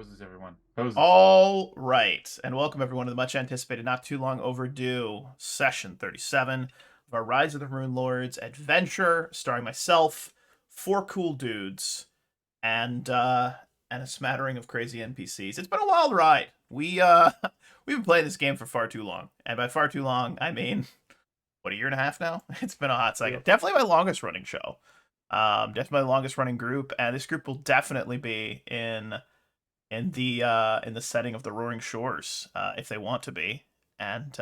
Poses, everyone. Poses. All right, and welcome everyone to the much anticipated, not too long overdue session 37 of our Rise of the Runelords adventure, starring myself, four cool dudes, and a smattering of crazy NPCs. It's been a wild ride. We've been playing this game for far too long, and by far too long, I mean what, a year and a half now. It's been a hot second. Yep. Definitely my longest running show. Definitely my longest running group, and this group will definitely be in the setting of the Roaring Shores, if they want to be, and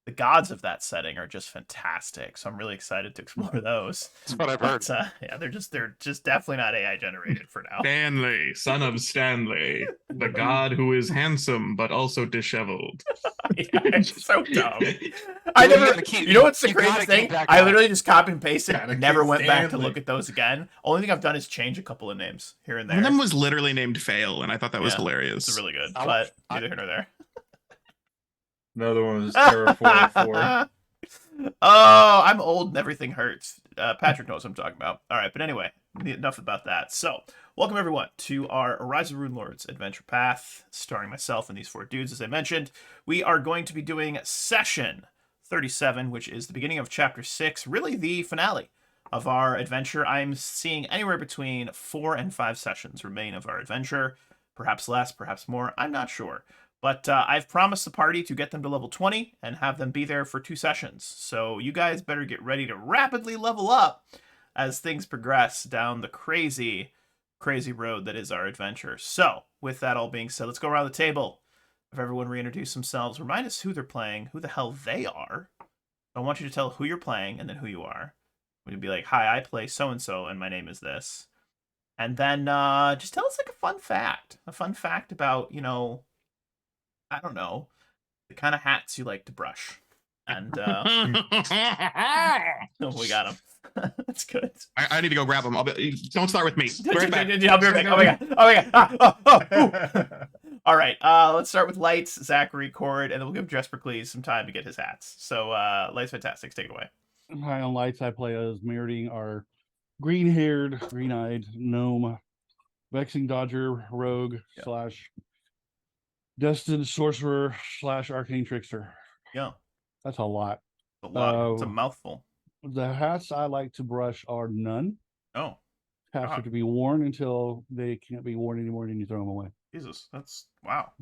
the gods of that setting are just fantastic. So I'm really excited to explore those. That's what I've heard. Yeah, they're just definitely not AI generated for now. Stanley, son of Stanley, the god who is handsome but also disheveled. Yeah, it's so dumb. I never. You know what's the craziest thing? I literally just copied and pasted. Never went back to look at those again. Only thing I've done is change a couple of names here and there. One of them was literally named Fail, and I thought that was hilarious. It's really good, but neither here nor there. Another one was Terror 404. Oh, I'm old and everything hurts. Patrick knows what I'm talking about. All right, but anyway, enough about that. So, welcome everyone to our Rise of Runelords adventure path, starring myself and these four dudes, as I mentioned. We are going to be doing session 37, which is the beginning of chapter 6, really the finale of our adventure. I'm seeing anywhere between 4 and 5 sessions remain of our adventure. Perhaps less, perhaps more. I'm not sure. But I've promised the party to get them to level 20 and have them be there for 2 sessions. So you guys better get ready to rapidly level up as things progress down the crazy, crazy road that is our adventure. So, with that all being said, let's go around the table. Have everyone reintroduce themselves. Remind us who they're playing, who the hell they are. I want you to tell who you're playing and then who you are. We'd be like, hi, I play so-and-so and my name is this. And then just tell us like a fun fact. A fun fact about, I don't know, the kind of hats you like to brush. And oh, we got him. That's good. I need to go grab him. Don't start with me. Right back. I'll be right back. Oh my god. Oh my god. All right. Let's start with Lights, Zachary, Cord, and then we'll give Jesper Cleese some time to get his hats. So Lights, fantastic. Take it away. Hi, on Lights, I play as Meriting, our green-haired, green-eyed gnome, vexing dodger, rogue slash destined sorcerer slash arcane trickster. Yeah, that's a lot. A lot. It's a mouthful. The hats I like to brush are none. Oh, have to be worn until they can't be worn anymore, and you throw them away. Jesus, that's wow.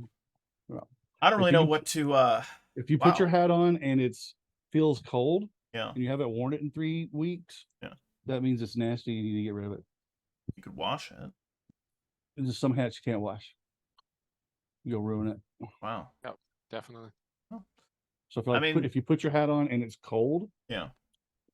Well, I don't really know what to. If you put your hat on and it feels cold, yeah, and you haven't worn it in 3 weeks, that means it's nasty. And you need to get rid of it. You could wash it. There's just some hats you can't wash. You'll ruin it. Wow. Yep, definitely. So if you put your hat on and it's cold,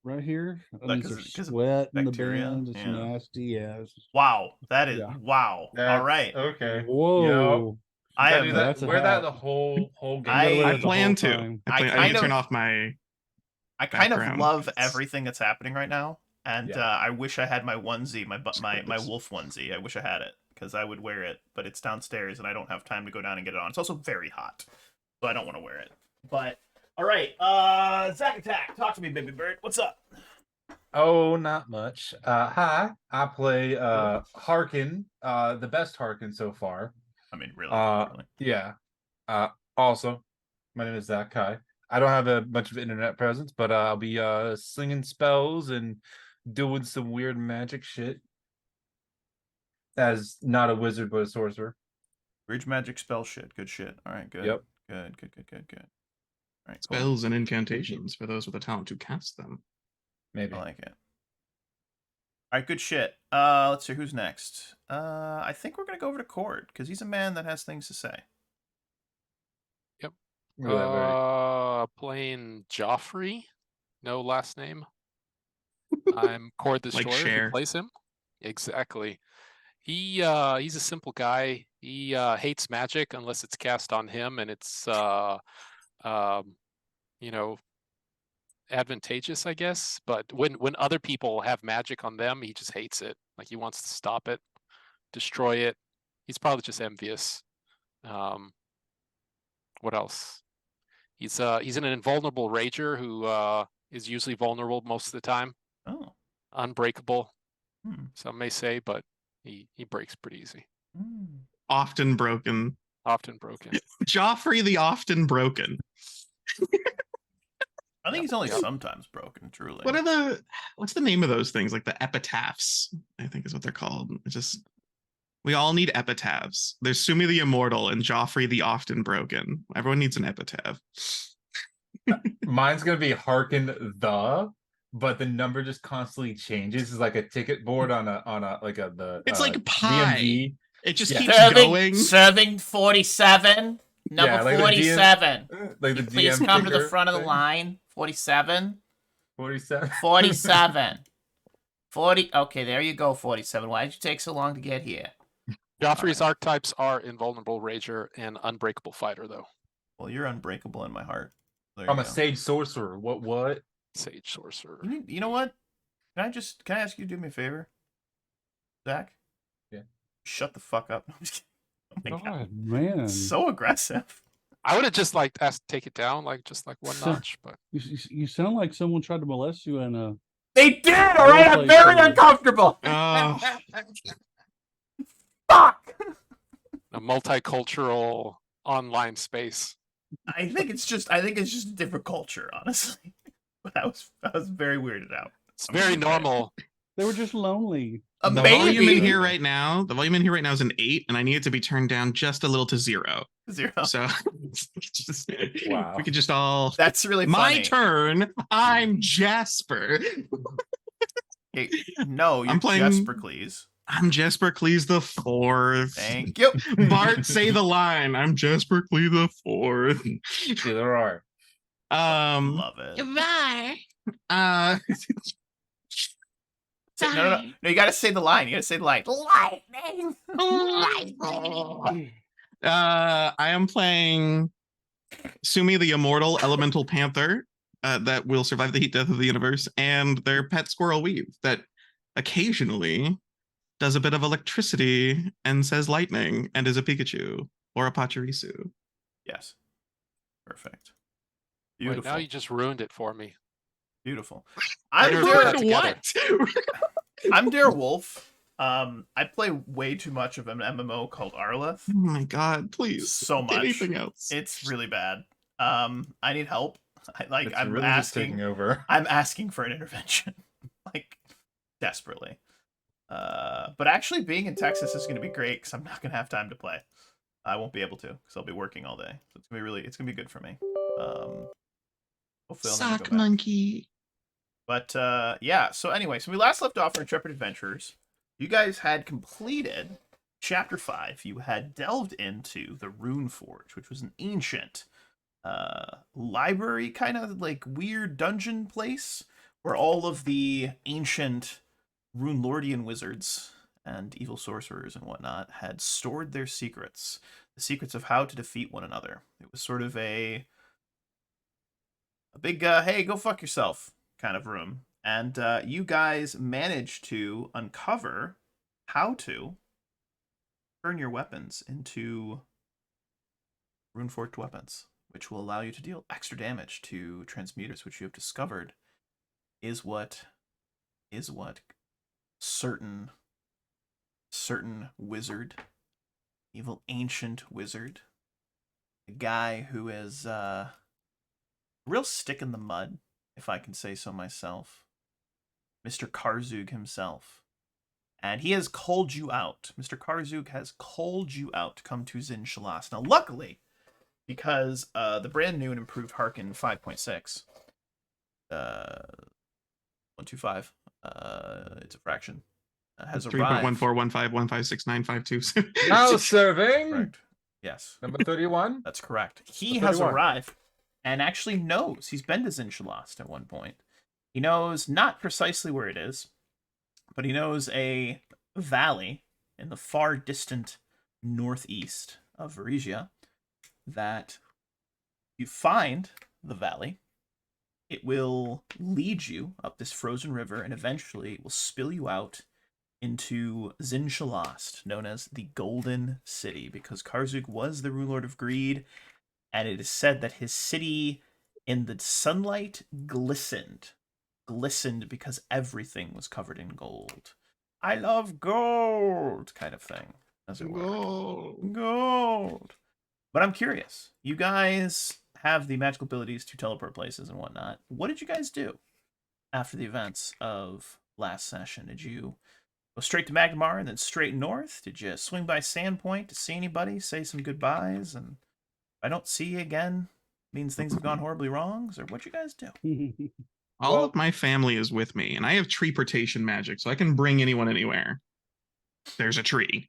right here, because sweat in the band, it's nasty. Yes. Wow, that is wow. All right. Okay. Whoa. I am wear that the whole game. I plan to. I need to turn off my. I kind of love everything that's happening right now, and I wish I had my onesie, my wolf onesie. I wish I had it because I would wear it, but it's downstairs and I don't have time to go down and get it on. It's also very hot, so I don't want to wear it. But all right, Zach Attack, talk to me, baby bird. What's up? Oh, not much. Hi, I play Harkin, the best Harkin so far. I mean, really? Yeah. Also, my name is Zach Kai. I don't have a bunch of internet presence, but I'll be slinging spells and doing some weird magic shit. As not a wizard, but a sorcerer. Bridge magic spell shit. Good shit. All right, good. Yep. Good. All right, cool. Spells and incantations for those with the talent to cast them. Maybe. I like it. All right, good shit. Let's see who's next. I think we're gonna go over to Cord because he's a man that has things to say. Yep. Playing Joffrey, no last name. I'm Cord the Destroyer who plays him. Exactly. He's a simple guy. He hates magic unless it's cast on him, and it's advantageous, I guess. But when other people have magic on them, he just hates it. Like he wants to stop it, destroy it. He's probably just envious. What else? He's an invulnerable rager who is usually vulnerable most of the time. Oh, unbreakable. Some may say, but he breaks pretty easy. often broken. Often broken. Joffrey the often broken. I think he's only sometimes broken, truly. What's the name of those things? Like the epitaphs, I think is what they're called. It's just, we all need epitaphs. There's Sumi the Immortal and Joffrey the often broken. Everyone needs an epitaph. Mine's gonna be Harken but the number just constantly changes. It's like a ticket board on It's like pie. DMV. It just Yeah. keeps going. Serving 47. Number Yeah, like the 47. Like the Please DM come to the ticker front of the thing. line. 47. 47. 47. 40. Okay, there you go, 47. Why did you take so long to get here? Joffrey's archetypes are invulnerable rager and unbreakable fighter, though. Well, you're unbreakable in my heart. There I'm you a go. sage sorcerer. What? Sage sorcerer. You know what? Can I ask you to do me a favor, Zach? Yeah. Shut the fuck up. I'm just kidding. Oh my God, man. So aggressive. I would have just asked to take it down, just one So- notch, but You sound like someone tried to molest you in a. They did, alright? I'm very uncomfortable. Fuck! a multicultural online space. I think it's just a different culture, honestly. But I was very weirded out. It's very normal. They were just lonely. A The baby. volume in here right now, is an 8, and I need it to be turned down just a little to 0. 0. So Wow. we could just all. That's really My funny. turn. I'm Jasper. Okay, no, you're I'm playing- Jesper, please. I'm Jesper Cleese the 4th. Thank you. Bart, say the line. I'm Jesper Cleese the 4th. Yeah, there are. Love it. Goodbye. No, you gotta say the line. You gotta say the line. Lightning! I am playing Sumi the Immortal Elemental Panther that will survive the heat death of the universe, and their pet Squirrel Weave that occasionally does a bit of electricity and says lightning and is a Pikachu or a Pachirisu. Yes. Perfect. Wait, Beautiful. now you just ruined it for me. Beautiful. I'm I'm Dare- Dare, together. I'm Dare Wolf. I play way too much of an MMO called Arleth. Oh my god, please. So much. Anything else? It's really bad. I need help. It's I'm really just taking asking. over. I'm asking for an intervention, like desperately. But actually, being in Texas is going to be great because I'm not going to have time to play. I won't be able to because I'll be working all day. So it's gonna be good for me. Hopefully I'll never go Sock back. monkey. But yeah, so anyway, so we last left off on Intrepid Adventurers. You guys had completed Chapter 5. You had delved into the Rune Forge, which was an ancient library, kind of like weird dungeon place, where all of the ancient Runelordian wizards and evil sorcerers and whatnot had stored their secrets. The secrets of how to defeat one another. It was sort of a big, hey, go fuck yourself kind of room. And you guys managed to uncover how to turn your weapons into Runeforged weapons, which will allow you to deal extra damage to transmuters, which you have discovered is what certain wizard, evil ancient wizard, a guy who is a real stick in the mud, if I can say so myself, Mr. Karzug himself. And he has called you out. Mr. Karzug has called you out to come to Zin Shalas. Now, luckily, because the brand new and improved Harkin 5.6, 125, it's a fraction, has arrived. 3.1415156952. Now serving Correct. Yes. number 31. That's correct. He Number has 31. arrived and actually knows. He's been to Zin Shalas at one point. He knows not precisely where it is, but he knows a valley in the far distant northeast of Varesia that you find the valley. It will lead you up this frozen river and eventually it will spill you out into Zin Shalas, known as the Golden City, because Karzug was the Runelord of Greed, and it is said that his city in the sunlight glistened because everything was covered in gold. I love gold, kind of thing. as it were. Gold. Gold. But I'm curious. You guys have the magical abilities to teleport places and whatnot. What did you guys do after the events of last session? Did you go straight to Magmar and then straight north? Did you swing by Sandpoint to see anybody, say some goodbyes, and if I don't see you again, means things have gone horribly wrong? Or what'd you guys do? All of my family is with me, and I have treeportation magic, so I can bring anyone anywhere. There's a tree.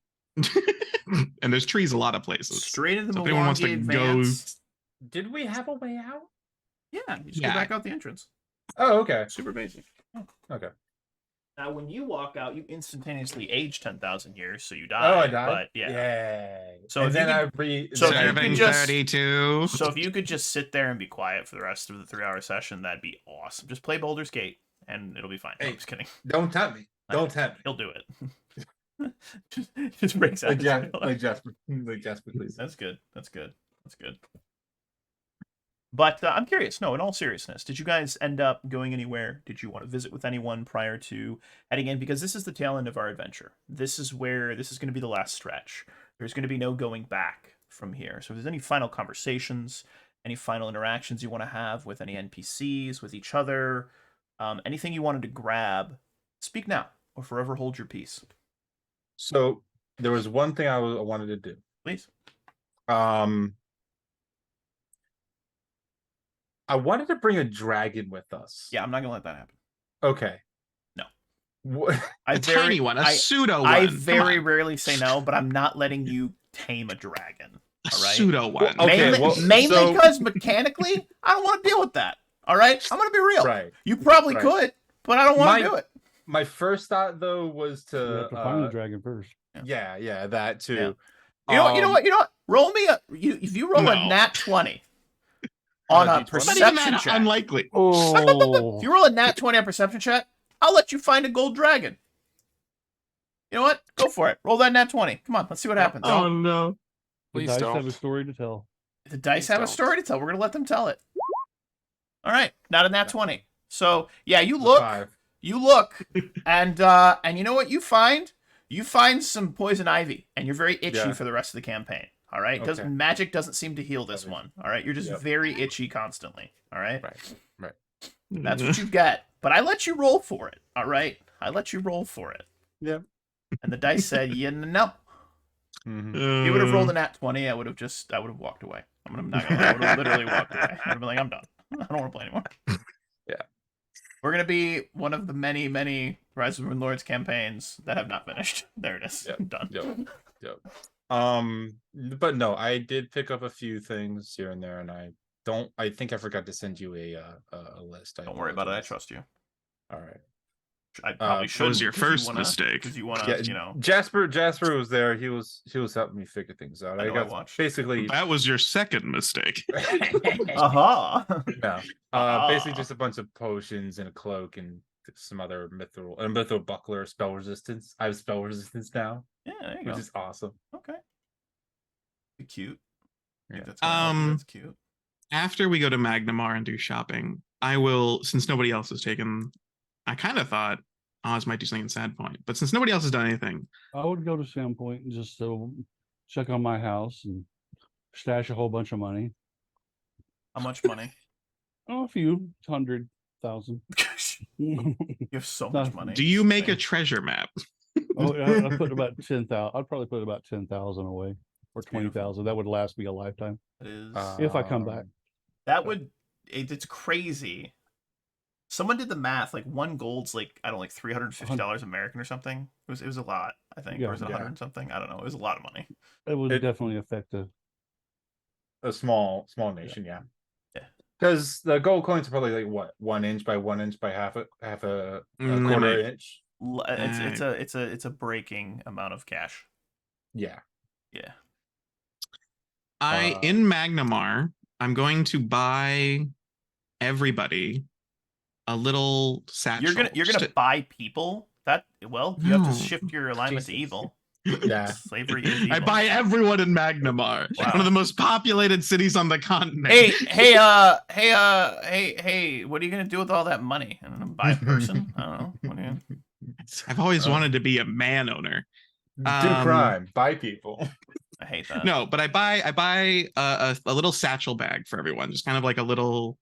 And there's trees a lot of places. Straight into the So if anyone wants to Advance. Did we have a way out? Yeah, you just Yeah. go back out the entrance. Oh, okay. Super basic. Okay. Now, when you walk out, you instantaneously age 10,000 years, so you die. Oh, I died. But yeah. Yay. So and if then you I could- re. so if then you I could re- just- 32. So if you could just sit there and be quiet for the rest of the 3-hour session, that'd be awesome. Just play Baldur's Gate, and it'll be fine. No, Hey. I'm just kidding. Don't tempt me. Don't tempt me. He'll do it. just breaks out. Like Jasper, please. That's good. That's good. That's good. But I'm curious. No, in all seriousness, did you guys end up going anywhere? Did you want to visit with anyone prior to heading in? Because this is the tail end of our adventure. This is going to be the last stretch. There's going to be no going back from here. So if there's any final conversations, any final interactions you want to have with any NPCs, with each other, anything you wanted to grab, speak now or forever hold your peace. So there was one thing I wanted to do. Please. I wanted to bring a dragon with us. Yeah, I'm not gonna let that happen. Okay. No. What? A tiny one, a pseudo one. I Come very on. rarely say no, but I'm not letting you tame a dragon. A all right? pseudo one. Well, okay, mainly so- because mechanically, I don't want to deal with that. All right, I'm gonna be real. Right. You probably Right. could, but I don't want to My- do it. My first thought though was You have to find the to dragon first. yeah, that too. You know what? Roll me if you roll a No. nat 20 on a D20? Not even perception that check. unlikely. Oh, If you roll a nat 20 on perception check, I'll let you find a gold dragon. You know what? Go for it. Roll that nat 20. Come on, let's see what happens. Oh no. the Please dice don't. have a story to tell. The dice Please have a don't. story to tell. We're gonna let them tell it. All right, not a nat 20. So yeah, you The look, 5. and you know what you find? You find some poison ivy, and you're very itchy Yeah. for the rest of the campaign. All right, Okay. magic doesn't seem to heal this Okay. one. All right, you're just Yep. very itchy constantly. All right, Right. that's what you get. But I let you roll for it. All right, I let you roll for it. Yep. And the dice said, "Yeah, no." Mhm. If you would have rolled a nat 20, I would have walked away. I'm not gonna lie, I would have literally walked away. I would have been like, I'm done. I don't want to play anymore. Yeah. We're gonna be one of the many, many Rise of the Runelords campaigns that have not finished. There it is. Yep. Done. Yep. But no, I did pick up a few things here and there, and I think I forgot to send you a list. Don't worry about it. I apologize. trust you. All right. I probably That should. was your first mistake. Because you wanna, Yeah, Jasper was there. He was helping me figure things out. I know, I got watched. basically That was your second mistake. Aha. no, Ah. basically just a bunch of potions and a cloak and some other mithril buckler, spell resistance. I have spell resistance now, Yeah, there you which go. is awesome. Okay. Cute. I think Yeah. that's gonna help you. That's cute. After we go to Magnamar and do shopping, I will, since nobody else has taken, I kind of thought Oz might do something in Sad Point, but since nobody else has done anything, I would go to Sandpoint and just check on my house and stash a whole bunch of money. How much money? Oh, a few 100,000. You have so much Nothing. money. do you make a Insane. treasure map? Oh, I put about 10,000. I'd probably put about 10,000 away or Beautiful. 20,000. That would last me a lifetime. It is. If I come back. That would. It's crazy. Someone did the math. Like one gold's like I don't know, like $350 American or something. It was a lot. I think. Yeah. Or was it Yeah. 100 something? I don't know. It was a lot of money. It would It- definitely affect A small nation, yeah. Yeah. Because the gold coins are probably like what 1 inch by 1 inch by half a Mm, quarter they inch. It's a breaking amount of cash. Yeah. Yeah. In Magnamar, I'm going to buy everybody a little satchel. You're gonna Just to- buy people that well. You have to No. shift your alignment to Jesus. evil. Yeah. Slavery is evil. I buy everyone in Magnamar, Wow. one of the most populated cities on the continent. Hey, what are you gonna do with all that money? I don't know, buy a person? I don't know. What are you... I've always Uh, wanted to be a man owner. Do crime, buy people. I hate that. No, but I buy a little satchel bag for everyone, just kind of like a little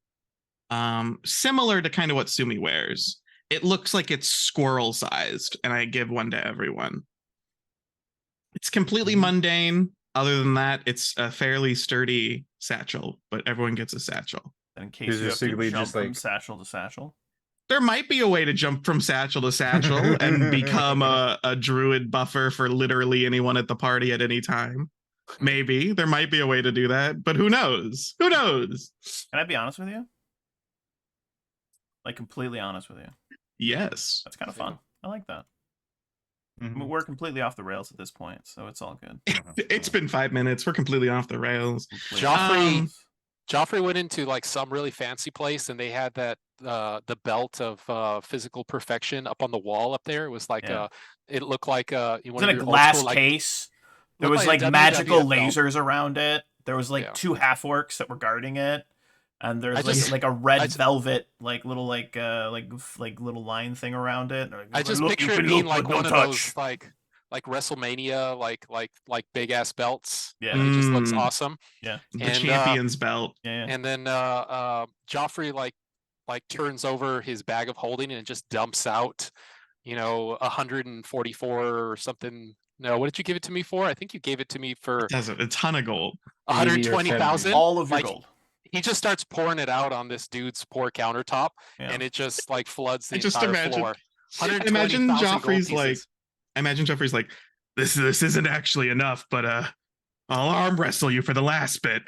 similar to kind of what Sumi wears. It looks like it's squirrel sized, and I give one to everyone. It's completely mundane. Other than that, it's a fairly sturdy satchel, but everyone gets a satchel. In case you have to jump just from satchel to satchel. There might be a way to jump from satchel to satchel and become a druid buffer for literally anyone at the party at any time. Maybe there might be a way to do that, but who knows? Who knows? Can I be honest with you? Like completely honest with you. Yes. That's kind of fun. I like that. I mean, we're completely off the rails at this point, so it's all good. It's been 5 minutes. We're completely off the rails. Joffrey went into like some really fancy place, and they had that the belt of physical perfection up on the wall up there. It was like it looked like it was in a glass case. There was like magical lasers around it. There was like 2 half orcs that were guarding it. And there's like a red velvet little little line thing around it. I just picture it being like one of those like WrestleMania like big ass belts. Yeah, it just looks awesome. Yeah, the champion's belt. Yeah, and then Joffrey like turns over his bag of holding and just dumps out, 144 or something. No, what did you give it to me for? I think you gave it to me for a ton of gold. 120,000. All of your gold. He just starts pouring it out on this dude's poor countertop, and it just like floods the entire floor. I imagine Joffrey's like, this isn't actually enough, but I'll arm wrestle you for the last bit.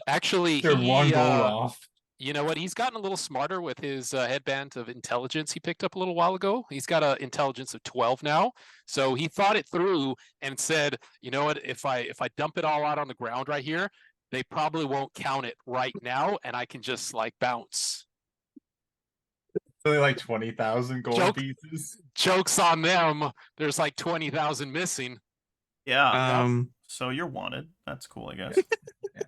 Actually, they're one gold off. You know what? He's gotten a little smarter with his headband of intelligence he picked up a little while ago. He's got an intelligence of 12 now. So he thought it through and said, you know what? If I dump it all out on the ground right here, they probably won't count it right now, and I can just like bounce. Only like 20,000 gold pieces. Jokes on them. There's like 20,000 missing. Yeah. So you're wanted. That's cool, I guess. Yeah.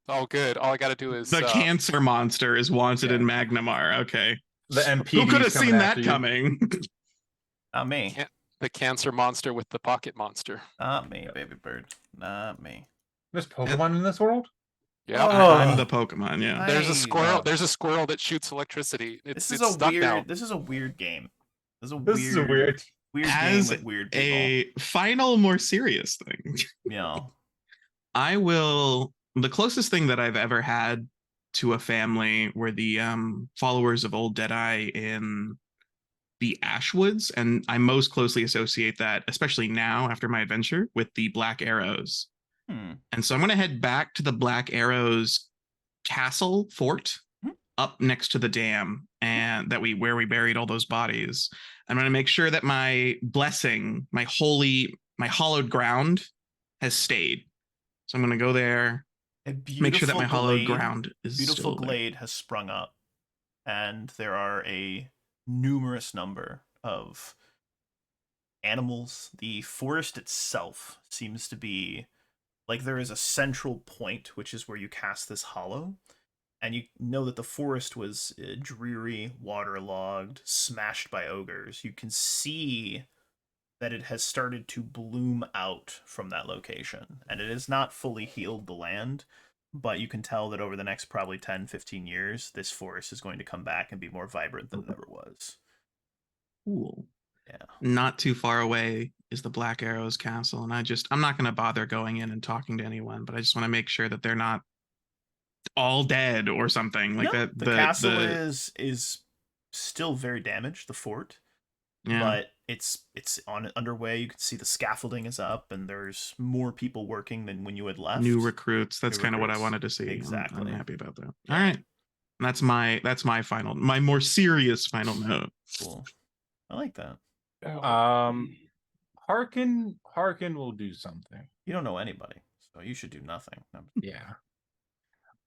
Oh, good. All I got to do is the cancer monster is wanted in Magnamar. Okay. The MP. Who could have seen that coming? Not me. The cancer monster with the pocket monster. Not me, baby bird. Not me. There's Pokemon in this world? Yeah, I'm the Pokemon. Yeah. There's a squirrel. There's a squirrel that shoots electricity. It's stuck now. This is a weird game. This is a weird game with weird people. A final, more serious thing. Yeah. The closest thing that I've ever had to a family were the followers of Old Deadeye in the Ashwoods, and I most closely associate that, especially now after my adventure, with the Black Arrows. And so I'm going to head back to the Black Arrows castle fort up next to the dam, and where we buried all those bodies. I'm going to make sure that my blessing, my hallowed ground has stayed. So I'm going to go there, make sure that my hallowed ground is beautiful still glade has sprung up, and there are a numerous number of animals. The forest itself seems to be like there is a central point, which is where you cast this hollow, and you know that the forest was dreary, waterlogged, smashed by ogres. You can see that it has started to bloom out from that location, and it has not fully healed the land, but you can tell that over the next probably 10-15 years, this forest is going to come back and be more vibrant than it ever was. Cool. Yeah. Not too far away is the Black Arrows castle, and I'm not going to bother going in and talking to anyone, but I just want to make sure that they're not all dead or something like that. The castle is still very damaged, the fort. Yeah. But it's underway. You can see the scaffolding is up, and there's more people working than when you had left. New recruits. That's kind of what I wanted to see. Exactly. I'm happy about that. All right. That's my more serious final note. Cool. I like that. Harkin will do something. You don't know anybody, so you should do nothing. Yeah.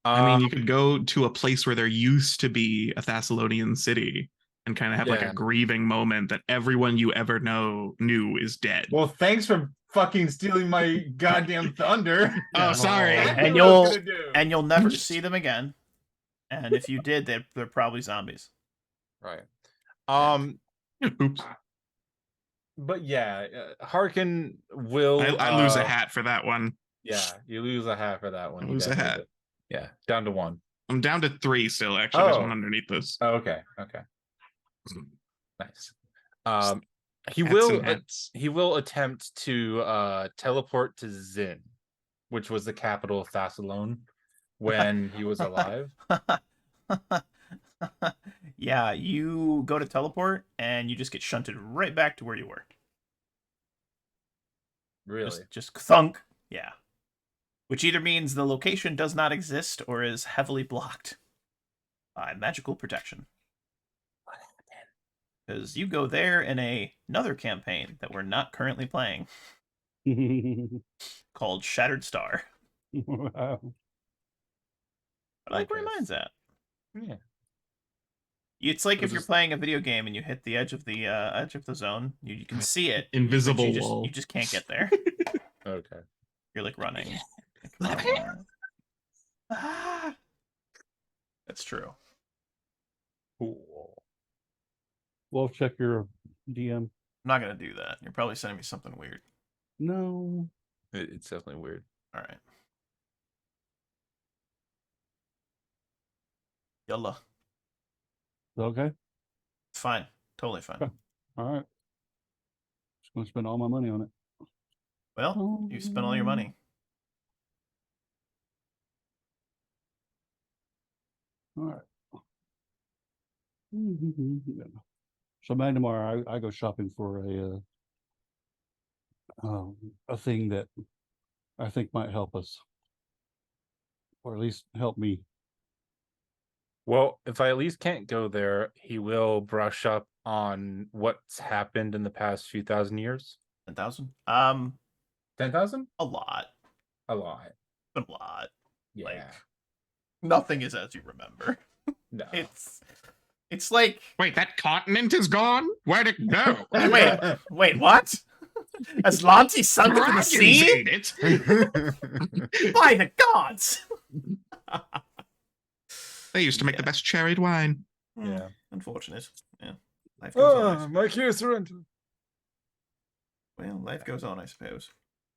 I mean, you could go to a place where there used to be a Thessalonian city and kind of have like a grieving moment that everyone you ever knew is dead. Well, thanks for fucking stealing my goddamn thunder. Oh, sorry. And you'll never see them again. And if you did, they're probably zombies. Right. Oops. But yeah, Harkin will. I lose a hat for that one. Yeah, you lose a hat for that one. I You lose a definitely hat. do. Yeah, down to 1. I'm down to 3 still. Actually, there's one underneath this. Oh, okay. Nice. He Hats will. and hats. He will attempt to teleport to Zin, which was the capital of Thassalon when he was alive. Yeah, you go to teleport and you just get shunted right back to where you were. Really? Just thunk. Yeah. Which either means the location does not exist or is heavily blocked by magical protection. What happened? Because you go there in another campaign that we're not currently playing called Shattered Star. Wow. I like where your mind's at. Yeah. It's like So if you're just- playing a video game and you hit the edge of the zone, you can see it. Invisible but wall. You just can't get there. Okay. You're like running. Let me in. Ah! That's true. Cool. We'll check your DM. I'm not gonna do that. You're probably sending me something weird. No. It's definitely weird. All right. Yalla. Okay. It's fine. Totally fine. Okay. All right. Just gonna spend all my money on it. Well, you spent all your money. All right. So back tomorrow, I go shopping for a thing that I think might help us, or at least help me. Well, if I at least can't go there, he will brush up on what's happened in the past few thousand years. 10,000. 10,000? A lot. A lot. A lot. Yeah. Like nothing is as you remember. No. It's like Wait, that continent is gone? Where'd it go? wait, what? Has Lanti sunk into the Dragons sea? ate it. By the gods! They used to make the best cherried wine. Yeah. Unfortunate. Yeah. Life goes on. Oh, my cue surrender. Well, life goes on, I suppose.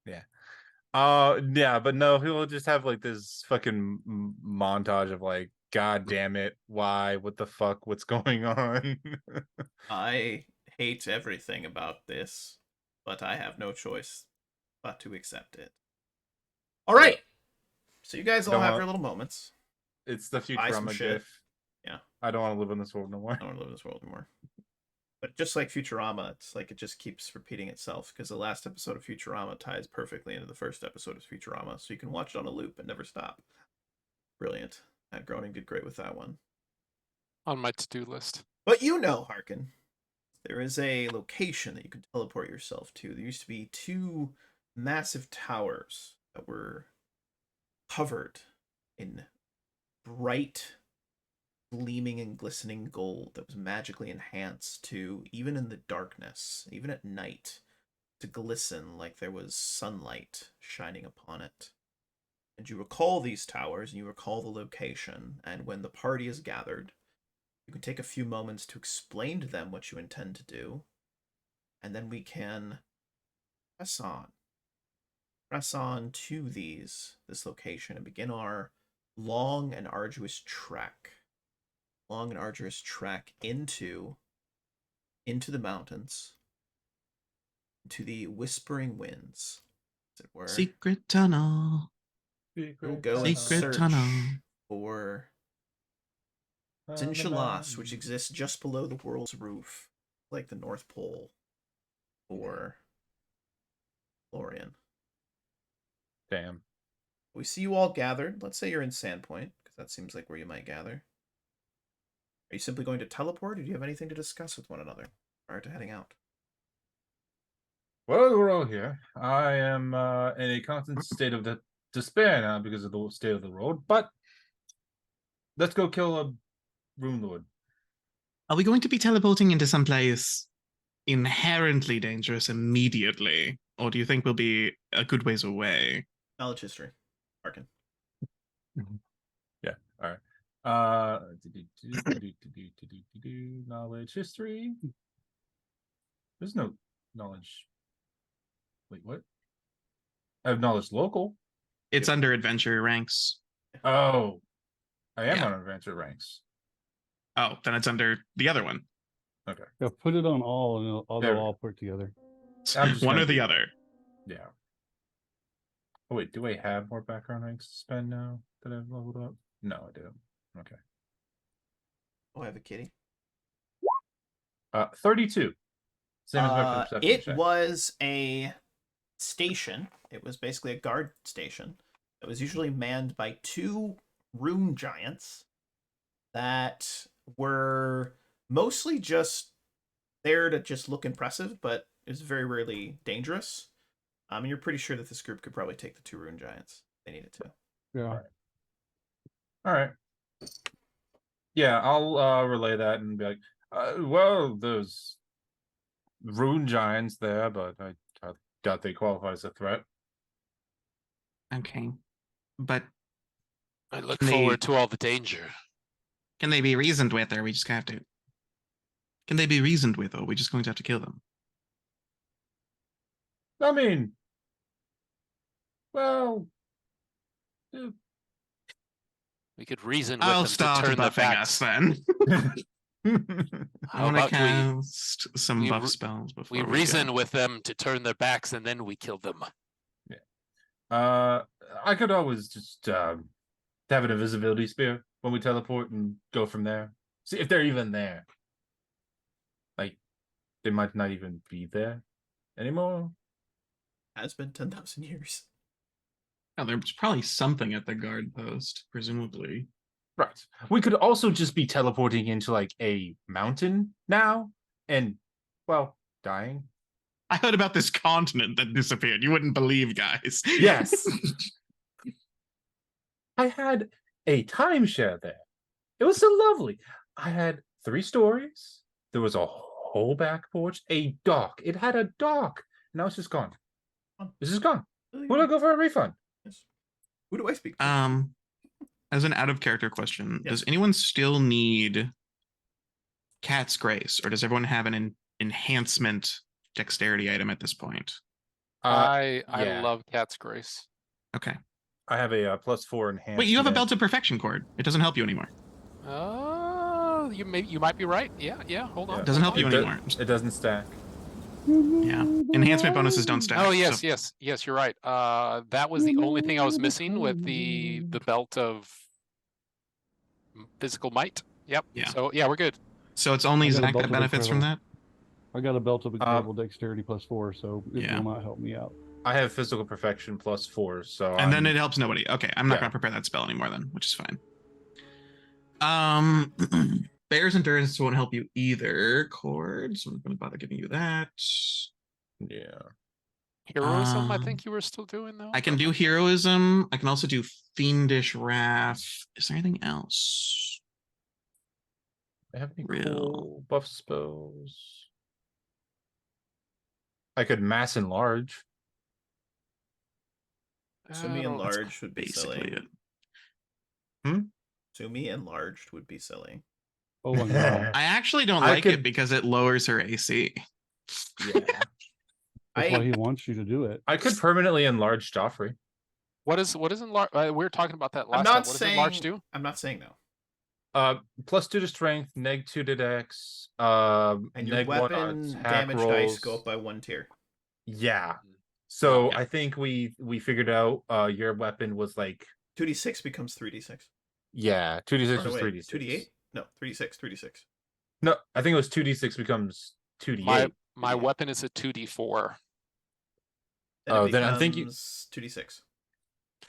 Yeah. Yeah, but no, he'll just have like this fucking montage of like, God damn it, why, what the fuck, what's going on? I hate everything about this, but I have no choice but to accept it. All right. So you guys all have your little moments. It's the Buy some Futurama shit. gif. Yeah. I don't want to live in this world no more. I don't want to live in this world anymore. But just like Futurama, it's like it just keeps repeating itself because the last episode of Futurama ties perfectly into the first episode of Futurama, so you can watch it on a loop and never stop. Brilliant. Matt Groening did great with that one. On my to-do list. But you know, Harkin, there is a location that you can teleport yourself to. There used to be 2 massive towers that were covered in bright, gleaming and glistening gold that was magically enhanced to, even in the darkness, even at night, to glisten like there was sunlight shining upon it. And you recall these towers, and you recall the location, and when the party is gathered, you can take a few moments to explain to them what you intend to do, and then we can press on. Press on to this location and begin our long and arduous trek. Long and arduous trek into the mountains, to the whispering winds, as it were. Secret tunnel. We'll go and Secret search tunnel. for Zinshalas, which exists just below the world's roof, like the North Pole, or Lorien. Damn. We see you all gathered. Let's say you're in Sandpoint, because that seems like where you might gather. Are you simply going to teleport, or do you have anything to discuss with one another prior to heading out? Well, we're all here. I am in a constant state of despair now because of the state of the road, but let's go kill a Runelord. Are we going to be teleporting into some place inherently dangerous immediately? Or do you think we'll be a good ways away? Knowledge history. Arkin. Yeah, all right. Knowledge history. There's no knowledge. Wait, what? I have knowledge local. It's under adventure ranks. Oh, I am Yeah. on adventure ranks. Oh, then it's under the other one. Okay. Yeah, put it on all and they'll There we all put together. I'm just One gonna or the do- other. Yeah. Oh wait, do I have more background ranks to spend now that I've leveled up? No, I do. Okay. Oh, I have a kitty. 32. Same as my perception It check. was a station. It was basically a guard station. It was usually manned by 2 rune giants that were mostly just there to just look impressive, but it was very rarely dangerous. And you're pretty sure that this group could probably take the 2 rune giants. If they needed to. Yeah. All right. Yeah, I'll relay that and be like, well, there's rune giants there, but I doubt they qualify as a threat. Okay. But I look Can they- forward to all the danger. can they be reasoned with, or are we just gonna have to? Can they be reasoned with, or are we just going to have to kill them? I mean, well, We could reason with I'll them to start turn their buffing us backs. then. I How want to about cast some we buff re- spells before we we reason go. with them to turn their backs and then we kill them. I could always just have an invisibility spear when we teleport and go from there. See if they're even there. Like, they might not even be there anymore. Has been 10,000 years. Oh, there's probably something at the guard post, presumably. Right. We could also just be teleporting into like a mountain now and, well, dying. I heard about this continent that disappeared. You wouldn't believe, guys. Yes. I had a timeshare there. It was so lovely. I had 3 stories. There was a whole back porch, a dock. It had a dock. Now it's just gone. It's just gone. Would I go for a refund? Yes. Who do I speak to? As an out of character question, Yes. does anyone still need Cat's Grace, or does everyone have an enhancement dexterity item at this point? I yeah. love Cat's Grace. Okay. I have a +4 enhancement. Wait, you have a belt of perfection cord. It doesn't help you anymore. You might be right. Yeah. Hold on. It doesn't help you It do- anymore. It doesn't stack. Yeah. Enhancement bonuses don't stack. Oh so- yes, you're right. That was the only thing I was missing with the belt of physical might. Yep. Yeah. So yeah, we're good. So it's only I got a Zach belt that of benefits from that? I got a belt of incredible dexterity +4, so it Yeah. will not help me out. I have physical perfection +4, so And then it helps nobody. Okay, I'm not Yeah. gonna prepare that spell anymore then, which is fine. Bear's endurance won't help you either, Cord, so I'm not gonna bother giving you that. yeah. Heroism, I Um, think you were still doing though. I can do heroism. I can also do fiendish wrath. Is there anything else? I have any Real. cool buff spells? I could mass enlarge. Sumi don't- enlarged would be Basically silly. Hmm? Sumi enlarged would be silly. Oh my god. I actually don't I like could- it because it lowers her AC. Yeah. That's why he wants you to do it. I could permanently enlarge Joffrey. What is enlarge? We were talking about that last I'm time. not What does saying. enlarge do? I'm not saying no. +2 to strength, -2 to dex, And your neg 1 on weapon attack damage dice rolls. go up by 1 tier. Yeah. So Yeah. I think we figured out your weapon was like 2d6 becomes 3d6. 2d6 Or no, was wait, 3d6. 2d8? No, 3d6, 3d6. No, I think it was 2d6 becomes 2d8. My weapon is a 2d4. Then Oh, it then I think you- becomes 2d6.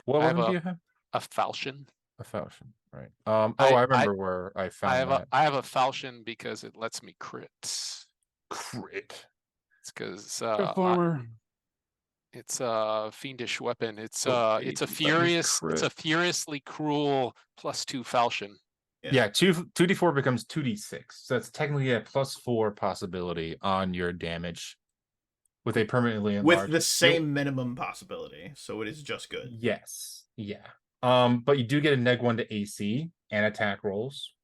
What I have weapon do you have? A falchion. A falchion, right? I remember where I found that. I have a falchion because it lets me crit. Crit. It's because Good farmer. it's a fiendish weapon. It's Oh, it's a baby, it's a furiously cruel +2 falchion. Yeah, 2d4 becomes 2d6. So that's technically a +4 possibility on your damage with a permanently enlarged. With the same minimum possibility, so it is just good. Yes. Yeah. But you do get a -1 to AC and attack rolls.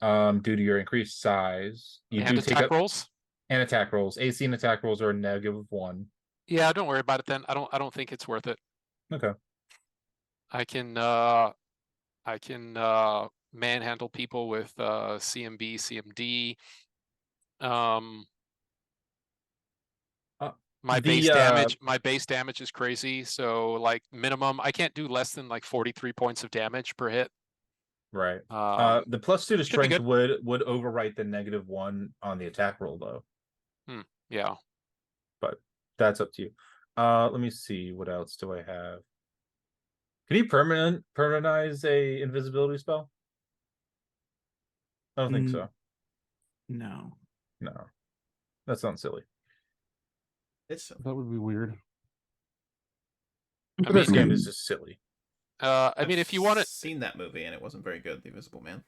Due to your increased size, you And do take attack up rolls. And attack rolls. AC and attack rolls are a -1. Yeah, don't worry about it then. I don't think it's worth it. Okay. I can manhandle people with CMB, CMD. My base damage is crazy. So like minimum, I can't do less than like 43 points of damage per hit. Right. The +2 to strength would overwrite the -1 on the attack roll though. Yeah. But that's up to you. Let me see. What else do I have? Can you permanentize a invisibility spell? I don't think so. No. No. That sounds silly. That would be weird. But this game is just silly. I mean, if you want to seen that movie and it wasn't very good, The Invisible Man.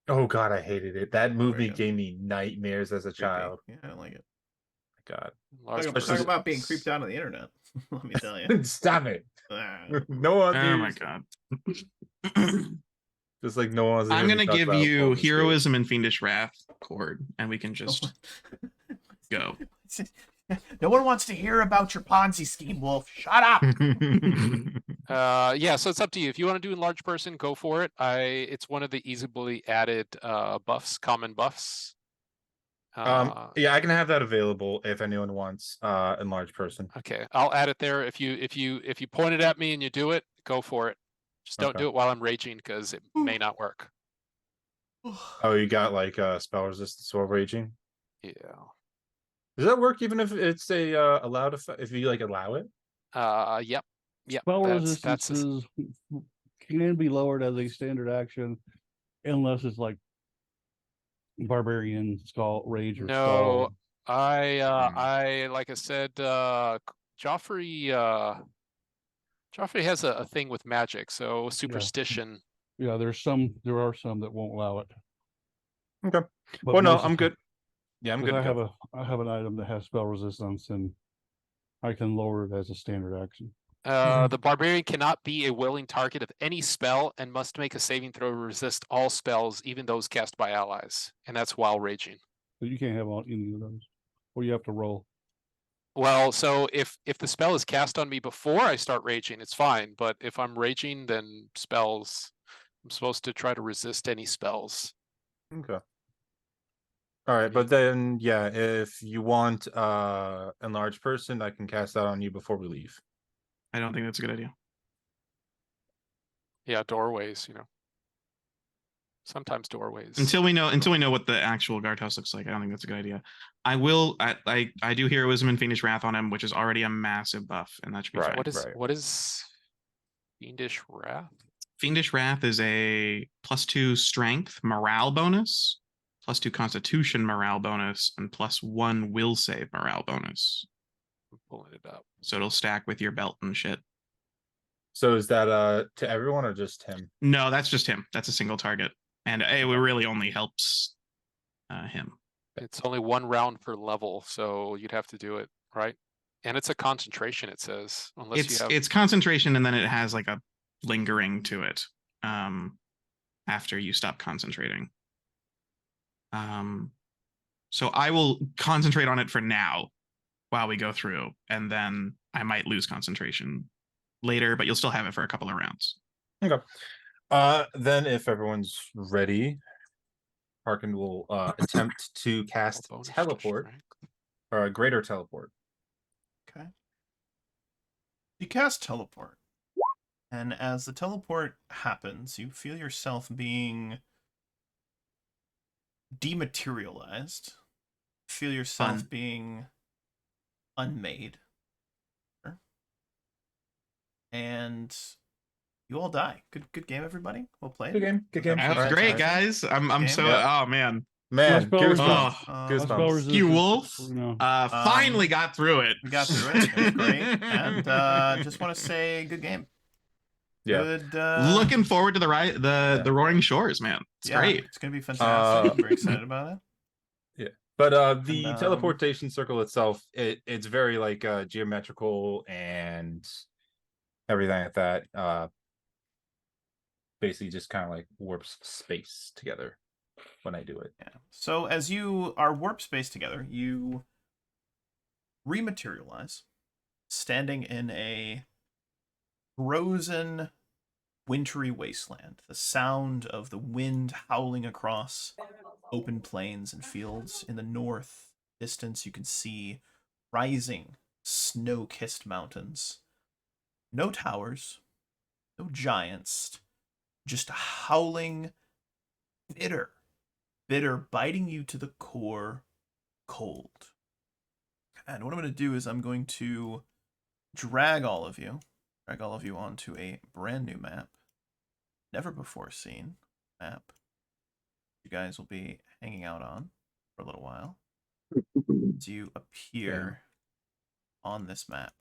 Oh god, I hated it. That movie gave me nightmares as a child. Yeah, I don't like it. God. Talk about being creeped out on the internet. Let me tell you. Stop it. No one. Oh my god. Just like no one's. I'm gonna give you heroism and fiendish wrath, Cord, and we can just go. No one wants to hear about your Ponzi scheme, Wolf. Shut up. Yeah, so it's up to you. If you want to do enlarged person, go for it. It's one of the easily added buffs, common buffs. Yeah, I can have that available if anyone wants enlarged person. Okay, I'll add it there. If you point it at me and you do it, go for it. Just don't do it while I'm raging because it may not work. Oh, you got like spell resistance while raging? Yeah. Does that work even if it's a allowed if you like allow it? Yep. Spell resistances can be lowered as a standard action unless it's like barbarian, skull, rage, or skull. I like I said, Joffrey has a thing with magic, so superstition. Yeah, there are some that won't allow it. Okay. But well, no, I'm good. Yeah, I'm good. I have an item that has spell resistance, and I can lower it as a standard action. The barbarian cannot be a willing target of any spell and must make a saving throw to resist all spells, even those cast by allies, and that's while raging. So you can't have any of those, or you have to roll. Well, so if the spell is cast on me before I start raging, it's fine. But if I'm raging, then spells, I'm supposed to try to resist any spells. Okay. All right, but then yeah, if you want enlarged person, I can cast that on you before we leave. I don't think that's a good idea. Yeah, doorways, sometimes doorways. Until we know what the actual guardhouse looks like, I don't think that's a good idea. I do heroism and fiendish wrath on him, which is already a massive buff, and that should be fine. What is fiendish wrath? Fiendish wrath is a +2 strength morale bonus, +2 constitution morale bonus, and +1 will save morale bonus. I'm pulling it up. So it'll stack with your belt and shit. So is that to everyone or just him? No, that's just him. That's a single target. And it really only helps him. It's only 1 round per level, so you'd have to do it, right? And it's a concentration, it says. It's concentration, and then it has like a lingering to it after you stop concentrating. So I will concentrate on it for now while we go through, and then I might lose concentration later, but you'll still have it for a couple of rounds. Okay. Then if everyone's ready, Harkin will attempt to cast teleport or a greater teleport. Okay. You cast teleport, and as the teleport happens, you feel yourself being dematerialized. Feel yourself being unmade. And you all die. Good game, everybody. Well played. Good game. Good game. That was great, guys. I'm so oh man. Goosebumps. You Wolf. Finally got through it. We got through it. It was great. And just want to say good game. Yeah. Good, looking forward to the Roaring Shores, man. It's great. It's gonna be fantastic. I'm very excited about it. Yeah. But the teleportation circle itself, it's very like geometrical and everything like that. Basically just kind of like warps space together. when I do it. Yeah. So as you are warp space together, you rematerialize, standing in a frozen, wintry wasteland. The sound of the wind howling across open plains and fields. In the north distance, you can see rising, snow-kissed mountains. No towers, no giants, just howling, bitter, biting you to the core, cold. And what I'm going to do is I'm going to drag all of you onto a brand new map, never before seen map. You guys will be hanging out on for a little while. As you appear on this map,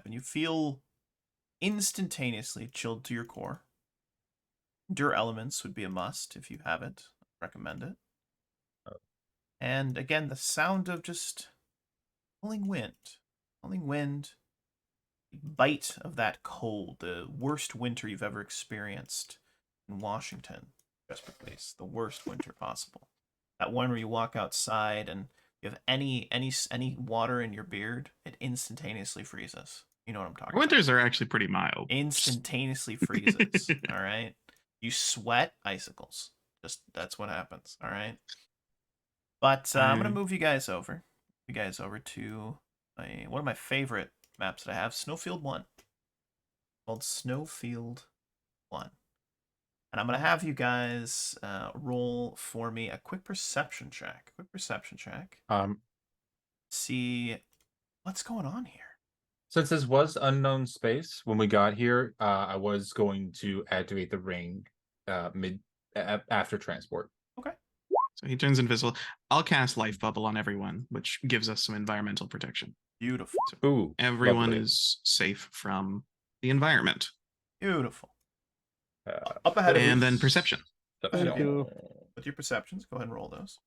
and you feel instantaneously chilled to your core. Endure elements would be a must if you have it. I recommend it. And again, the sound of just falling wind, bite of that cold, the worst winter you've ever experienced in Washington, just place, the worst winter possible. That one where you walk outside and you have any water in your beard, it instantaneously freezes. You know what I'm talking Winters about. are actually pretty mild. Instantaneously freezes. All right. You sweat icicles. Just that's what happens. All right. But I'm gonna move you guys over. To one of my favorite maps that I have, Snowfield 1. Called Snowfield 1. And I'm gonna have you guys roll for me a quick perception check. See what's going on here. Since this was unknown space when we got here, I was going to activate the ring after transport. Okay. So he turns invisible. I'll cast Life Bubble on everyone, which gives us some environmental protection. Beautiful. So Ooh, everyone lovely. is safe from the environment. Beautiful. Up ahead of you. And then perception. Thank you. With your perceptions, go ahead and roll those.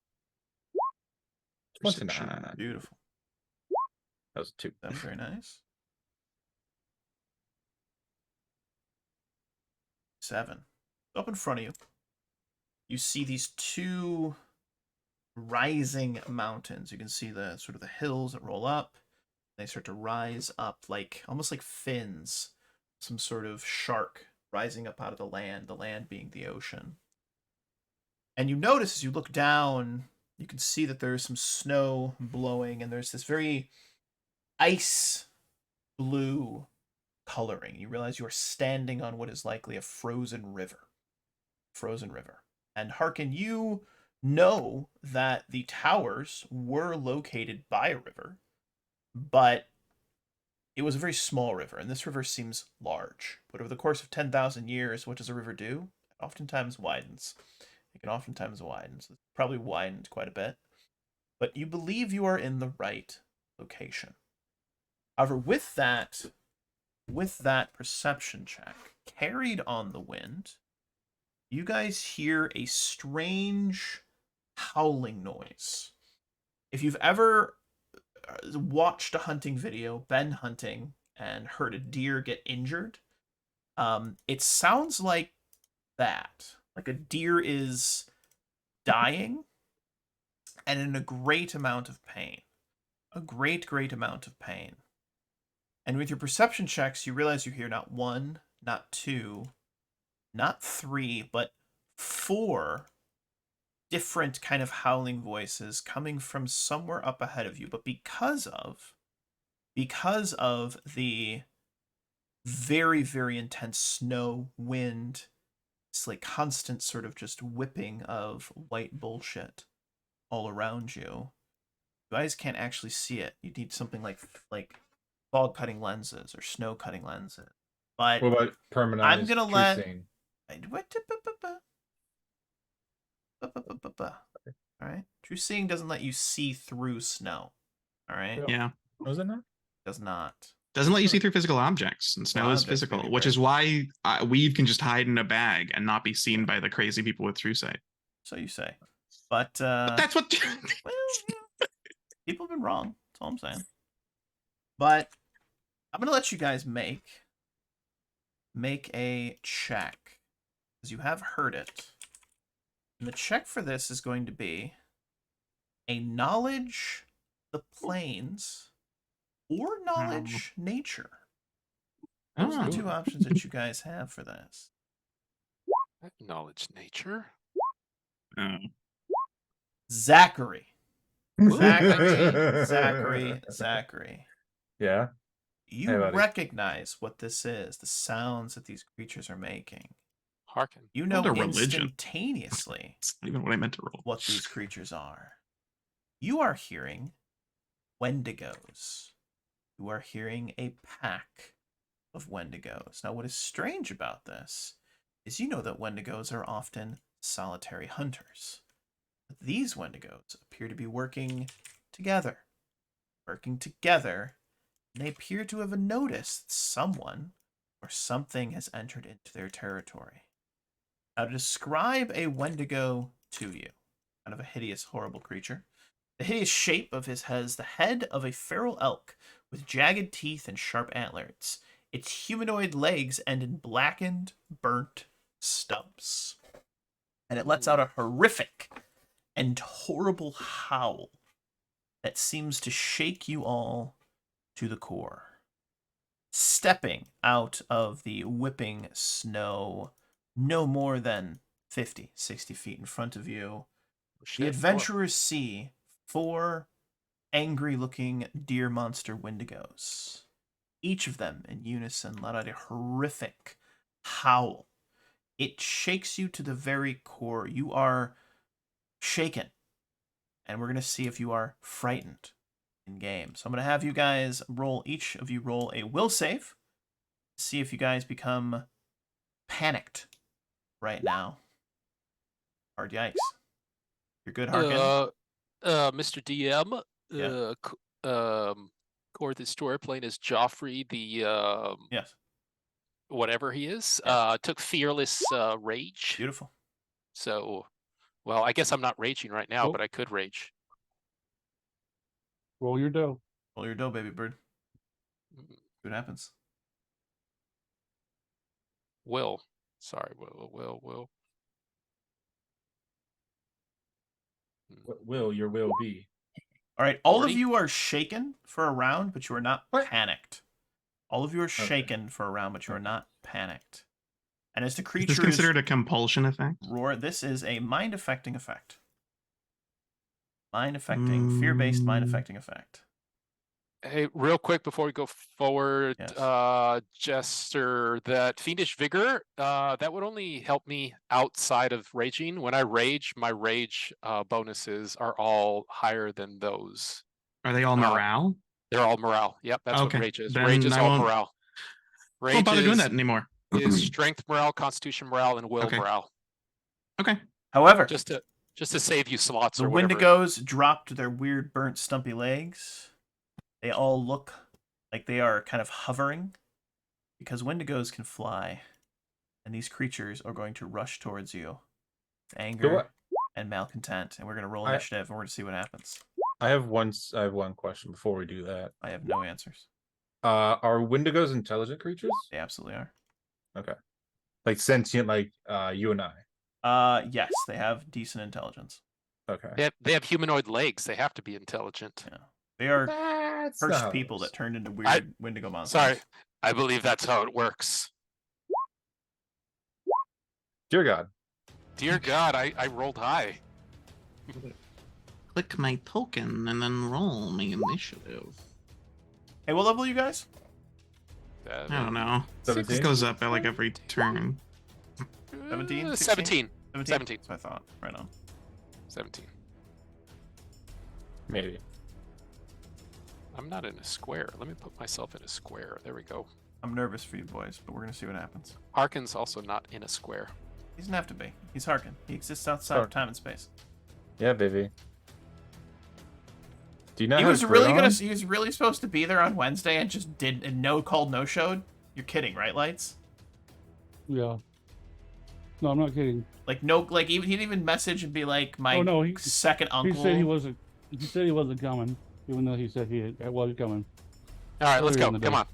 29. Beautiful. That was 2. That's very nice. 7. Up in front of you, you see these two rising mountains. You can see the sort of the hills that roll up. They start to rise up like almost like fins, some sort of shark rising up out of the land being the ocean. And you notice as you look down, you can see that there's some snow blowing, and there's this very ice blue coloring. You realize you are standing on what is likely a frozen river. And Harkin, you know that the towers were located by a river, but it was a very small river, and this river seems large. But over the course of 10,000 years, what does a river do? It oftentimes widens. It's probably widened quite a bit. But you believe you are in the right location. However, with that perception check, carried on the wind, you guys hear a strange howling noise. If you've ever watched a hunting video, been hunting, and heard a deer get injured, it sounds like that. Like a deer is dying and in a great amount of pain. A great amount of pain. And with your perception checks, you realize you hear not 1, not 2, not 3, but 4 different kind of howling voices coming from somewhere up ahead of you. But because of the very, very intense snow, wind, it's like constant sort of just whipping of white bullshit all around you, you guys can't actually see it. You need something like fog cutting lenses or snow cutting lenses. But what about permanent? I'm gonna let. Seeing? All right. True seeing doesn't let you see through snow. All right. Yeah. Was it not? Does not. Doesn't let you see through physical objects, and snow is Objects, physical, maybe, which right. is why Weave can just hide in a bag and not be seen by the crazy people with true sight. So you say. But That's what. well, people have been wrong. That's all I'm saying. But I'm gonna let you guys make a check, because you have heard it. And the check for this is going to be a knowledge the planes or knowledge nature. Those are the two options that you guys have for this. Knowledge nature. Zachary. Ooh, Zachary. Yeah. You Hey, buddy. recognize what this is, the sounds that these creatures are making. Hearken. You know What a religion. instantaneously That's not even what I meant to roll. what these creatures are. You are hearing Wendigos. You are hearing a pack of Wendigos. Now, what is strange about this is you know that Wendigos are often solitary hunters. But these Wendigos appear to be working together. And they appear to have noticed someone or something has entered into their territory. Now, to describe a Wendigo to you, kind of a hideous, horrible creature. The hideous shape of his has the head of a feral elk with jagged teeth and sharp antlers. Its humanoid legs end in blackened, burnt stubs. And it lets out a horrific and horrible howl that seems to shake you all to the core. Stepping out of the whipping snow, no more than 50, 60 feet in front of you, the adventurers see 4 angry-looking deer monster Wendigos. Each of them in unison let out a horrific howl. It shakes you to the very core. You are shaken. And we're going to see if you are frightened in game. So I'm going to have you guys each of you roll a will save. See if you guys become panicked right now. Hard yikes. You're good, Harkin? Mr. DM, or the story playing as Joffrey, the Yes. whatever he is, Yeah. took fearless rage. Beautiful. So, well, I guess I'm not raging right now, Oh. but I could rage. Roll your dough. Roll your dough, baby bird. See what happens. Will. Sorry, Will. What will your will be? All right, all 40? of you are shaken for a round, but you are not What? panicked. All of you are Okay. shaken for a round, but you are not panicked. And as the Is creatures this considered a compulsion effect? roar, this is a mind-affecting effect. Mind-affecting, fear-based mind-affecting effect. Hey, real quick before we go forward, Yes. Jester, that Fiendish Vigor, that would only help me outside of raging. When I rage, my rage bonuses are all higher than those. Are they all morale? They're all morale. Yep, that's Okay, what rage is. then Rage is I all won't- morale. Won't bother doing that anymore. Is strength morale, constitution morale, and will Okay. morale. Okay. However, Just to save you slots the or whatever. Wendigos dropped their weird, burnt, stumpy legs. They all look like they are kind of hovering because Wendigos can fly, and these creatures are going to rush towards you with anger and malcontent. And we're going to roll initiative, and we're going to see what happens. I have one question before we do that. I have no answers. Are Wendigos intelligent creatures? They absolutely are. Okay. Like sentient, like you and I. Yes, they have decent intelligence. Okay. They have humanoid legs. They have to be intelligent. Yeah. They are That's cursed not people us. that turned into weird Wendigo monsters. Sorry, I believe that's how it works. Dear God. Dear God, I rolled high. Click my token and then roll my initiative. Hey, what level are you guys? I don't know. 17? This goes up at like every turn. 17? 17. 17? 17. That's what I thought. Right on. 17. Maybe. I'm not in a square. Let me put myself in a square. There we go. I'm nervous for you boys, but we're going to see what happens. Harkin's also not in a square. He doesn't have to be. He's Harkin. He exists outside of time and space. Yeah, baby. Do you know He how was to really grow on? he was really supposed to be there on Wednesday and just did and no showed. You're kidding, right, Lights? Yeah. No, I'm not kidding. Like he didn't even message and be like my second uncle. He said he wasn't. He said he wasn't coming, even though he said he was coming. All right, let's Earlier go. in the Come day. on.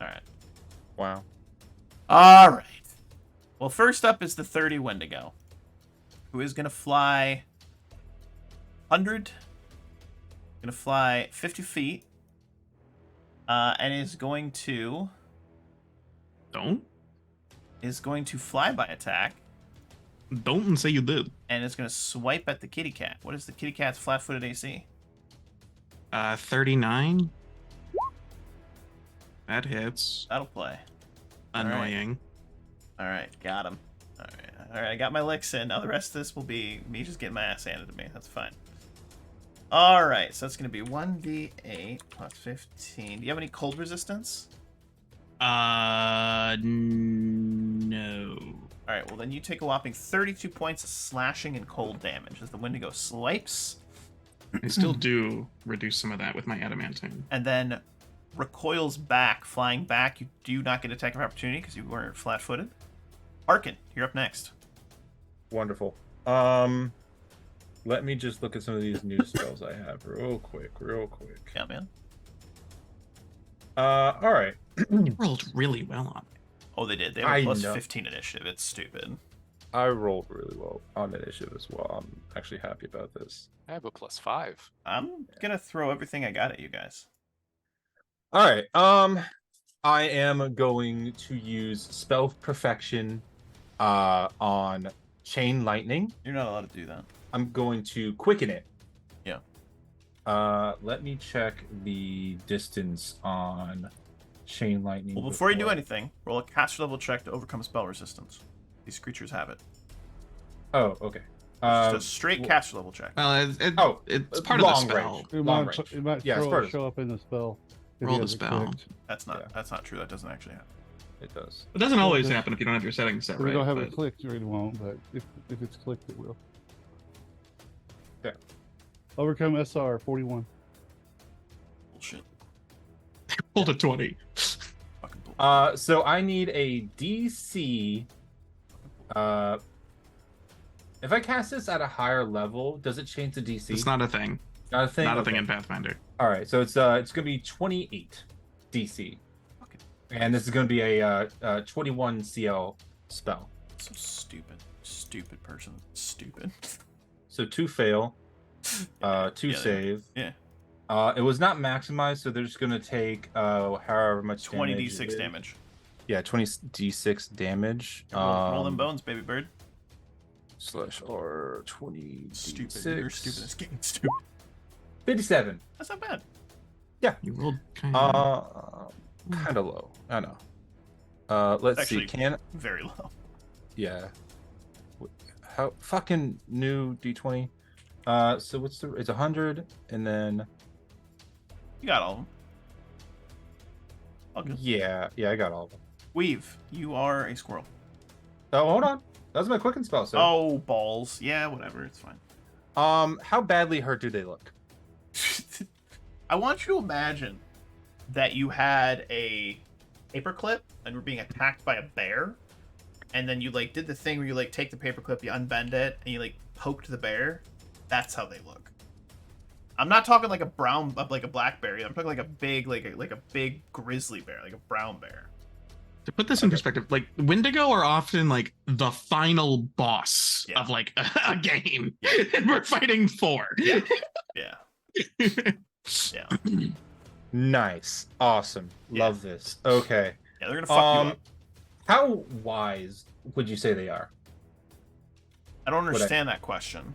All right. Wow. All right. Well, first up is the 30 Wendigo. who is going to fly 100, going to fly 50 feet, and is going to flyby attack. Don't say you did. And it's going to swipe at the kitty cat. What is the kitty cat's flat-footed AC? 39. That hits. That'll play. Annoying. All right, got him. All right, I got my licks in. Now the rest of this will be me just getting my ass handed to me. That's fine. All right, so that's going to be 1d8 plus 15. Do you have any cold resistance? No. All right, well then you take a whopping 32 points of slashing and cold damage as the Wendigo swipes. I still do reduce some of that with my adamantine. And then recoils back, flying back. You do not get attack of opportunity because you weren't flat-footed. Arkin, you're up next. Wonderful. Let me just look at some of these new spells I have real quick. Yeah, man. All right. You rolled really well on it. Oh, they did. They have a plus 15 initiative. It's stupid. I rolled really well on initiative as well. I'm actually happy about this. I have a +5. I'm gonna throw everything I got at you guys. All right. I am going to use spell perfection on chain lightning. You're not allowed to do that. I'm going to quicken it. Yeah. Let me check the distance on chain lightning. Well, before you do anything, roll a caster level check to overcome spell resistance. These creatures have it. Oh, okay. It's just a straight caster level check. Well, it's part of the spell. Range. It Long might, range. it might Yeah, it's part of show up in the spell. if Roll you the have it spell. clicked. That's not true. That doesn't actually happen. It does. It doesn't always happen if you don't have your settings set If you right. don't have but it clicked, it won't, but if it's clicked, it will. Okay. Overcome SR 41. Bullshit. rolled a 20. Fucking bullshit. So I need a DC. If I cast this at a higher level, does it change the DC? It's not a thing. Not a thing. Not a Okay. thing in Pathfinder. All right, so it's gonna be 28 DC, and this is gonna be a 21 CL spell. So stupid person. Stupid. So 2 fail, 2 Yeah, save. Yeah. It was not maximized, so they're just gonna take however much 20 damage d6 it is. damage. Yeah, 20 d6 damage. Roll them bones, baby bird. /R 20 Stupid. d6. You're stupid. This game is stupid. 57. That's not bad. You rolled kind of. Kind of low. I know. Let's see. Actually, very low. Yeah. How fucking new d20? So what's the? It's 100, and then You got all of them. Okay. yeah, I got all of them. Weave, you are a squirrel. Oh, hold on. That was my quicken spell, sir. Oh, balls. Yeah, whatever. It's fine. How badly hurt do they look? I want you to imagine that you had a paperclip and were being attacked by a bear, and then you like did the thing where you like take the paperclip, you unbend it, and you like poked the bear. That's how they look. I'm not talking like a brown, like a black bear. I'm talking like a big, like a big grizzly bear, like a brown bear. To put this in perspective, like Wendigo are often like the final boss Yeah. of like a game, and we're fighting for. Yeah. Yeah. Yeah. Nice, awesome, love this. Okay, Yeah, they're gonna fuck you up. how wise would you say they are? I don't understand that question.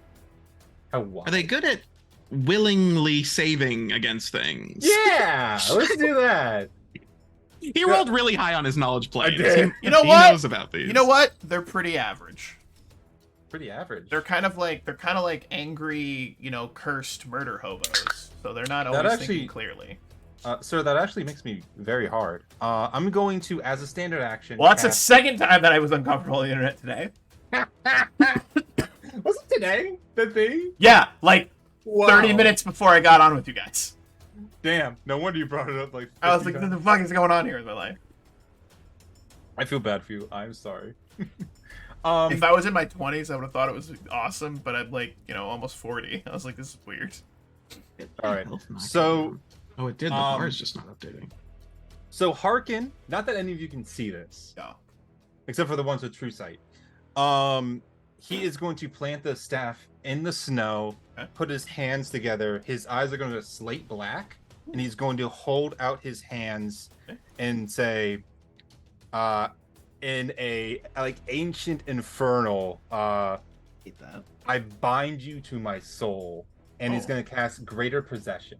How wise? Are they good at willingly saving against things? Yeah, let's do that. He rolled really high on his knowledge plate. did. You know he what? knows about these. You know what? They're pretty average. Pretty average. They're kind of like angry, cursed murder hobos. So they're not always actually- thinking clearly. Sir, that actually makes me very hard. I'm going to, as a standard action. Well, that's the cast- second time that I was uncomfortable on the internet today. Was it today? The thing? Yeah, like Wow. 30 minutes before I got on with you guys. Damn. No wonder you brought it up like. I was 50 like, what times. the fuck is going on here in my life? I feel bad for you. I'm sorry. If I was in my 20s, I would have thought it was awesome, but I'm like, almost 40. I was like, this is weird. All right. Health not So, going down. Oh, it did. The bar is just not updating. so hearken. Not that any of you can see this, Yeah. except for the ones with true sight. he is going to plant the staff in the snow, put his hands together. His eyes are going to go slate black, and he's going to hold out his hands and say, in a like ancient infernal, Hate that. I bind you to my soul, and he's going to cast Greater Possession.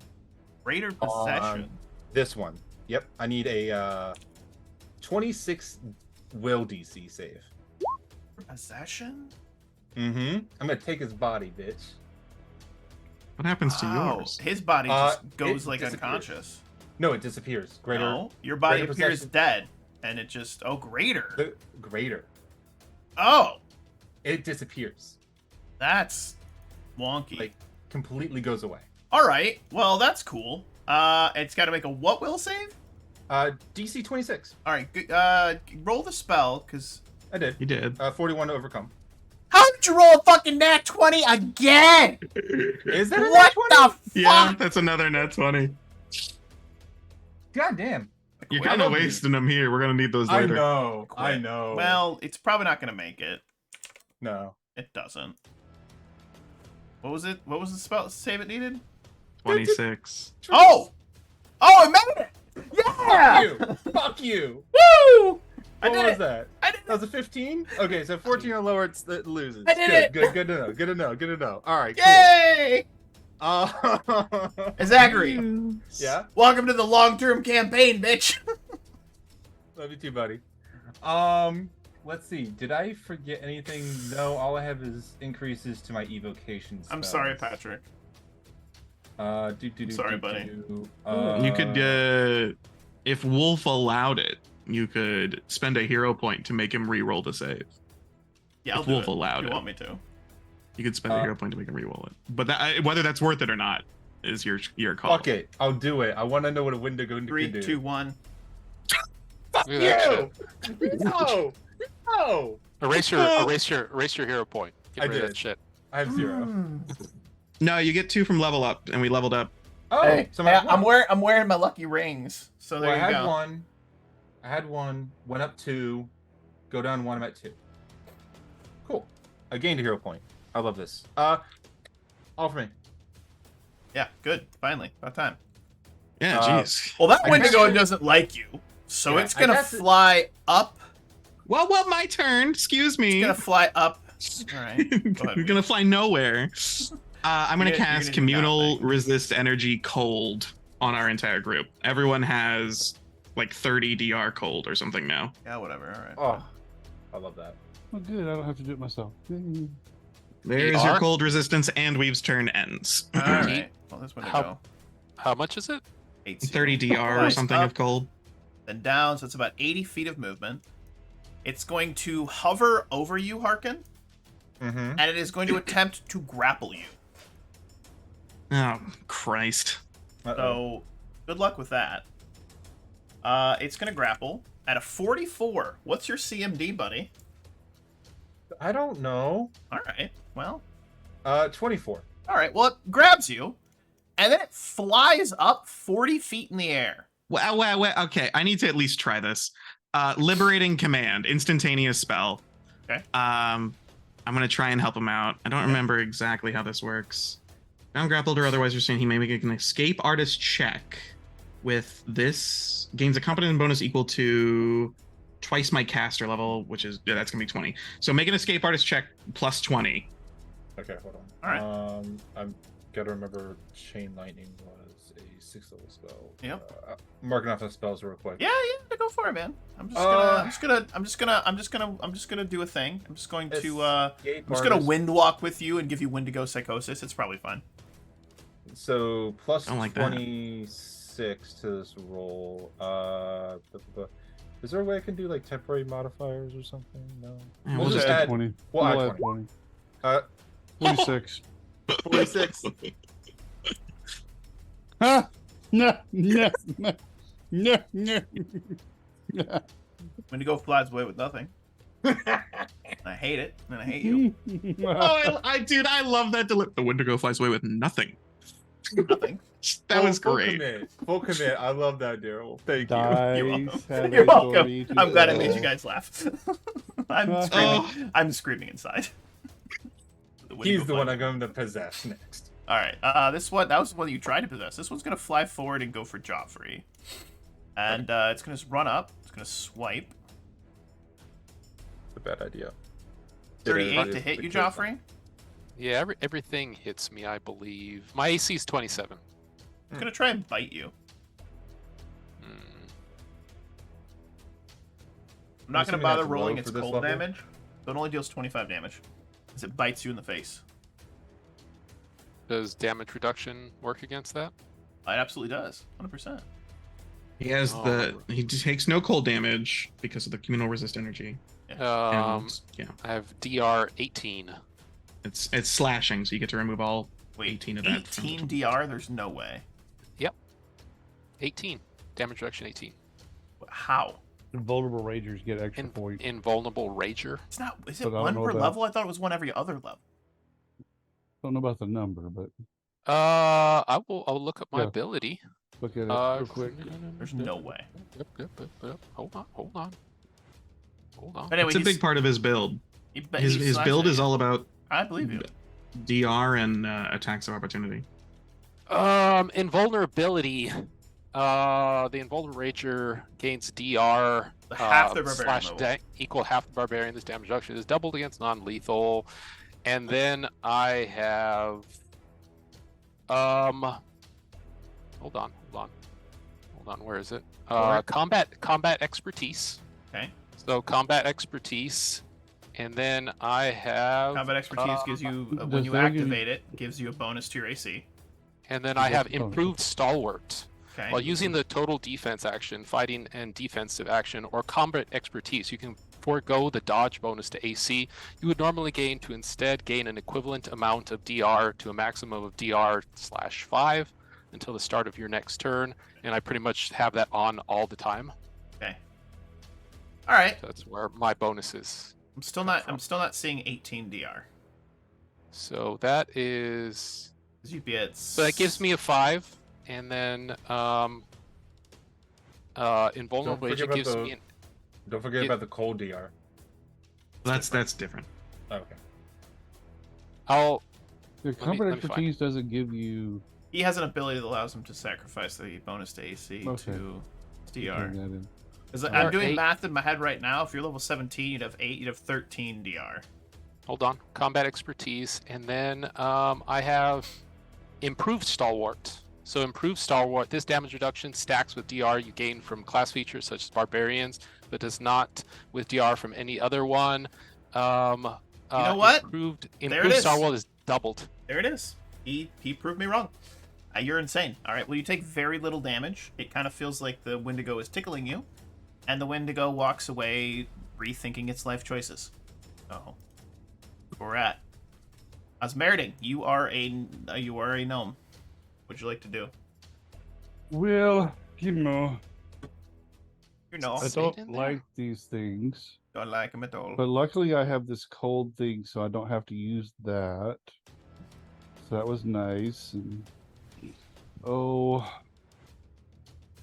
Greater Possession. This one. Yep. I need a 26 will DC save. Possession? Mm-hmm. I'm gonna take his body, bitch. What happens to yours? His body just goes it like disappears. unconscious. No, it disappears. Greater. No, your body greater appears possession. dead, and it just greater. Greater. Oh, It disappears. that's wonky. Like completely goes away. All right, well that's cool. It's got to make a what will save? DC 26. All right, roll the spell because I did. You did. 41 to overcome. How did you roll a fucking nat 20 again? Is that a What nat 20? the fuck? Yeah, that's another net 20. God damn. You're I kind of love you. wasting them here. We're gonna need those I later. know. Quit. I know. Well, it's probably not gonna make it. no. It doesn't. What was it? What was the spell save it needed? 26. Oh! Oh, it made it! Yeah! Fuck you. Fuck you. Woo! I What did was it! that? I did That was a 15? Okay, so 14 or lower, it loses. I did good, it! Good to know. Good to know. Good to know. All right, Yay! cool. Zachary, Yeah? welcome to the long-term campaign, bitch. Love you too, buddy. Let's see. Did I forget anything? No, all I have is increases to my evocation spells. I'm sorry, Patrick. Sorry, buddy. You could, if Wolf allowed it, you could spend a hero point to make him re-roll the save. Yeah, I'll If do Wolf it. allowed if you it. want me to. You could spend a hero point to make him re-roll it. But that, whether that's worth it or not is your call. Fuck it. I'll do it. I want to know what a Wendigo can 3, do. 2, 1. Fuck Look at that you! No! No! Erase your hero point. Get I rid of did. that shit. I have 0. No, you get 2 from level up, and we leveled up. Oh, Hey, so hey, I'm I'm wearing my lucky rings. So Well, there I you had go. 1. I had 1. Went up 2. Go down 1. I'm at 2. Cool. I gained a hero point. I love this. All for me. Yeah, good. Finally, about time. Yeah, jeez. Well, that I Wendigo guess- doesn't like you, so Yeah, it's I gonna guess it- fly up. Well, my turn. Excuse me. It's gonna fly up. All right. Go ahead. You're gonna fly nowhere. I'm gonna You're gonna cast do communal nothing. resist energy cold on our entire group. Everyone has like 30 DR cold or something now. Yeah, whatever. All right. Oh, I love that. Oh, good. I don't have to do it myself. Yay. There's your DR? cold resistance, and Weave's turn ends. All right. Well, this one to How- go. How much is it? 30 DR or Nice. something Up. of cold. Then down, so it's about 80 feet of movement. It's going to hover over you, Harkin, Mm-hmm. and it is going to attempt to grapple you. Oh, Christ. So, good luck with that. It's going to grapple at a 44. What's your CMD, buddy? I don't know. All right. Well, 24. all right. Well, it grabs you, and then it flies up 40 feet in the air. Well, okay. I need to at least try this. Liberating command, instantaneous spell. Okay. I'm gonna try and help him out. I don't remember exactly how this works. Found grappled or otherwise restrained, he may make an escape artist check. With this, gains a competence bonus equal to twice my caster level, which is that's gonna be 20. So make an escape artist check plus 20. Okay, hold on. All right. I'm gotta remember Chain Lightning was a 6th level spell. Yep. Marking off the spells real quick. Yeah, go for it, man. I'm just gonna do a thing. I'm just going to I'm just gonna wind walk with you and give you Wendigo psychosis. It's probably fine. So plus Don't like that. 26 to this roll. Is there a way I can do like temporary modifiers or something? No. Yeah, We'll we'll just just add 20. We'll add We'll add 20. 20. 46. 46. Huh? No, no, no, no, no. Wendigo flies away with nothing. I hate it, and I hate you. Oh, dude, I love that. The Wendigo flies away with nothing. Nothing. That was Full great. Commit. Full commit. I love that, Daryl. Thank you. You're welcome. Dice have You're a welcome. story to I'm glad I tell. made you guys laugh. I'm Oh. screaming. I'm screaming inside. He's the one I'm going to possess next. All right. This one, that was the one that you tried to possess. This one's gonna fly forward and go for Joffrey, and it's gonna run up. It's gonna swipe. A bad idea. 38 to hit you, Joffrey. Yeah, everything hits me, I believe. My AC is 27. It's gonna try and bite you. I'm not gonna bother rolling its cold damage. So it only deals 25 damage, as it bites you in the face. Does damage reduction work against that? It absolutely does, 100%. He has he takes no cold damage because of the communal resist energy. I Yeah, have DR 18. it's slashing, so you get to remove all Wait, 18 of that. 18 DR? There's no way. Yep. 18. Damage reduction 18. How? Invulnerable Ragers get extra points. Invulnerable Rager. It's not. Is it But I don't one know per about- level? I thought it was one every other level. Don't know about the number, but I'll look up my Yeah. ability. look at it real quick. There's no way. Yep. Hold on. But anyway, It's a big part of his build. His build is all about I believe you. DR and attacks of opportunity. Invulnerability. The Invulnerable Rager gains DR Half the barbarian slash level. equal half the barbarian. This damage reduction is doubled against non-lethal. And then I have hold on. Where is it? Combat expertise. Okay. So combat expertise, and then I have Combat expertise gives you when does you that give you- activate it, gives you a bonus to your AC. and then I have Okay. improved stalwart. Okay. While using the total defense action, fighting and defensive action, or combat expertise, you can forego the dodge bonus to AC you would normally gain to instead gain an equivalent amount of DR to a maximum of DR/5 until the start of your next turn. And I pretty much have that on all the time. Okay. All right. So that's where my bonus is. I'm still not seeing 18 DR. So that is. 'Cause you'd be at. So that gives me a 5, and then invulnerable forget Rager about gives the- me an. Don't forget about the cold DR. That's different. Okay. I'll. The me- combat let me find expertise doesn't give you. He has an ability that allows him to sacrifice the bonus to AC Okay. to DR. Turn that in. 'Cause Or I'm doing 8. math in my head right now. If you're level 17, you'd have 8. You'd have 13 DR. Hold on. Combat expertise, and then I have improved stalwart. So improved stalwart. This damage reduction stacks with DR you gain from class features such as barbarians, but does not with DR from any other one. You know what? Improved There it is. stalwart is doubled. There it is. He proved me wrong. You're insane. All right. Well, you take very little damage. It kind of feels like the Wendigo is tickling you, and the Wendigo walks away, rethinking its life choices. Oh, we're at Osmerding. You are a gnome. What'd you like to do? Well, You're no. I Stayed don't in there? like these things, Don't like him at all. but luckily I have this cold thing, so I don't have to use that. So that was nice. And I'm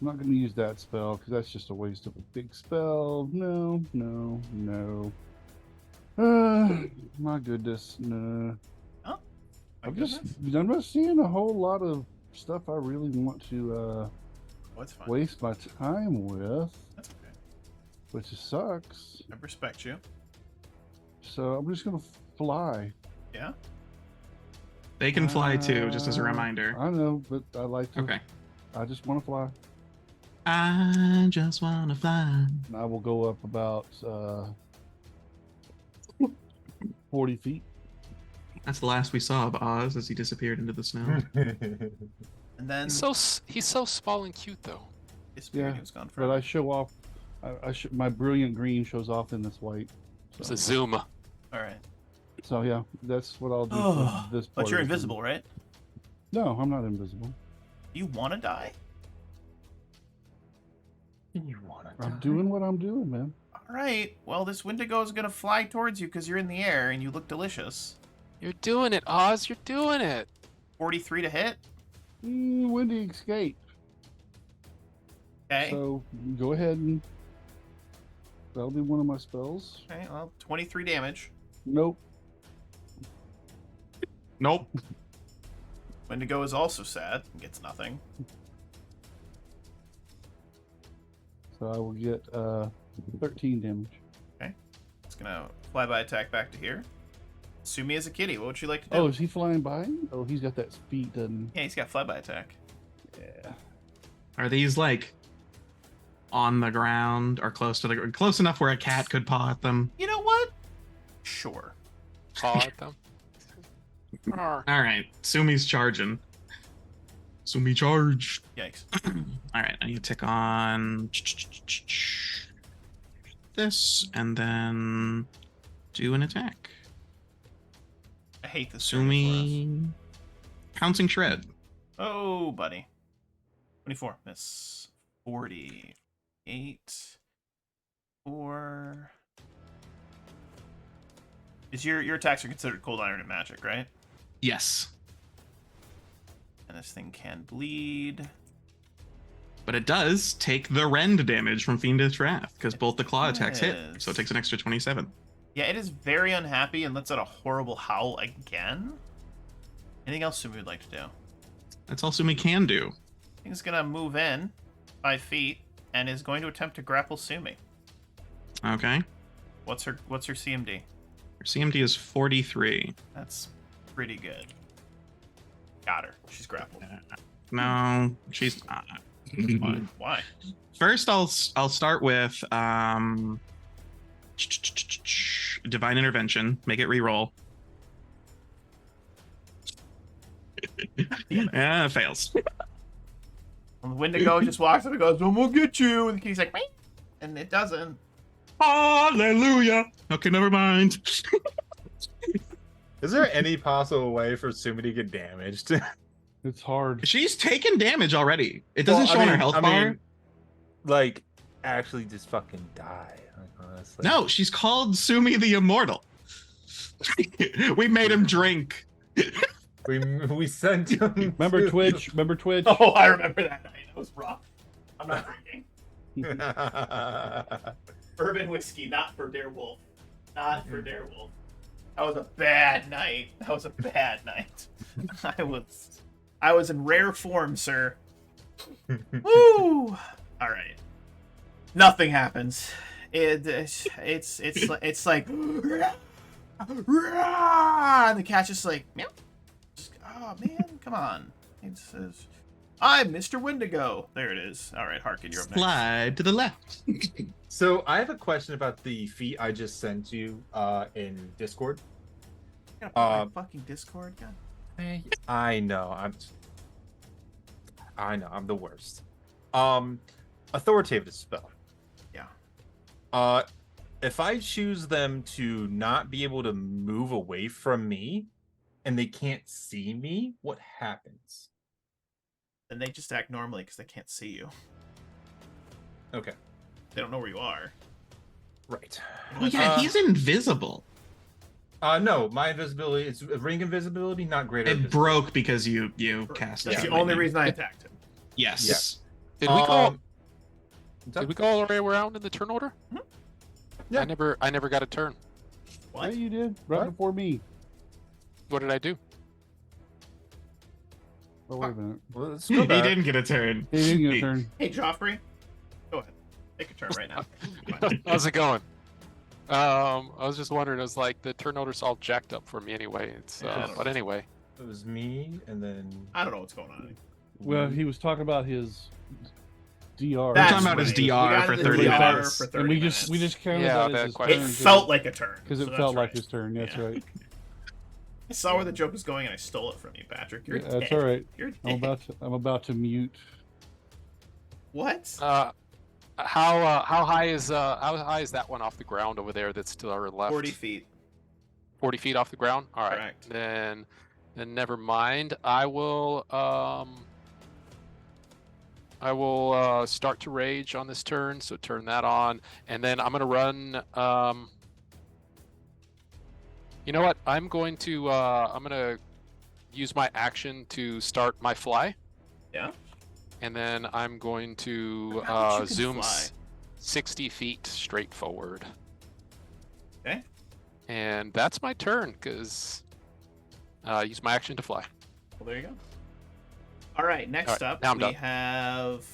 not going to use that spell because that's just a waste of a big spell. No. My goodness, no. My I'm goodness. not seeing a whole lot of stuff I really want to Oh, it's fine. waste my time with, That's okay. which sucks. I respect you. So I'm just gonna fly. Yeah. They can fly too, just as a reminder. I know, but I like to. Okay. I just want to fly. I just wanna fly. And I will go up about 40 feet. That's the last we saw of Oz as he disappeared into the snow. And then He's so small and cute though. his spirit Yeah, was gone But forever. I show off. My brilliant green shows off in this white. It's a So, zoom. All right. so yeah, that's what I'll do. Oh, for this But part you're of the game. invisible, right? No, I'm not invisible. You want to die? You wanna I'm die? doing what I'm doing, man. All right. Well, this Wendigo is gonna fly towards you because you're in the air and you look delicious. You're doing it, Oz. You're doing it. 43 to hit. Windy escape. Okay. So go ahead and that'll be one of my spells. Okay. Well, 23 damage. Nope. Nope. Wendigo is also sad and gets nothing. So I will get 13 damage. It's gonna flyby attack back to here. Sumi as a kitty. What would you like to do? Oh, is he flying by? Oh, he's got that feet, doesn't Yeah, he's got flyby attack. he? Yeah. Are these like on the ground or close enough where a cat could paw at them? You know what? Sure. Paw at them. All right, Sumi's charging. Sumi charge. Yikes. All right, I need to tick on this and then do an attack. I hate this. journey for us. Sumi pouncing shred. Oh, buddy. 24. Miss. 40. 8. 4. Is your attacks are considered cold iron and magic, right? Yes, And this thing can bleed. but it does take the rend damage from Fiendish Wrath because both the claw attacks hit, Yes. so it takes an extra 27. Yeah, it is very unhappy and lets out a horrible howl again. Anything else Sumi would like to do? That's all Sumi can do. Thing's gonna move in 5 feet and is going to attempt to grapple Sumi. Okay, What's her CMD? her CMD is 43. That's pretty good. Got her. She's grappled. No, she's not. Why? Why? First, I'll start with divine intervention. Make it reroll. Yeah, it fails. When the Wendigo just walks up and goes, "I'm gonna get you," and the kitty's like, "Meow," and it doesn't. Hallelujah. Okay, never mind. Is there any possible way for Sumi to get damaged? It's hard. She's taken damage already. It doesn't show on her health bar. Like, actually just fucking die. Like, honestly. No, she's called Sumi the Immortal. We made him drink. We sent him. Remember to- Twitch? Remember Twitch? Oh, I remember that night. That was rough. I'm not drinking. Bourbon whiskey, not for Darewolf. Not for Darewolf. That was a bad night. That was a bad night. I was in rare form, sir. Woo! All right. Nothing happens. It's like and the cat's just like meow. Just, oh man, come on. It says, "I'm Mr. Wendigo." There it is. All right, Harkin, you're up next. Slide to the left. So I have a question about the feat I just sent you in Discord. You gotta put my fucking Discord, God. I know, I'm the worst. Authoritative spell. Yeah. If I choose them to not be able to move away from me and they can't see me, what happens? Then they just act normally because they can't see you. Okay. They don't know where you are. Right. Oh yeah, he's invisible. No, my invisibility is ring invisibility, not greater. It broke because you cast it. That's the only reason I attacked him. Yes. Did we go? Um, Did we go all the way around in the turn order? Yeah. I never got a turn. Yeah, What? you did. Right What? before me. What did I do? Oh, wait a minute. Well, let's He go back. didn't get a turn. He didn't get a turn. Hey, Joffrey. Go ahead. Take a turn right now. How's it going? I was just wondering. It was like the turn order's all jacked up for me anyway. It's Yeah, I don't but know. anyway. It was me, and then I don't know what's going on. Well, he was talking about his DR. We're That's talking about his right. DR We got for into 30 DR minutes. for 30 and we minutes. just counted Yeah, that bad as his question. It turn. felt like a turn. because it so felt that's like right. his turn. That's Yeah. right. I saw where the joke was going and I stole it from you, Patrick. You're Yeah, dead. that's all right. You're I'm dead. about to mute. What? How high is that one off the ground over there? That's to our left. 40 feet. 40 feet off the ground. All right. Correct. Then never mind. I will start to rage on this turn. So turn that on, and then I'm gonna run. You know what? I'm gonna use my action to start my fly. Yeah. And then I'm going to How much you can zoom fly? 60 feet straight forward. Okay. And that's my turn, because Use my action to fly. Well, there you go. All right, next All right, up now I'm we done. have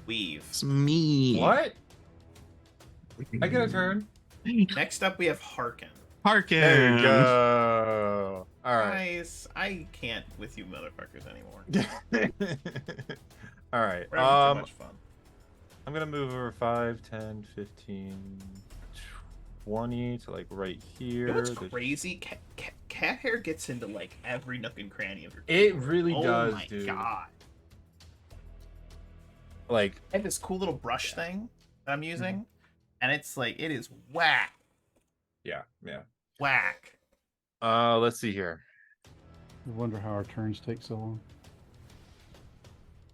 Weave. It's me. What? I get a turn. Next up we have Harkin. Harkin. There you go. All right. Guys, I can't with you motherfuckers anymore. All right. We're having too much fun. I'm gonna move over 5, 10, 15, 20 to like right here. You know what's crazy? Cat hair gets into like every nook and cranny of your It keyboard. really does, Oh my dude. god. Like, I have this cool little brush thing that I'm using, and it's like, it is whack. yeah. Whack. Let's see here. I wonder how our turns take so long.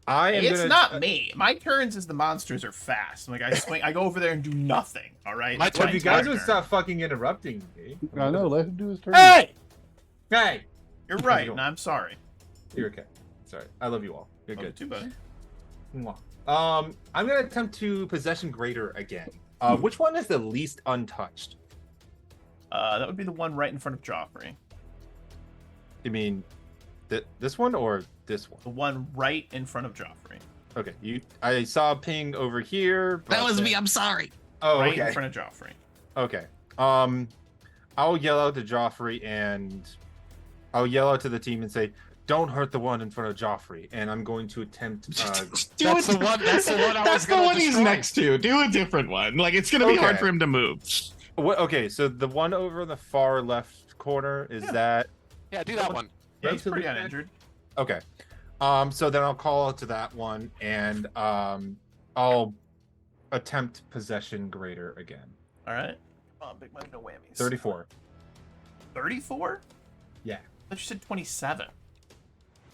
It's not me. My turns is the monsters are fast. Like, I swing, I go over there and do nothing, alright? My That's turn- If you entire guys would turn. stop fucking interrupting me. I know. Let him do his turn. Hey! Hey! You're How's it right, going? and I'm sorry. You're okay. Sorry. I love you all. You're Love good. you too, buddy. Mwah. I'm gonna attempt to possession greater again. Which one is the least untouched? That would be the one right in front of Joffrey. You mean this one or this one? The one right in front of Joffrey. Okay, I saw a ping over here. That but was then- me. I'm sorry. Oh, Right okay. in front of Joffrey. Okay. I'll yell out to Joffrey and I'll yell out to the team and say, "Don't hurt the one in front of Joffrey." And I'm going to attempt. That's the one. That's the one I was That's the gonna one he's destroy. next to. Do a different one. Like it's gonna be hard Okay. for him to move. What? Okay, so the one over in the far left corner is Yeah. that Yeah, do that one. Yeah, he's pretty Relatively uninjured. okay? So then I'll call out to that one and I'll attempt possession greater again. Alright. Come on, big money, no whammies. 34. 34? Yeah. I thought you said 27. It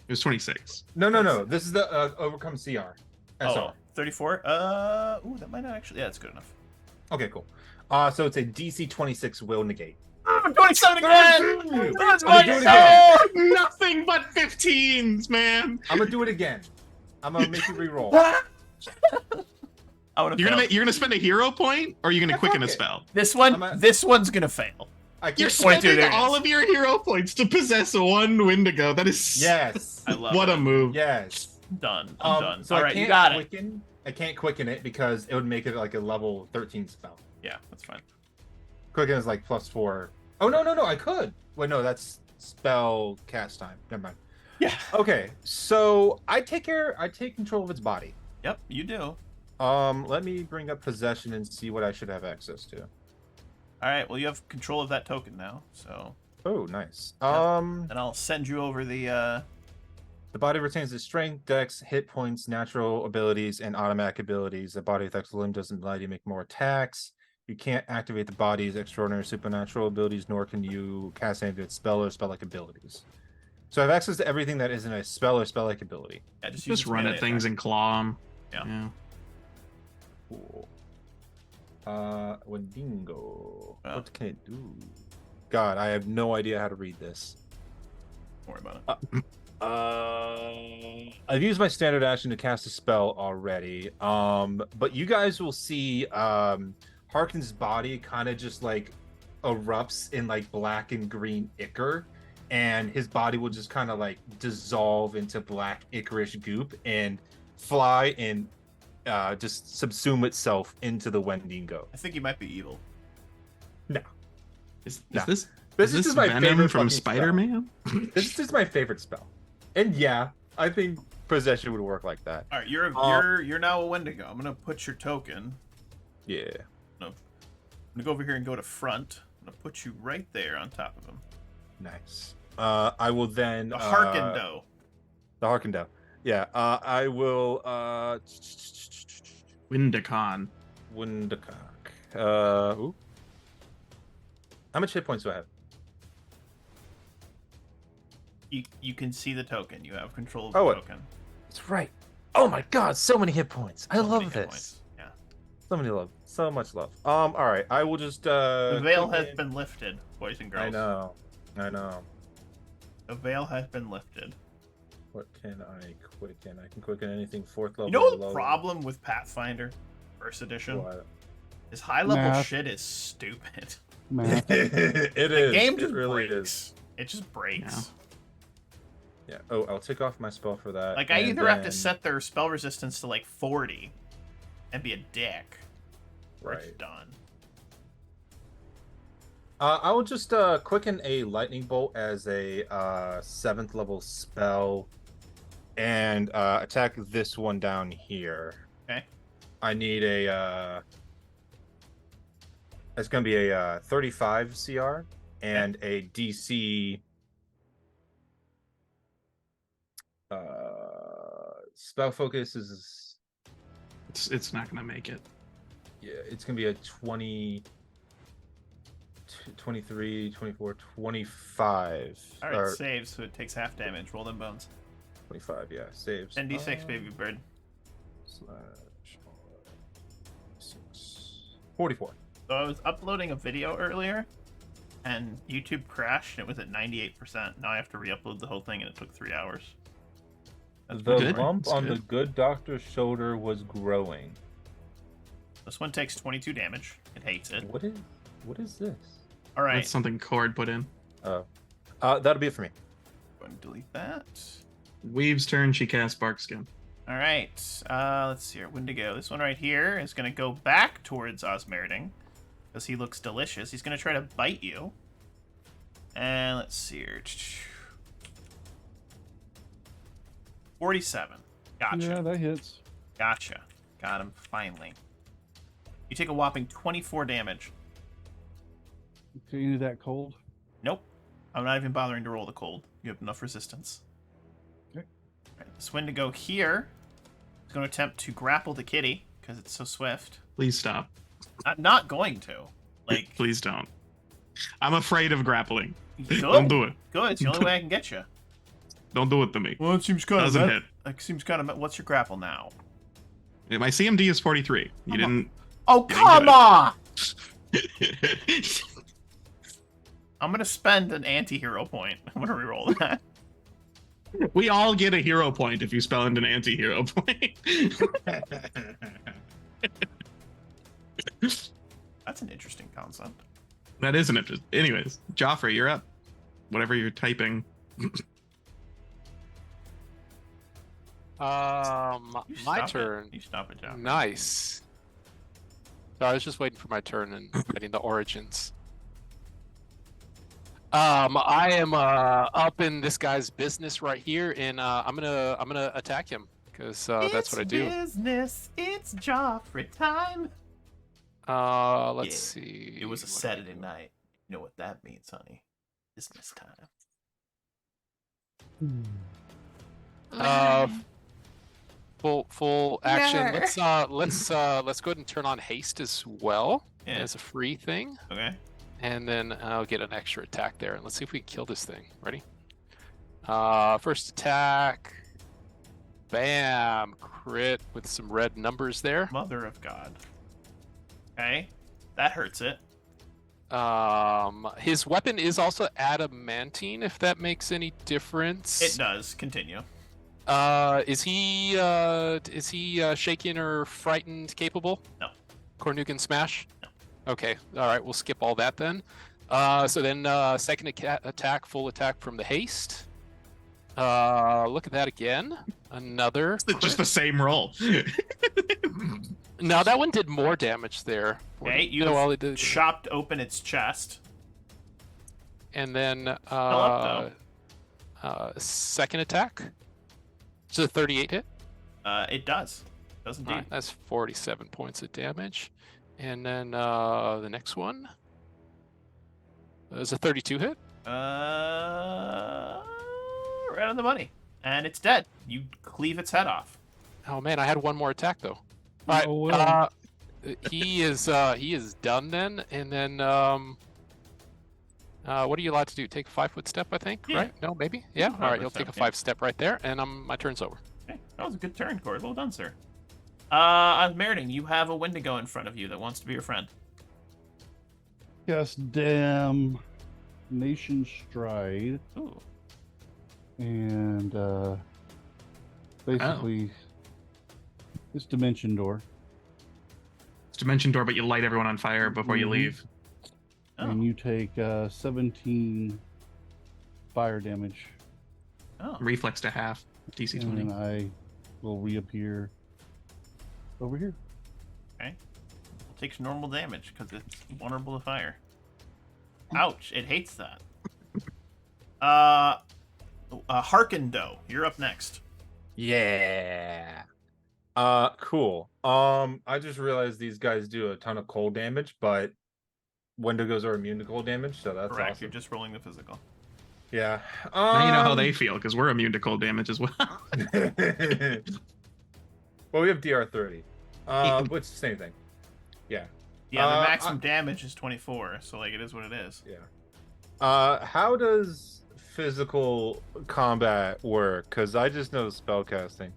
was 26. No. This is the overcome CR. Oh, 34? Ooh, that might not actually. Yeah, that's good enough. Okay, cool. So it's a DC 26 will negate. 27 again! That's I'm my gonna do it goal! again. Nothing but 15s, man. I'm gonna do it again. I'm gonna make you re-roll. I would You're gonna spend a hero point, or are you gonna Yeah, quicken fuck a it. spell? This one, I'm a- this one's gonna fail. I You're can't. 22, spending there it all is. of your hero points to possess one Wendigo. That is Yes. I love what it. a move. Yes. Done. I'm done. So All I right, can't you got it. quicken. I can't quicken it because it would make it like a level 13 spell. Yeah, that's fine. Quicken is like +4. Oh no, I could. Wait, no, that's spell cast time. Never mind. Yeah. Okay, so I take control of its body. Yep, you do. Let me bring up possession and see what I should have access to. All right. Well, you have control of that token now, so Oh, nice. then I'll send you over the. The body retains its strength, dex, hit points, natural abilities, and automatic abilities. The body affects the limb doesn't allow you to make more attacks. You can't activate the body's extraordinary supernatural abilities, nor can you cast any of its spell or spell-like abilities. So I have access to everything that isn't a spell or spell-like ability. Yeah, just use Just its run melee at things attack. and claw 'em. Yeah. Cool. Wendigo. Oh. What can it do? God, I have no idea how to read this. Don't worry about it. I've used my standard action to cast a spell already. But you guys will see Harkin's body kind of just like erupts in like black and green ichor, and his body will just kind of like dissolve into black ichorish goop and fly and just subsume itself into the Wendigo. I think you might be evil. Is Nah. this This is is this my Venom favorite from fucking spell. Spider-Man? This is my favorite spell. And yeah, I think possession would work like that. All right, you're now a Wendigo. I'm gonna put your token. Yeah. I'm gonna go over here and go to front. I'm gonna put you right there on top of him. Nice. I will then The Harkendo. The Harkendo. Yeah. I will Windicon. Windcock. Ooh. How much hit points do I have? You can see the token. You have control of Oh, the it- token. That's right. Oh my god, so many hit points. I So many love hit this. points. Yeah. So many love. So much love. All right. I will just The veil click has in. been lifted, boys and girls. I know. The veil has been lifted. What can I quicken? I can quicken anything 4th level. You know or the lower. problem with Pathfinder, first edition? What? Is high level Math. shit is stupid. Math. It The is. game It just really breaks. is. It just breaks. Yeah. Oh, I'll take off my spell for that. Like, I and either have to then- set their spell resistance to, like, 40 and be a dick, or it's Right. done. I will just quicken a lightning bolt as a 7th level spell, and attack this one down here. Okay. I need a. It's gonna be a 35 CR and a DC. Spell focus is. It's not gonna make it. Yeah, it's gonna be a 20. 23, 24, 25. Alright, or saves, so it takes half damage. Roll them bones. 25, yeah, saves. 10d6, baby bird. Slash 6. 44. So I was uploading a video earlier, and YouTube crashed, and it was at 98%. Now I have to re-upload the whole thing, and it took 3 hours. That's The good. lump That's on the good. good doctor's shoulder was growing. This one takes 22 damage. It hates it. What is this? Alright, That's something Cord put in. That'll be it for me. go ahead and delete that. Weave's turn. She casts Barkskin. Alright, let's see here. Wendigo. This one right here is going to go back towards Osmerding, because he looks delicious. He's going to try to bite you. And let's see here. 47. Gotcha. Yeah, that hits. Gotcha. Got him, finally. You take a whopping 24 damage. Okay, any of that cold? Nope. I'm not even bothering to roll the cold. You have enough resistance. Okay. Alright, this Wendigo here is going to attempt to grapple the kitty, because it's so swift. Please stop. Not going to. Like, Please don't. I'm afraid of grappling. good. Don't do it. Good. It's the only way I can get you. Don't do it to me. Well, it seems kind Doesn't hit. Like, seems kind of. What's your grapple now? My CMD is 43. You didn't. Oh, You didn't come get on! I'm gonna spend an anti-hero point. I'm gonna reroll that. We all get a hero point if you spell into an anti-hero point. That's an interesting concept. That is an interest. Anyways, Joffrey, you're up. Whatever you're typing. You My stop it. turn. You stop it, John. Nice. So I was just waiting for my turn and getting the origins. I am up in this guy's business right here, and I'm gonna attack him because that's what I do. Business. It's Joffrey time. Let's Yeah, see. It was a what do I Saturday do? night. You know what that means, honey. Business time. Full action. Yeah. Let's go ahead and turn on haste as well Yeah. as a free thing, Okay. and then I'll get an extra attack there. And let's see if we can kill this thing. Ready? First attack. Bam! Crit with some red numbers there. Mother of God. Okay. That hurts it. His weapon is also adamantine, if that makes any difference. It does. Continue. Is he shaken or frightened capable? No. Cornugan smash? No. Okay. All right. We'll skip all that then. So then second attack, full attack from the haste. Look at that again. Another. Just the same roll. No, that one did more damage there. Okay. You No, well, it did. chopped open its chest. And then up, second attack. So 38 hit. It does. Does indeed. All right, that's 47 points of damage. And then the next one is a 32 hit. Right on the money. And it's dead. You cleave its head off. Oh man, I had one more attack though. All right, Oh, well. he is done then. And then what are you allowed to do? Take a 5-foot step, I think. Yeah. Right? No, maybe. Yeah. All right, 5-foot you'll take a step, yeah. 5-step right there, and my turn's over. Okay. That was a good turn, Cord. Well done, sir. Meriting, you have a Wendigo in front of you that wants to be your friend. Yes, damn. Nation Stride. Ooh. And basically it's Dimension Door. It's Dimension Door, but you light everyone on fire before you Mhm. leave. Oh. And you take 17 fire damage. Oh. Reflex to half. DC 20. And then I will reappear over here. Okay. It takes normal damage because it's vulnerable to fire. Ouch! It hates that. Harkendo, you're up next. Yeah. Cool. I just realized these guys do a ton of cold damage, but Wendigos are immune to cold damage, so that's Correct. awesome. You're just rolling the physical. Yeah. Now you know how they feel because we're immune to cold damage as well. Well, we have DR30, which is the same thing. Yeah. Yeah, the maximum damage is 24, so like it is what it is. Yeah. How does physical combat work? Because I just know spellcasting.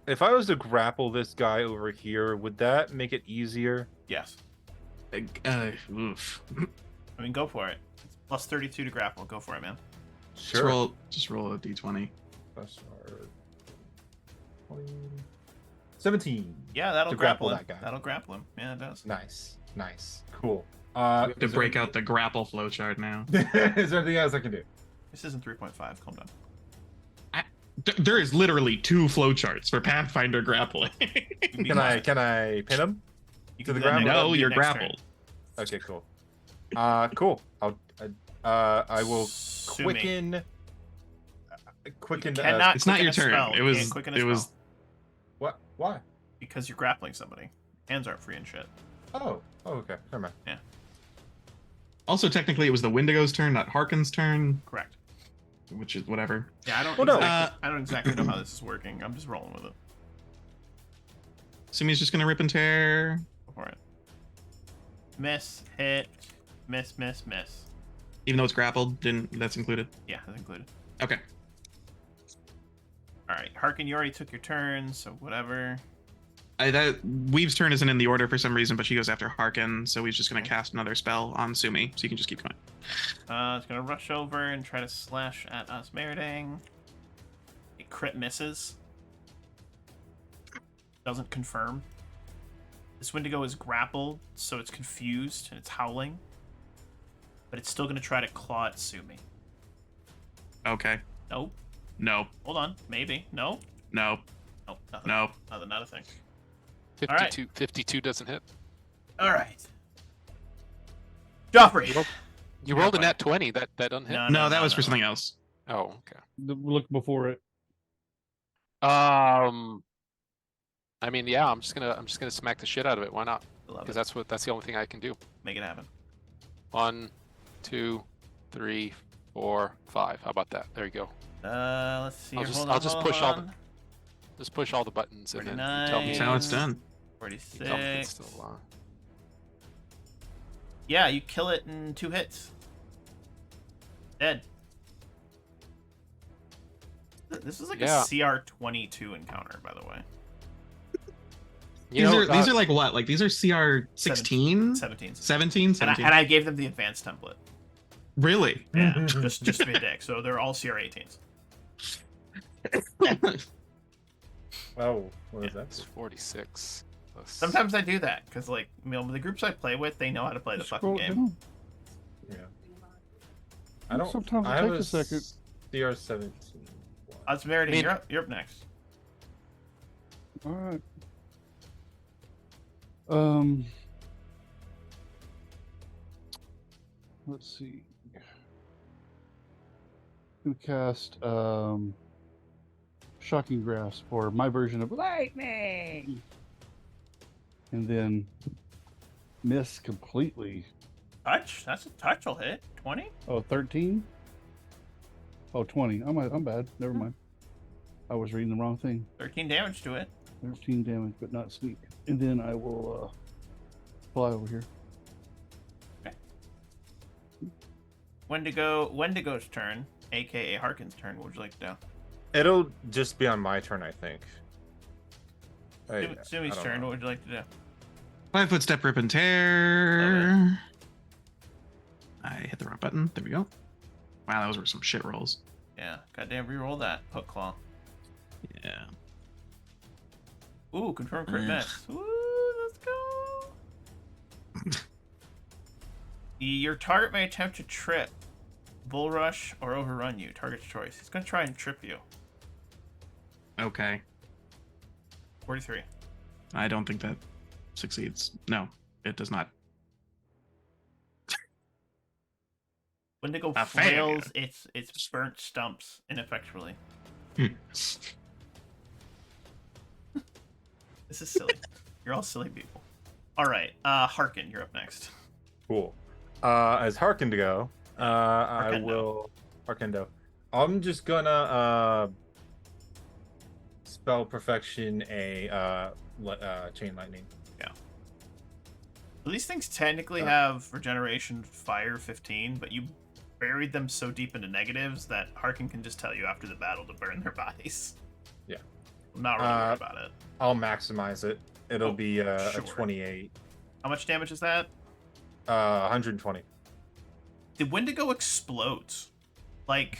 If I was to grapple this guy over here, would that make it easier? Yes. Oof. I mean, go for it. It's plus 32 to grapple. Go for it, man. Sure. Just roll a d20. Plus 20, 17. Yeah, that'll To grapple him. that guy. That'll grapple him. Yeah, it does. Nice. Cool. We have to is break there out the grapple flowchart now. Is there anything else I can do? This isn't 3.5. Calm down. There is literally 2 flowcharts for Pathfinder grappling. Can I pin him? You to can the do that ground? next- No, be you're next turn. grappled. Okay, cool. Cool. I will Sue me. quicken. Quicken. You cannot It's not quicken your a turn. spell. It You was- can't quicken a it was- spell What? Why? because you're grappling somebody. Hands aren't free and shit. Oh. Okay. Never mind. Also, technically, it was the Wendigo's turn, not Harkin's turn, Correct. which is whatever. Yeah, I Well, no. don't exactly know how this is working. I'm just rolling with it. Sumi's just gonna rip and tear. Go for it. Miss, hit, miss. Even though it's grappled, that's included. Yeah, that's included. Okay. All right, Harkin, you already took your turn, so whatever. That Weave's turn isn't in the order for some reason, but she goes after Harkin, so he's just gonna cast another spell on Sumi, so you can just keep going. It's gonna rush over and try to slash at us, Meriting. It crit misses. Doesn't confirm. This Wendigo is grappled, so it's confused and it's howling. But it's still gonna try to claw at Sumi. Okay. Nope. Nope. Hold on. Maybe. No. Nope. Nope. Nothing. Nope. Nothing. Not a thing. 52 doesn't hit. All right. Joffrey. You rolled a nat 20. That doesn't hit. No, No, that was for no. something else. Oh, okay. Look before it. I mean, yeah, I'm just gonna smack the shit out of it. Why not? Love Because it. that's the only thing I can do. Make it happen. 1, 2, 3, 4, 5. How about that? There you go. Let's see. I'll here. just- Hold I'll on, just hold push all on. Just push all the buttons and then you tell me. That's how it's done. 46. Tell me if it's still on. Yeah, you kill it in 2 hits. Dead. This is like Yeah. a CR22 encounter, by the way. These are like what? Like these are CR 16? 17. 17? And 17. I gave them the advanced template. Really? Yeah, just to be a dick. So they're all CR18s. Oh, what is It's that? 46. Plus... Sometimes I do that because, like, the groups I play with, they know how to play the fucking Scroll game. down. Yeah. I don't. Sometimes it I have takes a second. CR17. That's Meredith. I mean- You're up next. All right. Let's see. I'm gonna cast Shocking Grasp for my version of lightning, and then miss completely. Touch. That's a touch. Will hit 20. Oh, 13? Oh, 20. I'm bad. Never mind. I was reading the wrong thing. 13 damage to it. 13 damage, but not sneak. And then I will fly over here. Wendigo's turn, aka Harkin's turn. What would you like to do? It'll just be on my turn, I think. Sumi's turn. What would you like to do? 5 foot step, rip and tear. I hit the wrong button. There we go. Wow, those were some shit rolls. Yeah, goddamn, reroll that hook claw. Yeah. Ooh, confirm crit Ugh. miss. Ooh, let's go. Your target may attempt to trip Bull rush or overrun you. Target's choice. He's gonna try and trip you. Okay. 43. I don't think that succeeds. No, it does not. Wendigo A failure. flails its burnt stumps ineffectually. This is silly. You're all silly people. All right, Harkin, you're up next. Cool. As Harkendo, I Harkendo. will Harkendo. I'm just gonna spell perfection a chain lightning. So these things technically have regeneration fire 15, but you buried them so deep into negatives that Harkin can just tell you after the battle to burn their bodies. Yeah. I'm not really worried about it. I'll maximize it. It'll Oh, be a sure. 28. How much damage is that? 120. The Wendigo explodes. Like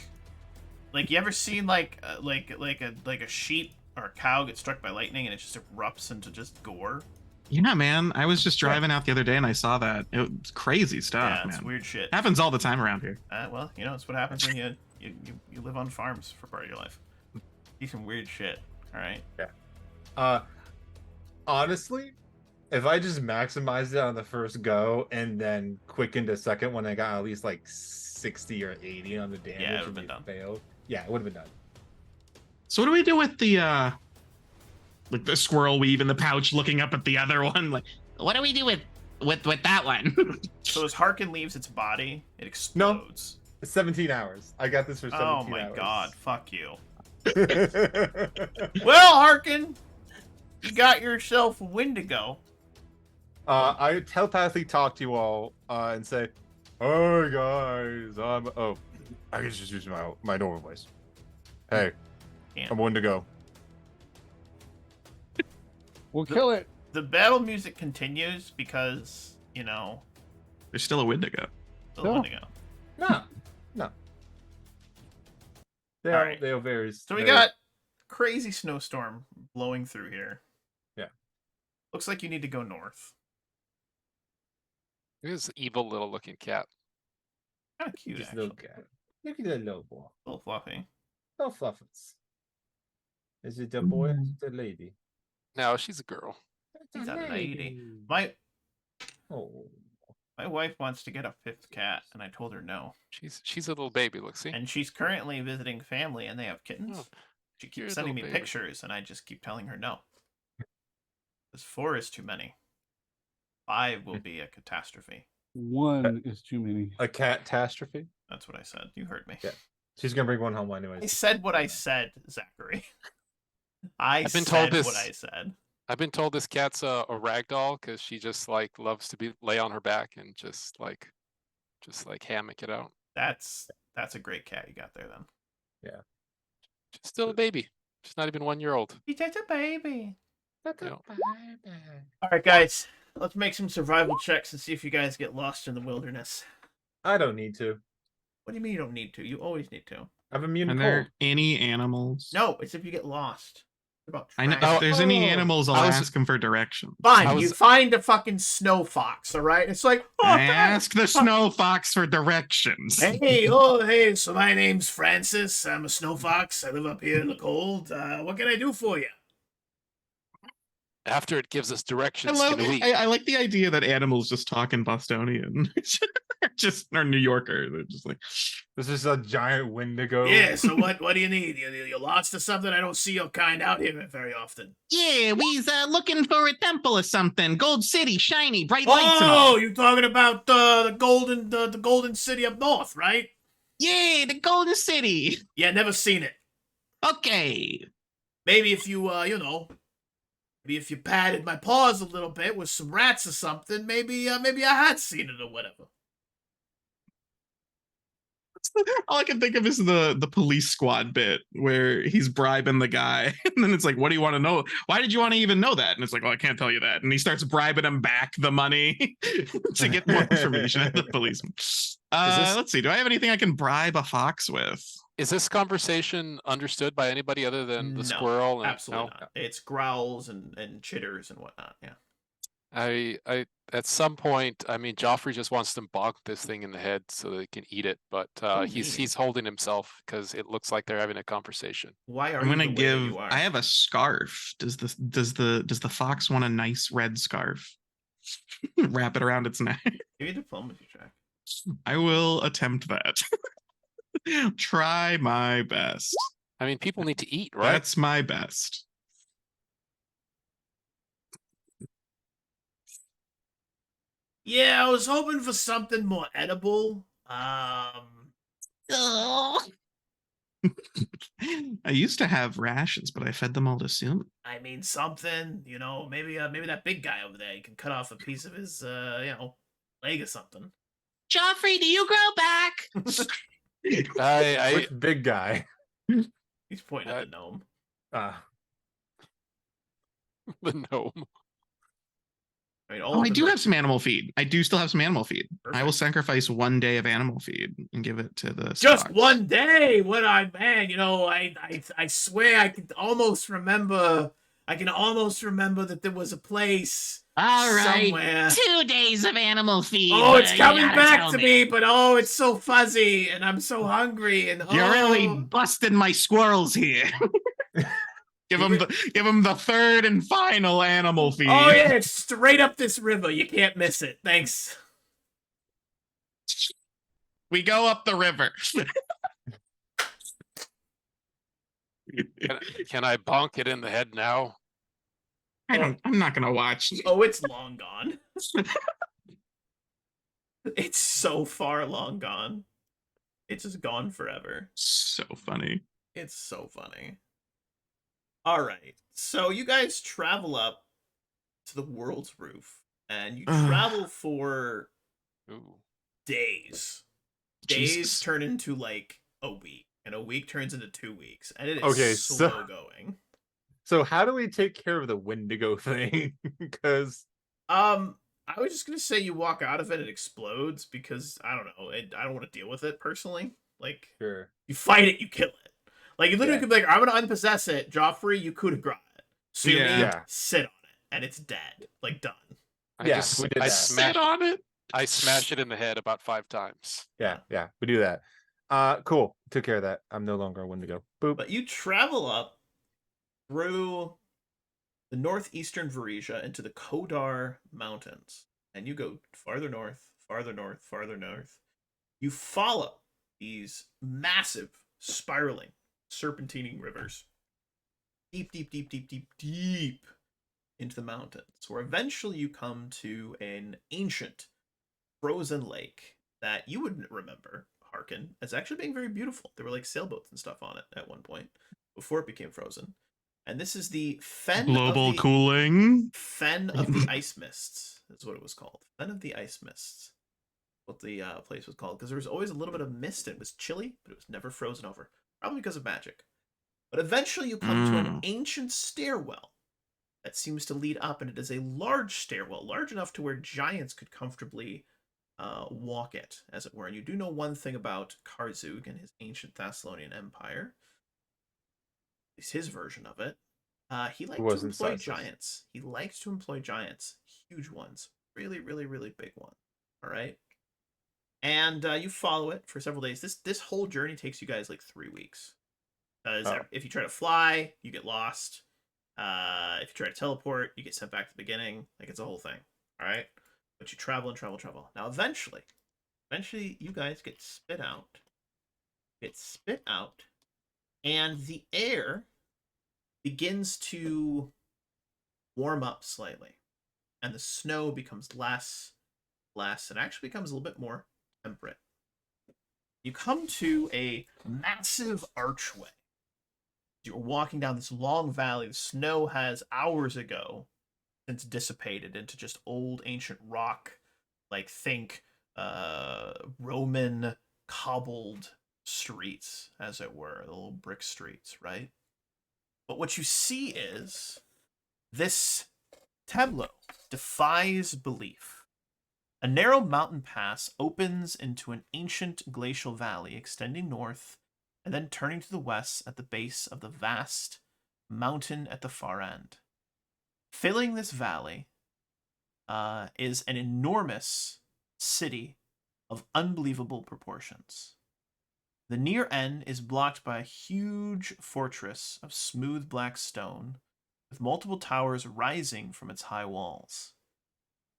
you ever seen like a sheep or a cow get struck by lightning and it just erupts into just gore? Yeah, man. I was just driving out the other day and I saw that. It was crazy stuff, Yeah, it's man. weird shit. Happens all the time around here. Well, you know, it's what happens when you live on farms for part of your life. See some weird shit. All right. Honestly, if I just maximized it on the first go and then quickened a second when I got at least like 60 or 80 on the damage, Yeah, it would've and been it done. failed. Yeah, it would have been done. So what do we do with the like the squirrel weave in the pouch looking up at the other one? Like, what do we do with that one? So as Harkin leaves its body, it explodes. It's 17 hours. I got this for 17 hours. Oh my god, fuck you. Well, Harkin, you got yourself a Wendigo. I telepathically talk to you all and say, "Hey guys, I can just use my normal voice. Hey, Can't. I'm Wendigo." We'll kill it. The battle music continues because, you know, There's still a Wendigo. the No. Wendigo. No. They All are right. they are very. So we very- got crazy snowstorm blowing through here. Yeah. Looks like you need to go north. It is an evil little looking cat. Kind of cute, Just actually. look at it. Look at that little boy. A little fluffy. No fluffins. Is it a boy or is it a lady? No, she's a girl. She's a lady. My Oh. wife wants to get a fifth cat, and I told her no. She's a little baby. Look, see. And she's currently visiting family, and they have kittens. Oh, She you're a keeps sending me little baby. pictures, and I just keep telling her no. Because 4 is too many. 5 will be a catastrophe. 1 is too many. A catastrophe? That's what I said. You heard me. Yeah. She's gonna bring one home anyways. I said what I said, Zachary. I've been told said this- what I said. I've been told this cat's a rag doll because she just like loves to lay on her back and just like hammock it out. That's a great cat you got there, then. She's still a baby. She's not even 1 year old. He's just a baby. Yeah. All right, guys. Let's make some survival checks and see if you guys get lost in the wilderness. I don't need to. What do you mean you don't need to? You always need to. I'm immune to And cold. there any animals? No, it's if you get lost. It's about I know. trash. If there's any Oh. animals, I'll I was- ask them for directions. Fine, I you was- find a fucking snow fox, all right? It's like, oh, I ask the snow fox for directions. hey, so my name's Francis. I'm a snow fox. I live up here in the cold. What can I do for you? After it gives us I directions, love. can we? I like the idea that animals just talk in Bostonian, just or New Yorker. They're just like, This is a giant Wendigo. Yeah, so what do you need? You lost or something? I don't see your kind out here very often. yeah, we's looking for a temple or something. Gold City, shiny, bright lights and all. Oh, you talking about the golden city up north, right? Yeah, the Golden City. Yeah, never seen it. Okay. Maybe if you maybe if you patted my paws a little bit with some rats or something, maybe I had seen it or whatever. All I can think of is the police squad bit where he's bribing the guy, and then it's like, "What do you want to know? Why did you want to even know that?" And it's like, "Well, I can't tell you that." And he starts bribing him back the money to get more information out of the policeman. Let's see. Do I have anything I can bribe a fox with? Is this conversation understood by anybody other than the No, squirrel? And, Absolutely not. It's growls and chitters and whatnot. Yeah. I at some point, I mean, Joffrey just wants to bonk this thing in the head so they can eat it, but he's holding himself because it looks like they're having a conversation. Why are I'm you gonna the way that give. you are? I have a scarf. Does the fox want a nice red scarf? Wrap it around its neck. Give me a diplomacy check. I will attempt that. Try my best. I mean, people need to eat, right? That's my best. Yeah, I was hoping for something more edible. I used to have rations, but I fed them all to Sumi. I mean something, maybe that big guy over there, you can cut off a piece of his leg or something. Joffrey, do you grow back? I Which big guy? He's pointing at the gnome. The gnome. I mean, I do have some animal feed. I do still have some animal feed. Perfect. I will sacrifice 1 day of animal feed and give it to the just stocks. 1 day. I swear I can almost remember that there was a place All right, somewhere. 2 days of animal feed. Oh, it's coming You gotta back tell to me, but it's so fuzzy, and I'm so hungry, and You're really busting my squirrels here. Give them the third and final animal feed. Oh yeah, it's straight up this river. You can't miss it. Thanks. We go up the river. Can I bonk it in the head now? I'm not gonna watch. Oh, it's long gone. It's so far long gone. It's just gone forever. So funny. It's so funny. All right, so you guys travel up to the world's roof, and you travel for days. Days turn into like a week, and a week turns into 2 weeks, and it is slow going. So how do we take care of the Wendigo thing? Because I was just gonna say you walk out of it, it explodes because I don't know. I don't want to deal with it personally. Like, sure, you fight it, you kill it. Like, you literally could be like, I'm gonna unpossess it. Joffrey, you coup de grace it. Sumi, sit on it, and it's dead. Like, done. I smash it in the head about 5 times. Yeah, we do that. Cool. Took care of that. I'm no longer a Wendigo. Boop. But you travel up through the northeastern Varesia into the Kodar Mountains, and you go farther north, farther north, farther north. You follow these massive, spiraling, serpentining rivers deep into the mountains, where eventually you come to an ancient frozen lake that you wouldn't remember, Harkin, as actually being very beautiful. There were like sailboats and stuff on it at one point before it became frozen. And this is the Fen cooling. Fen of the Ice Mists is what it was called. Fen of the Ice Mists. What the place was called, because there was always a little bit of mist. It was chilly, but it was never frozen over, probably because of magic. But eventually you come to an ancient stairwell that seems to lead up, and it is a large stairwell, large enough to where giants could comfortably walk it, as it were. And you do know one thing about Karzug and his ancient Thessalonian Empire, at least his version of it. He liked to employ giants. He likes to employ giants, huge ones, really, really, really big ones. All right. And you follow it for several days. This whole journey takes you guys like 3 weeks. If you try to fly, you get lost. If you try to teleport, you get sent back to the beginning. Like, it's a whole thing. All right. But you travel and travel. Now, eventually, you guys get spit out. And the air begins to warm up slightly. And the snow becomes less, and actually becomes a little bit more temperate. You come to a massive archway. You're walking down this long valley. The snow has hours ago since dissipated into just old ancient rock, like think Roman cobbled streets, as it were, the little brick streets, right? But what you see is this tableau defies belief. A narrow mountain pass opens into an ancient glacial valley extending north and then turning to the west at the base of the vast mountain at the far end. Filling this valley is an enormous city of unbelievable proportions. The near end is blocked by a huge fortress of smooth black stone, with multiple towers rising from its high walls.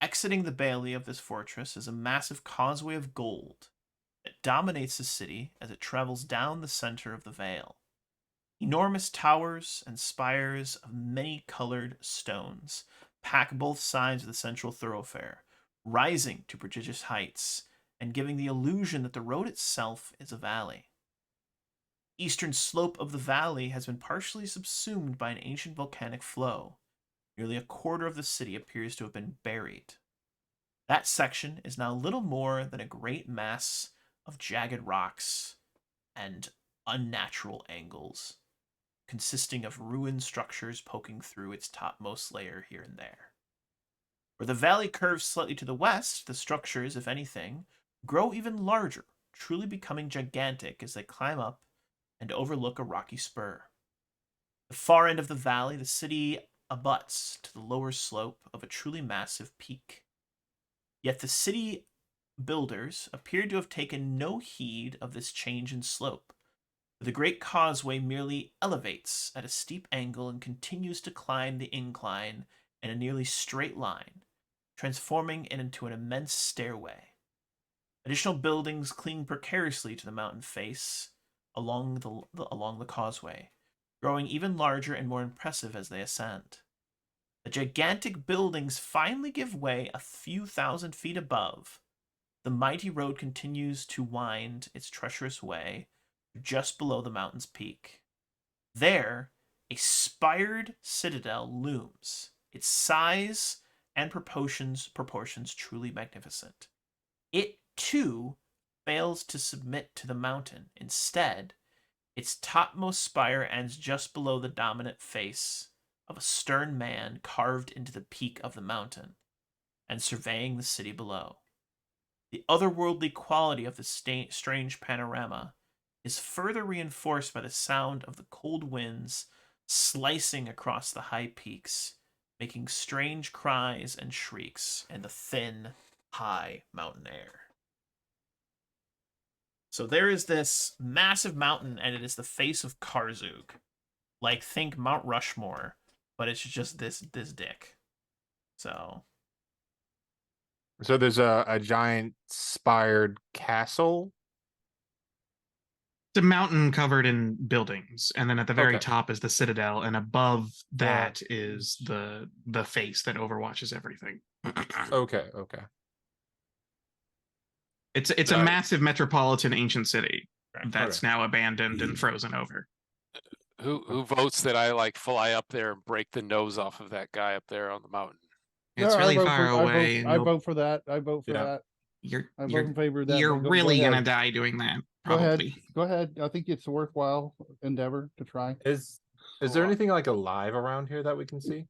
Exiting the bailey of this fortress is a massive causeway of gold that dominates the city as it travels down the center of the vale. Enormous towers and spires of many-colored stones pack both sides of the central thoroughfare, rising to prodigious heights and giving the illusion that the road itself is a valley. Eastern slope of the valley has been partially subsumed by an ancient volcanic flow. Nearly a quarter of the city appears to have been buried. That section is now little more than a great mass of jagged rocks and unnatural angles, consisting of ruined structures poking through its topmost layer here and there. Where the valley curves slightly to the west, the structures, if anything, grow even larger, truly becoming gigantic as they climb up and overlook a rocky spur. The far end of the valley, the city abuts to the lower slope of a truly massive peak. Yet the city builders appear to have taken no heed of this change in slope. The great causeway merely elevates at a steep angle and continues to climb the incline in a nearly straight line, transforming it into an immense stairway. Additional buildings cling precariously to the mountain face along the causeway, growing even larger and more impressive as they ascend. The gigantic buildings finally give way a few thousand feet above. The mighty road continues to wind its treacherous way just below the mountain's peak. There, a spired citadel looms, its size and proportions truly magnificent. It, too, fails to submit to the mountain. Instead, its topmost spire ends just below the dominant face of a stern man carved into the peak of the mountain and surveying the city below. The otherworldly quality of the strange panorama is further reinforced by the sound of the cold winds slicing across the high peaks, making strange cries and shrieks in the thin, high mountain air. So there is this massive mountain, and it is the face of Karzug. Like, think Mount Rushmore, but it's just this dick. So there's a giant spired castle. It's a mountain covered in buildings, and then at the very Okay. top is the citadel, and above that is the face that overwatches everything. Okay. It's a massive metropolitan ancient city that's Okay. now abandoned and frozen over. Who votes that I like fly up there and break the nose off of that guy up there on the mountain? It's No, really far away. I vote for that. I vote for Yeah. that. I vote You're in favor of that. you're Go really ahead. gonna die doing that. Go ahead. Probably. Go ahead. I think it's a worthwhile endeavor to try. Is there anything like alive around here that we can see?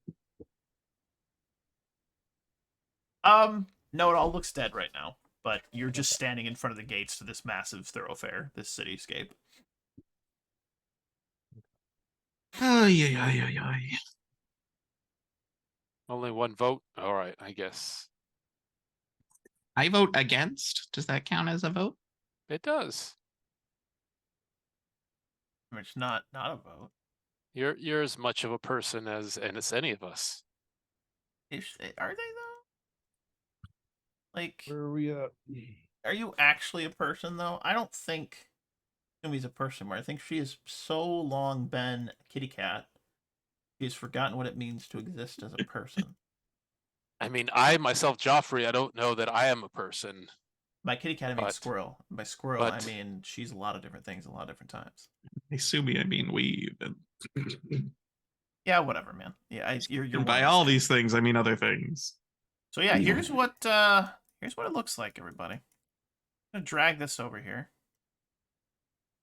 No, it all looks dead right now. But you're just standing in front of the gates to this massive thoroughfare, this cityscape. Yeah. Only one vote? All right, I guess. I vote against. Does that count as a vote? It does. It's not a vote. You're as much of a person as any of us. Are they though? Like, Where are we at? are you actually a person though? I don't think Sumi's a person. Where I think she has so long been a kitty cat, she's forgotten what it means to exist as a person. I mean, I myself, Joffrey, I don't know that I am a person. By kitty cat, I mean But- squirrel. By squirrel, I but- mean she's a lot of different things a lot of different times. By Sumi, I mean weave. Yeah, whatever, man. Yeah, you're And by all these things, I mean other things. So yeah, here's what it looks like, everybody. I'm gonna drag this over here.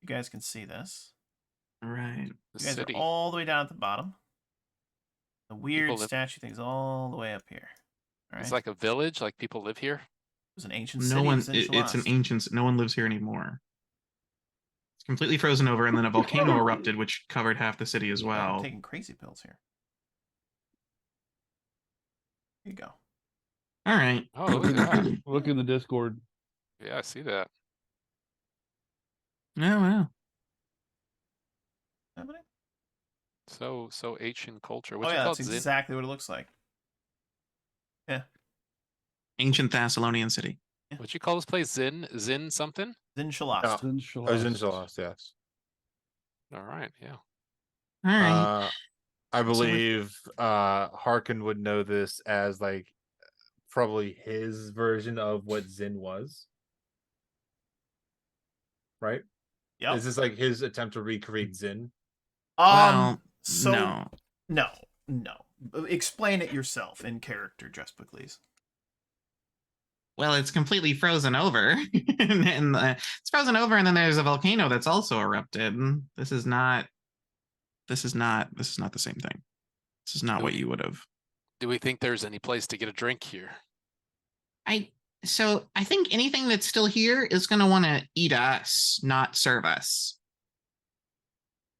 You guys can see this. Right. The You guys city. are all the way down at the bottom. The weird People live- statue thing's all the way up here. All right. It's like a village, like people live here. It was an ancient No city. one. It was It's an lost. ancient. No one lives here anymore. It's completely frozen over, and then a volcano erupted, which covered half the city as I'm well. taking crazy pills here. Here you go. All right. Oh, look at that. Look in the Discord. Yeah, I see that. Oh wow. Happening? So ancient culture. Oh What you yeah, call that's it? Zin? exactly what it looks like. Yeah. Ancient Thessalonian city. What you call this place? Zin something? Zinshalast. Then I was in Shalast, yes. All right, yeah. All right. I believe Harkin would know this as like probably his version of what Zin was. Right? Yep. Is this like his attempt to recreate Zin? Well, So no. no. Explain it yourself in character, Jesper, please. Well, it's completely frozen over, and it's frozen over, and then there's a volcano that's also erupted. This is not the same thing. This is not what you would have. Do we think there's any place to get a drink here? I think anything that's still here is going to want to eat us, not serve us.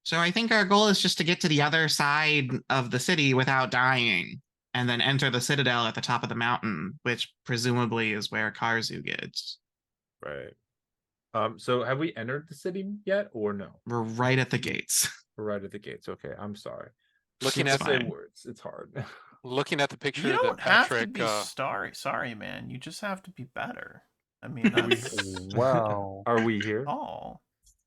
So I think our goal is just to get to the other side of the city without dying, and then enter the citadel at the top of the mountain, which presumably is where Karzu gets. Right. So have we entered the city yet or no? We're right at the gates. We're right at the gates. Okay, I'm sorry. Looking Just at say fine. words. It's hard. looking at the picture You don't that have to Patrick be sorry, man. You just have to be better. I mean, that's Wow. Are we here? all.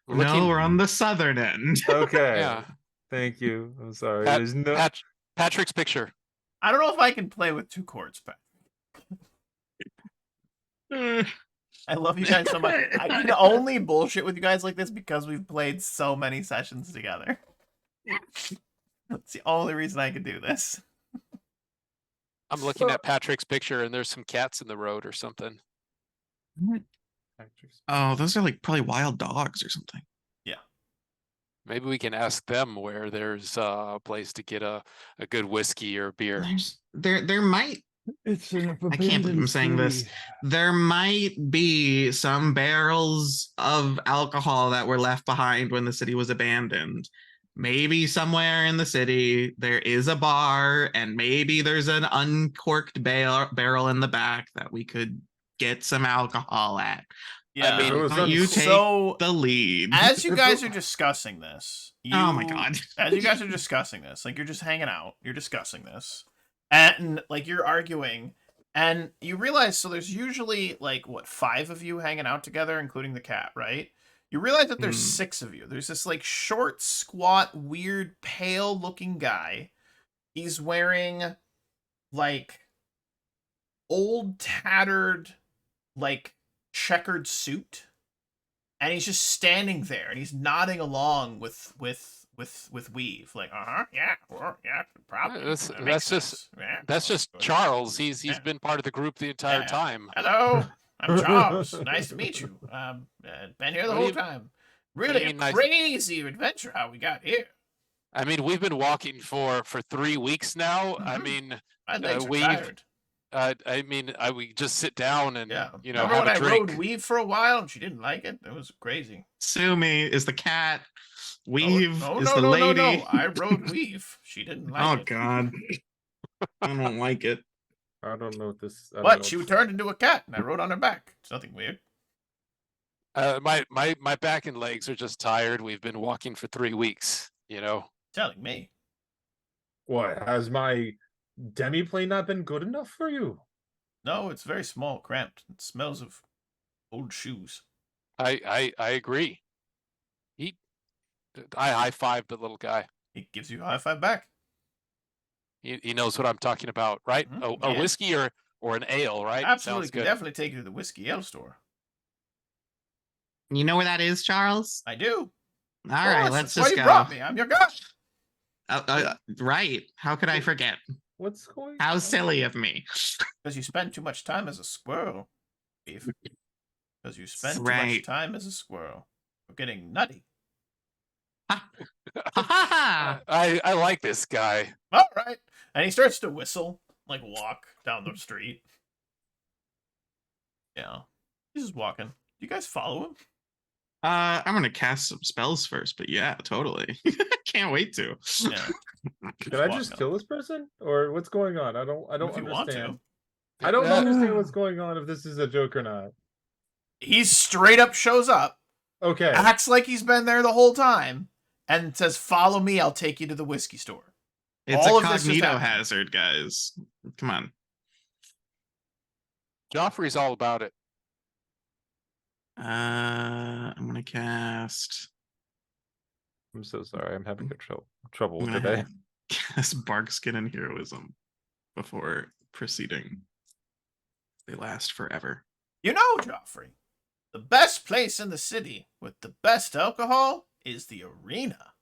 No, we're on the southern end. Okay. Yeah. Thank you. I'm sorry. Pat- There's no Patrick's picture. I don't know if I can play with 2 chords, but I love you guys so much. I can only bullshit with you guys like this because we've played so many sessions together. That's the only reason I can do this. I'm looking at Patrick's picture and there's some cats in the road or something. Oh, those are like probably wild dogs or something. Maybe we can ask them where there's a place to get a good whiskey or beer. There might. It's an I can't believe I'm saying this. There might be some barrels of alcohol that were left behind when the city was abandoned. Maybe somewhere in the city there is a bar, and maybe there's an uncorked barrel in the back that we could get some alcohol at. Yeah, I mean, It was you take so the lead. as you guys are discussing this, Oh my God. as you guys are discussing this, like you're just hanging out, you're discussing this, and like you're arguing, and you realize so there's usually like what 5 of you hanging out together, including the cat, right? You realize that there's 6 of you. There's this like short, squat, weird, pale-looking guy. He's wearing like old, tattered, like checkered suit, and he's just standing there and he's nodding along with Weave, like yeah, probably. That's just Charles. He's Yeah. been part of the group the entire Yeah. time. Hello, I'm Charles. Nice to meet you. Been here the What do whole you- time. what do Really you a mean nice- crazy adventure how we got here. I mean, we've been walking for 3 weeks now. I Mhm. mean, My legs are Weave, tired. we just sit down and Yeah, have remember when a I drink. rode Weave for a while and she didn't like it? It was crazy. Sumi is the cat. Weave Oh, is no, the no, lady. No. I rode Weave. She didn't like Oh it. God. I don't like it. I don't know what this. I don't But know she what- turned into a cat and I rode on her back. It's nothing weird. My back and legs are just tired. We've been walking for 3 weeks. Telling me. What has my demi-plane not been good enough for you? No, it's very small, cramped. It smells of old shoes. I agree. I high-fived the little guy. He gives you a high five back. He knows what I'm talking about, right? Mhm. A Yeah. whiskey or an ale, right? Absolutely, Sounds can good. definitely take you to the whiskey ale store. You know where that is, Charles? I do. All right, Course, let's that's why just you go. brought me. I'm your guy. Right. How could I forget? What's going How on? silly of me. Because you spend too much time as a squirrel, Beef. Because you spend too much Right. time as a squirrel. You're getting nutty. Ha ha! I like this guy. All right. And he starts to whistle, like walk down the street. Yeah. He's just walking. Do you guys follow him? I'm gonna cast some spells first, but yeah, totally. Can't wait to. Yeah. Can I walking just up. kill this person, or what's going on? I don't If you want to. understand. I don't understand what's going on, if this is a joke or not. He straight up shows up, Okay. acts like he's been there the whole time, and says, "Follow me. I'll take you to the whiskey store." It's All a of this just cognito happened. hazard, guys. Come on. Joffrey's all about it. I'm gonna cast. I'm so sorry. I'm having trouble I'm with gonna today. have cast Barkskin and Heroism before proceeding. They last forever. You know, Joffrey, the best place in the city with the best alcohol is the arena.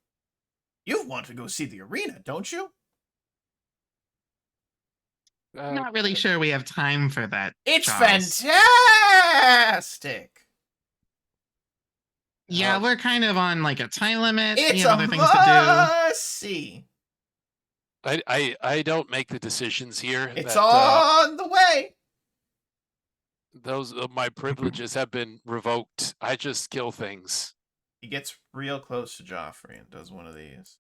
You want to go see the arena, don't you? I'm not really sure we have time for that. It's Charles. fantastic. Yeah, we're kind of on like a time limit. It's we have a other things to do. must-see. I don't make the decisions here. It's on the way. Those of my privileges have been revoked. I just kill things. He gets real close to Joffrey and does one of these.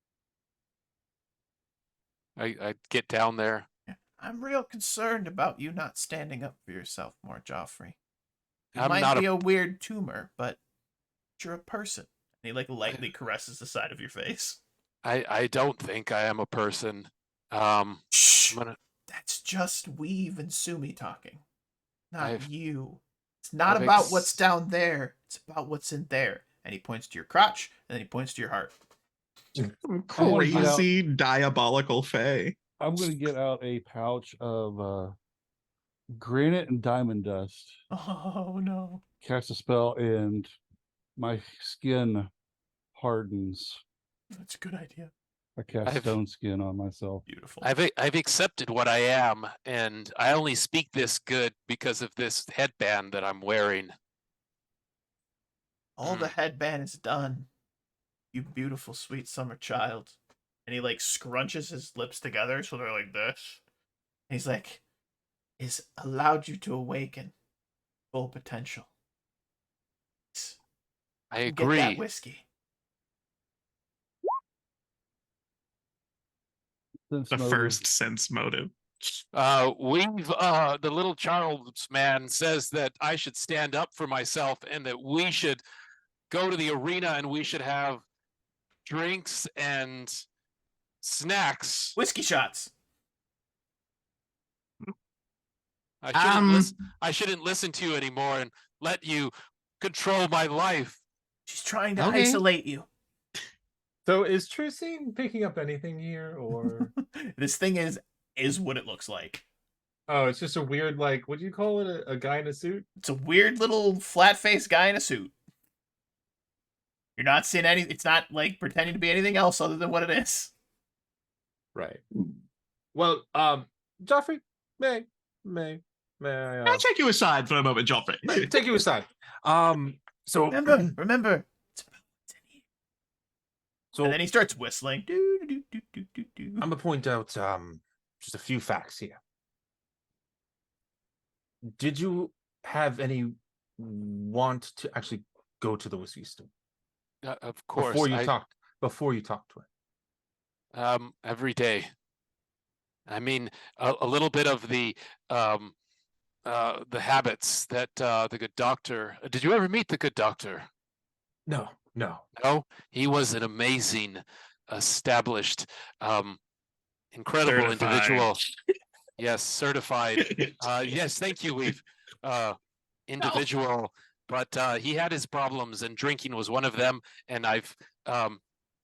I get down there. I'm real concerned about you not standing up for yourself more, Joffrey. You I'm might not be a weird tumor, but you're a person. And he like lightly caresses the side of your face. I don't think I am a person. Shh. That's just Weave and Sumi talking. Not you. It's not about what's down there. It's about what's in there. And he points to your crotch, and then he points to your heart. Crazy diabolical fae. I'm gonna get out a pouch of granite and diamond dust. Oh no. Cast a spell and my skin hardens. That's a good idea. I cast stone skin on myself. Beautiful. I've accepted what I am, and I only speak this good because of this headband that I'm wearing. All the headband is done. You beautiful, sweet summer child. And he like scrunches his lips together so they're like this. And he's like, "Is allowed you to awaken full potential." I agree. Get that whiskey. The first sense motive. The little Charles man says that I should stand up for myself and that we should go to the arena and we should have drinks and snacks. Whiskey shots. I shouldn't listen to you anymore and let you control my life. She's trying to isolate you. So is Trucine picking up anything here, or this thing is what it looks like? Oh, it's just a weird, like, what do you call it? A guy in a suit? It's a weird little flat-faced guy in a suit. You're not seeing any. It's not like pretending to be anything else other than what it is. Right. Well, Joffrey, may I? I'll take you aside for a moment, Joffrey. Take you aside. So remember. So and then he starts whistling. I'm gonna point out just a few facts here. Did you have any want to actually go to the whiskey store? Of course. Before you talked to her. Every day. I mean, a little bit of the habits that the good doctor. Did you ever meet the good doctor? No. No, he was an amazing, established, incredible individual. Yes, certified. Yes, thank you, Weave. Individual, but he had his problems, and drinking was one of them. And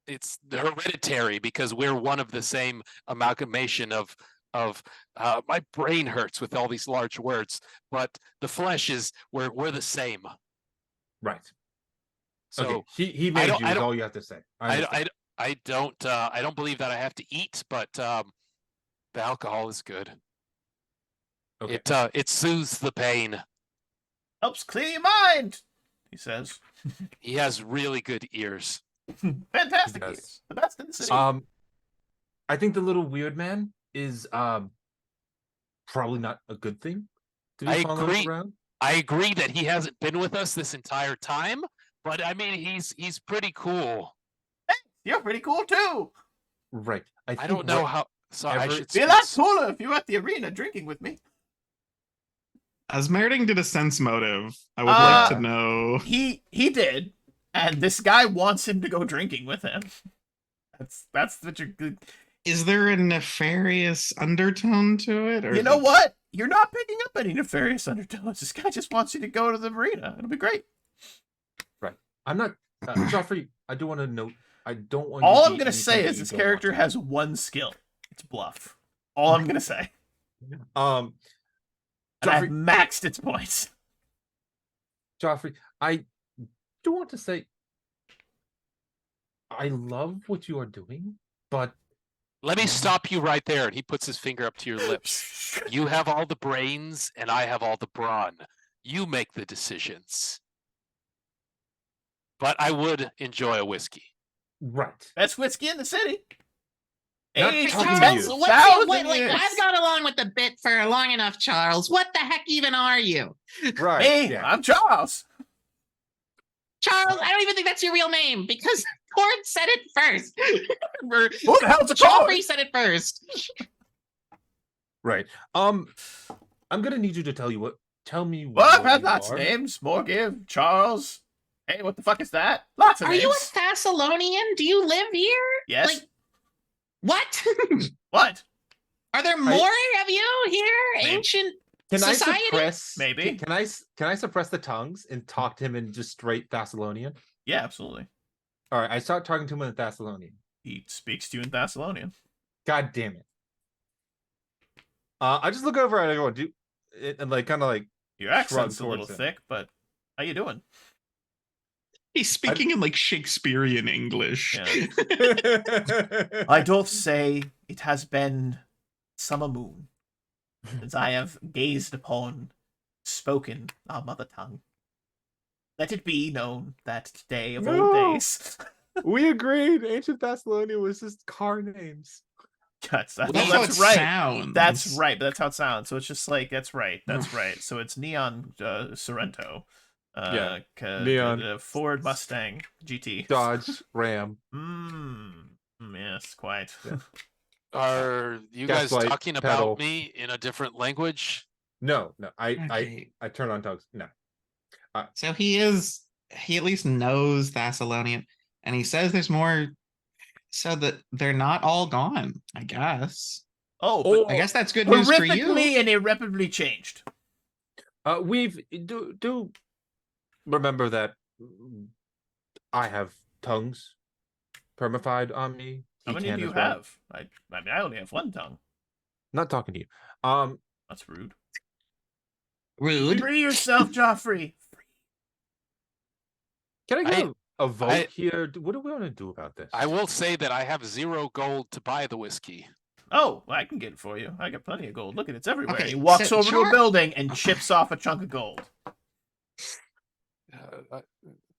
it's hereditary because we're one of the same amalgamation of. My brain hurts with all these large words, but the flesh is we're the same. Right. So okay. He made you is all you have to say. I don't believe that I have to eat, but the alcohol is good. Okay. It soothes the pain. Helps clear your mind, he says. He has really good ears. Fantastic ears. The best in the city. I think the little weird man is probably not a good thing to be following around. I agree that he hasn't been with us this entire time. But I mean, he's pretty cool. Hey, you're pretty cool too. Right. I don't know how. So I should be a lot cooler if you're at the arena drinking with me. Meriting did a sense motive. I would like to know. He did, and this guy wants him to go drinking with him. That's what you're. Is there a nefarious undertone to it? Or You know what? You're not picking up any nefarious undertones. This guy just wants you to go to the arena. It'll be great. Right. I'm not Joffrey. I do want to note. I don't want. All you I'm gonna say is this character has one skill. It's bluff. All I'm gonna say. Joffrey, I've maxed its points. Joffrey, I do want to say I love what you are doing, but let me stop you right there. And he puts his finger up to your lips. You have all the brains, and I have all the brawn. You make the decisions. But I would enjoy a whiskey. Right. Best whiskey in the city. Not Age talking to 10,000 Wait, years. I've gone along with the bit for long enough, Charles. What the heck even are you? Right. Hey, yeah. I'm Charles. Charles, I don't even think that's your real name because Cord said it first. Who the hell's a Charles? Joffrey said it first. Right. I'm gonna need you to tell me Well, what I've had you lots of are. names. Morgiv, Charles. Hey, what the fuck is that? Lots of Are names. you a Thessalonian? Do you live here? Yes. Like, what? What? Are there more of you here? Maybe. Ancient Can society? I suppress? Maybe. Can I suppress the tongues and talk to him in just straight Thessalonian? Yeah, absolutely. All right. I start talking to him in Thessalonian. He speaks to you in Thessalonian. God damn it. I just look over and I go, do it, and like kind of like Your accent's a Shrug little towards him. thick, but how you doing? He's speaking in like Shakespearean English. Yeah. I doth say it has been summer moon since I have gazed upon, spoken our mother tongue. Let it be known that today of old No. days. We agreed. Ancient Thessalonian was just car names. That's Well, that's how it right. sounds. That's right, but that's how it sounds. So it's just like that's right. That's right. So it's Neon Sorrento. Yeah. Neon Ford Mustang GT. Dodge Ram. Yes, quite. Yeah. Are you guys Gaslight, talking pedal. about me in a different language? No. Okay. I turn on tongues. No. So he at least knows Thessalonian, and he says there's more, so that they're not all gone, I guess. Oh, but I guess that's good news for you. horrifically and irreparably changed. We've do remember that I have tongues permified on me. How He many can do you as well. have? I mean, I only have one tongue. Not talking to you. That's rude. Rude. Free yourself, Joffrey. Can I get a vote I- here? What do we want to do about this? I will say that I have 0 gold to buy the whiskey. Oh, I can get it for you. I got plenty of gold. Look at it, it's everywhere. Okay, He walks so over to a Char- building and chips off a chunk of gold.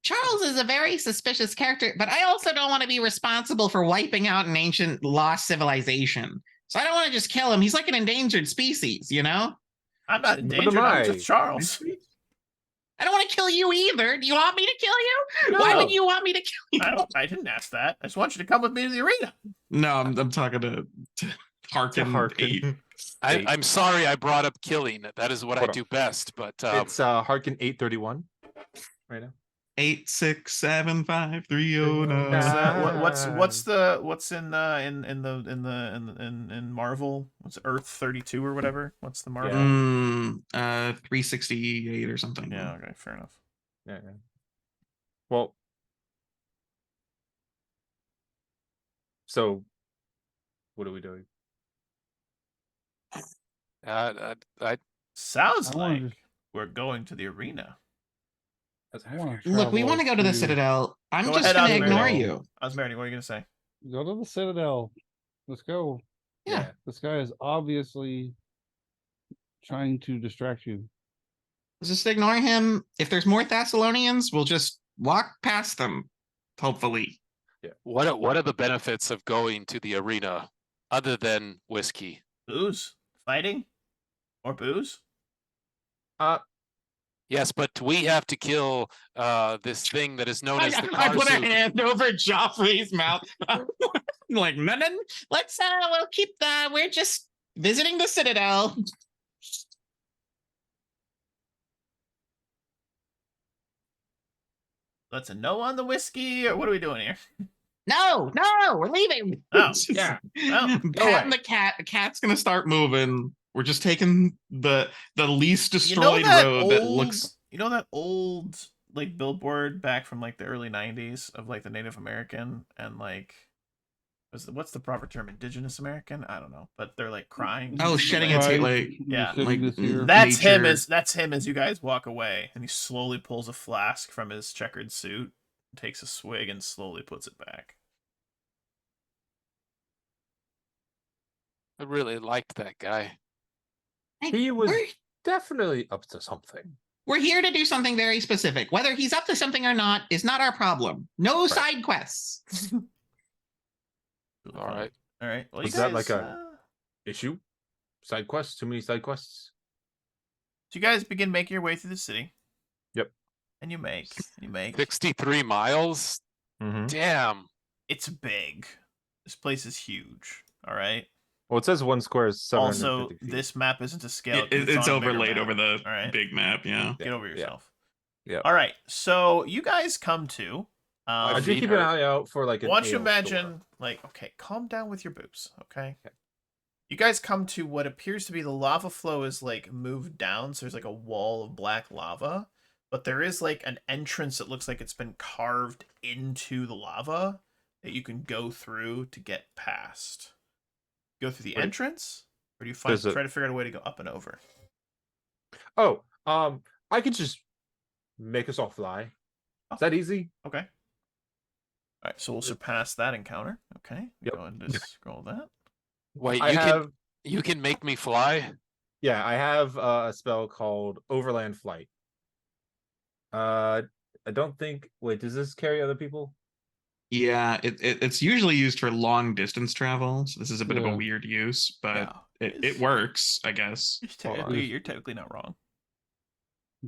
Charles is a very suspicious character, but I also don't want to be responsible for wiping out an ancient lost civilization. So I don't want to just kill him. He's like an endangered species, you know? I'm not What endangered. am I'm I? just Charles. I don't want to kill you either. Do you want me to kill you? Why would No. you want me to kill you? I didn't ask that. I just want you to come with me to the arena. No, I'm talking to Harkin. Harkin. 8. I'm sorry I brought up killing. That is what I Hold on. do best. But It's Harkin 831 right now. 8675309. What's in Marvel? What's Earth 32 or whatever? What's the Marvel? 368 or something. Yeah, okay, fair enough. Yeah. Well, so what are we doing? I Sounds I wanna like just- we're going to the arena. I wanna Look, we travel want to go to the Citadel. I'm Go just ahead, going to Osmond. ignore you. Osmeri, what are you gonna say? Go to the Citadel. Let's go. Yeah. This guy is obviously trying to distract you. Just ignore him. If there's more Thessalonians, we'll just walk past them, hopefully. what are the benefits of going to the arena other than whiskey? Booze? Fighting? More booze? Yes, but we have to kill this thing that is known as the I put a Karsu. hand over Joffrey's mouth. Like, no. Let's we'll keep we're just visiting the Citadel. That's a no on the whiskey, or what are we doing here? No, we're leaving. Oh, yeah. Well, Patting the cat. The cat's gonna start moving. We're just taking the least destroyed road that looks. You know that old like billboard back from like the early '90s of like the Native American and like what's the proper term? Indigenous American? I don't know, but they're like crying. Oh, shedding a tear, like yeah, like that's him. nature. That's him as you guys walk away, and he slowly pulls a flask from his checkered suit, takes a swig, and slowly puts it back. I really liked that guy. He was definitely up to something. We're here to do something very specific. Whether he's up to something or not is not our problem. No side quests. All right. All right. Well, Was that like a issue? Side quests? Too many side quests? So you guys begin making your way through the city. Yep. And you make 63 miles. Mm-hmm. Damn. It's big. This place is huge. All right. Well, it says 1 square is 750 Also, feet. this map isn't to scale. It's on a bigger overlaid map. over the All right. big map. Yeah. Get over yourself. Yeah. All right. So you guys come to. I do keep an eye out for like. I want you to imagine, like, okay, calm down with your boobs, okay? You guys come to what appears to be the lava flow is like moved down, so there's like a wall of black lava, but there is like an entrance that looks like it's been carved into the lava that you can go through to get past. Go through the entrance, or do you try to figure out a way to go up and over? Oh, I could just make us all fly. Is that easy? Okay. All right, so we'll surpass that encounter. Okay. Yep. Go ahead and just scroll that. Wait, you can make me fly? Yeah, I have a spell called Overland Flight. I don't think. Wait, does this carry other people? Yeah, it's usually used for long distance travel. So this is a bit of a weird use, but it works, I guess. You're technically not wrong.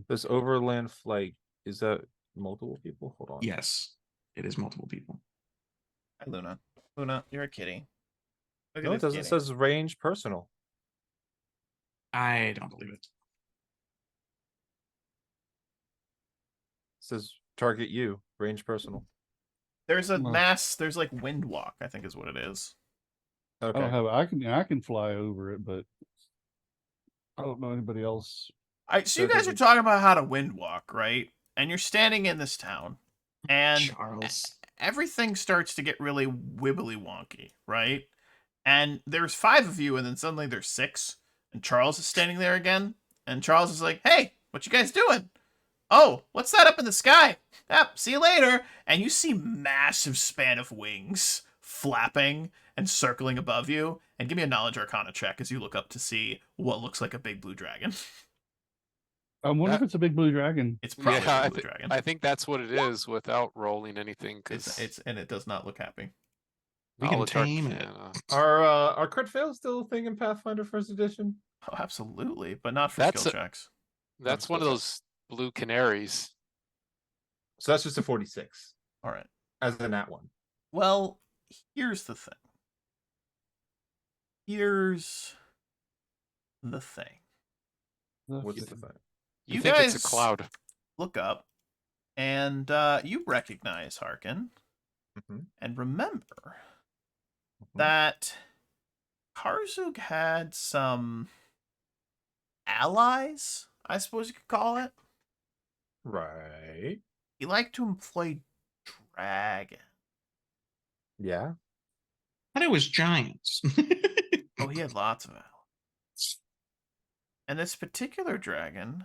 This Overland Flight, is that multiple people? Hold on. Yes, it is multiple people. Hi, Luna. Luna, you're a kitty. No, it doesn't. It says range personal. I don't believe it. It says target you, range personal. There's a mass. There's like wind walk, I think is what it is. Okay. I don't have. I can fly over it, but I don't know anybody else. All right, so you guys are talking about how to wind walk, right? And you're standing in this town, and Charles, everything starts to get really wibbly wonky, right? And there's 5 of you, and then suddenly there's 6, and Charles is standing there again, and Charles is like, "Hey, what you guys doing? Oh, what's that up in the sky? Yep, see you later." And you see massive span of wings flapping and circling above you. And give me a knowledge arcana check as you look up to see what looks like a big blue dragon. I wonder if it's a big blue dragon. It's probably a blue dragon. I think that's what it is without rolling anything. It's and it does not look happy. We can tame it. Are crit fails still a thing in Pathfinder First Edition? Oh, absolutely, but not for skill checks. That's one of those blue canaries. So that's just a 46. All right. As in that one. Well, here's the thing. Here's the thing. What's the thing? You think it's a cloud. Look up, and you recognize Harkin, and remember that Karzug had some allies, I suppose you could call it. Right. He liked to employ dragon. Yeah. I thought it was giants. Oh, he had lots of allies. And this particular dragon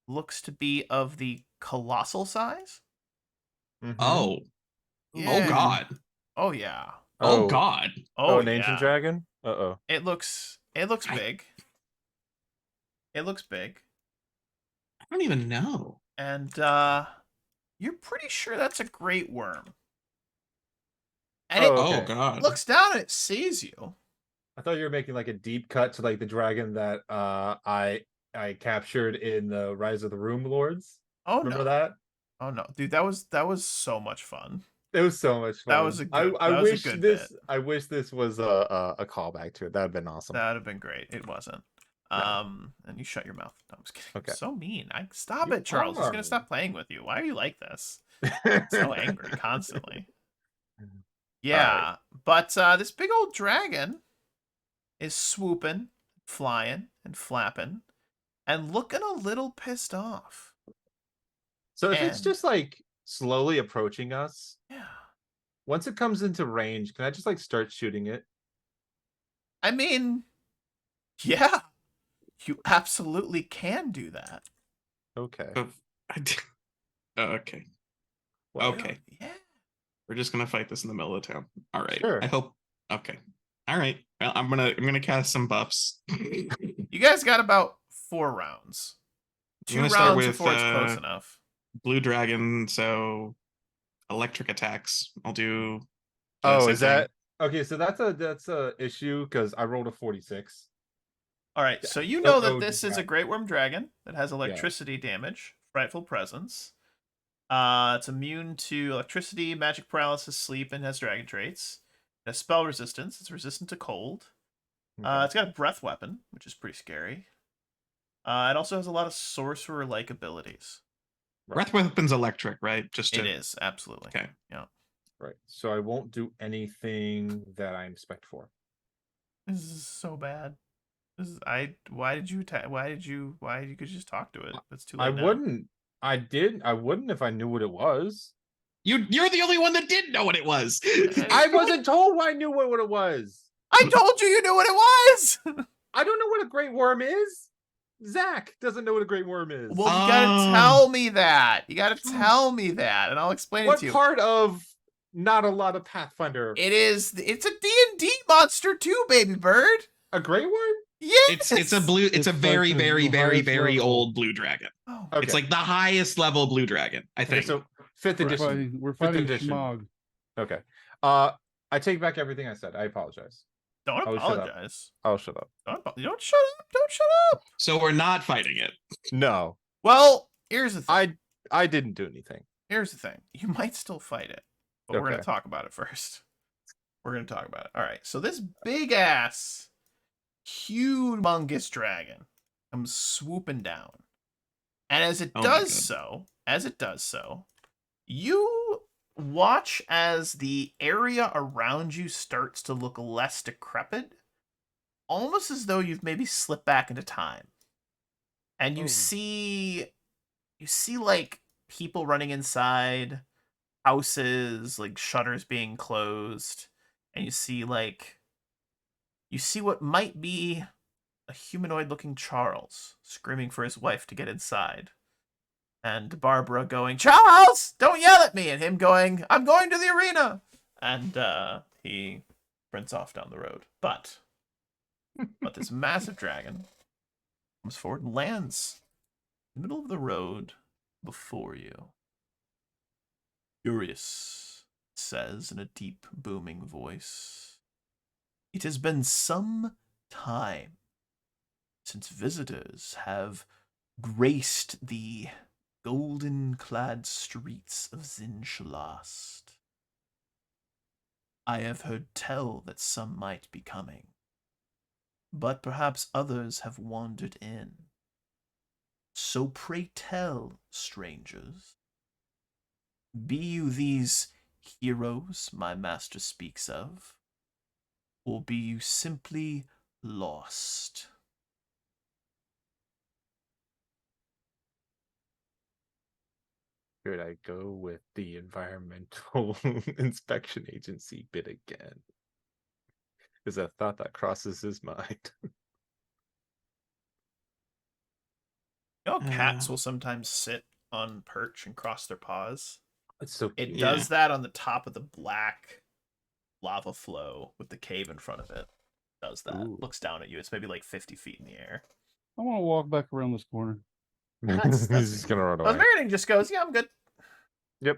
looks to be of the colossal size. Oh. Yeah. Oh God. Oh yeah. Oh God. Oh, an ancient dragon? Uh-oh. It looks big. It looks big. I don't even know. And you're pretty sure that's a great worm. And God. It looks down and it sees you. I thought you were making like a deep cut to like the dragon that I captured in the Rise of the Runelords. Oh, remember that? Oh no, dude, that was so much fun. It was so much fun. That was a good. I wish a good this. bit. I wish this was a callback to it. That'd have been awesome. That'd have been great. It wasn't. And you shut your mouth. No, I'm just kidding. Okay. So mean. Stop You it, Charles. He's are. gonna stop playing with you. Why are you like this? So angry constantly. Yeah, but this big old dragon is swooping, flying, and flapping, and looking a little pissed off. So if it's And- just like slowly approaching us, Yeah. once it comes into range, can I just like start shooting it? I mean, yeah, you absolutely can do that. Okay. Okay. Well, Okay. Yeah. We're just gonna fight this in the middle of town. All right. Sure. I hope. Okay. All right. Well, I'm gonna cast some buffs. You guys got about 4 rounds. 2 gonna start rounds with, before it's close enough. Blue dragon, so electric attacks. I'll do. Oh, same is that thing. okay? So that's a issue because I rolled a 46. All right, so you know that Oh, this is a Great Worm Dragon that has electricity damage, Frightful Presence. It's immune to electricity, magic paralysis, sleep, and has dragon traits. It has spell resistance. It's resistant to cold. It's got a breath weapon, which is pretty scary. It also has a lot of sorcerer-like abilities. Breath weapon's electric, right? It is, absolutely. Okay. Yeah. Right. So I won't do anything that I expect for. This is so bad. Why did you could just talk to it? It's too late I now. wouldn't. I wouldn't if I knew what it was. You're the only one that did know what it was. I wasn't told I knew what it was. I told you knew what it was! I don't know what a great worm is. Zach doesn't know what a great worm is. Well, you gotta tell me that. You gotta tell me that, and I'll explain it What to you. part of not a lot of Pathfinder? It's a D&D monster too, baby bird. A great worm? Yes. It's a blue. It's a very, like the very, very, highest very level. old blue dragon. Oh, Okay. It's like the highest level blue dragon, I Okay, think. so 5th edition. We're Fifth fighting edition. Smog. Okay. I take back everything I said. I apologize. don't Oh, shut up. apologize. I'll shut up. Don't shut up. Don't shut up. So we're not fighting it. No, Well, here's the thing. I didn't do anything. Here's the thing. You might still fight it, but we're gonna Okay. talk about it first. We're gonna talk about it. All right. So this big ass, humongous dragon comes swooping down, and as it Oh my does God. so, you watch as the area around you starts to look less decrepit, almost as though you've maybe slipped back into time. And you see like people running inside, houses, like shutters being closed, and you see what might be a humanoid looking Charles screaming for his wife to get inside. And Barbara going, "Charles, don't yell at me!" And him going, "I'm going to the arena!" And he sprints off down the road. But this massive dragon comes forward and lands in the middle of the road before you. "Furious," it says in a deep, booming voice. "It has been some time since visitors have graced the golden-clad streets of Zinshalast. I have heard tell that some might be coming, but perhaps others have wandered in. So pray tell, strangers, be you these heroes my master speaks of, or be you simply lost?" Should I go with the environmental inspection agency bit again? Is a thought that crosses his mind. You know, cats will sometimes sit on perch and cross their paws. It's so cute. It does that on the top of the black lava flow with the cave in front of it. Does that. Ooh. Looks down at you. It's maybe like 50 feet in the air. I want to walk back around this corner. That's- He's just gonna run away. Osmerian just goes, "Yeah, I'm good." Yep.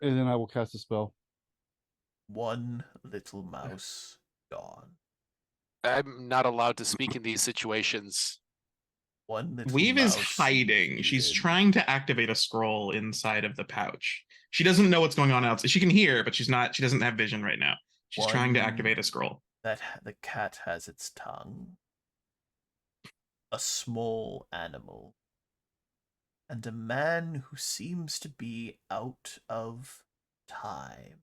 And then I will cast a spell. One little mouse gone. I'm not allowed to speak in these situations. One little Weave is mouse hiding. She's defeated. trying to activate a scroll inside of the pouch. She doesn't know what's going on outside. She can hear, but she doesn't have vision right now. She's trying to One- activate a scroll. That the cat has its tongue. a small animal, and a man who seems to be out of time.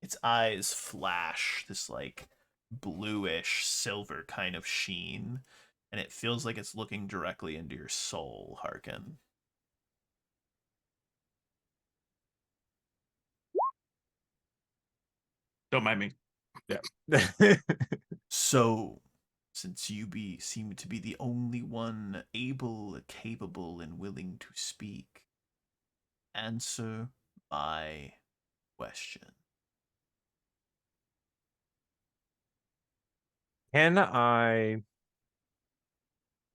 Its eyes flash this like bluish silver kind of sheen, and it feels like it's looking directly into your soul, Harkin. Don't mind me. Yeah. So, since seem to be the only one able, capable, and willing to speak, answer my question. Can I?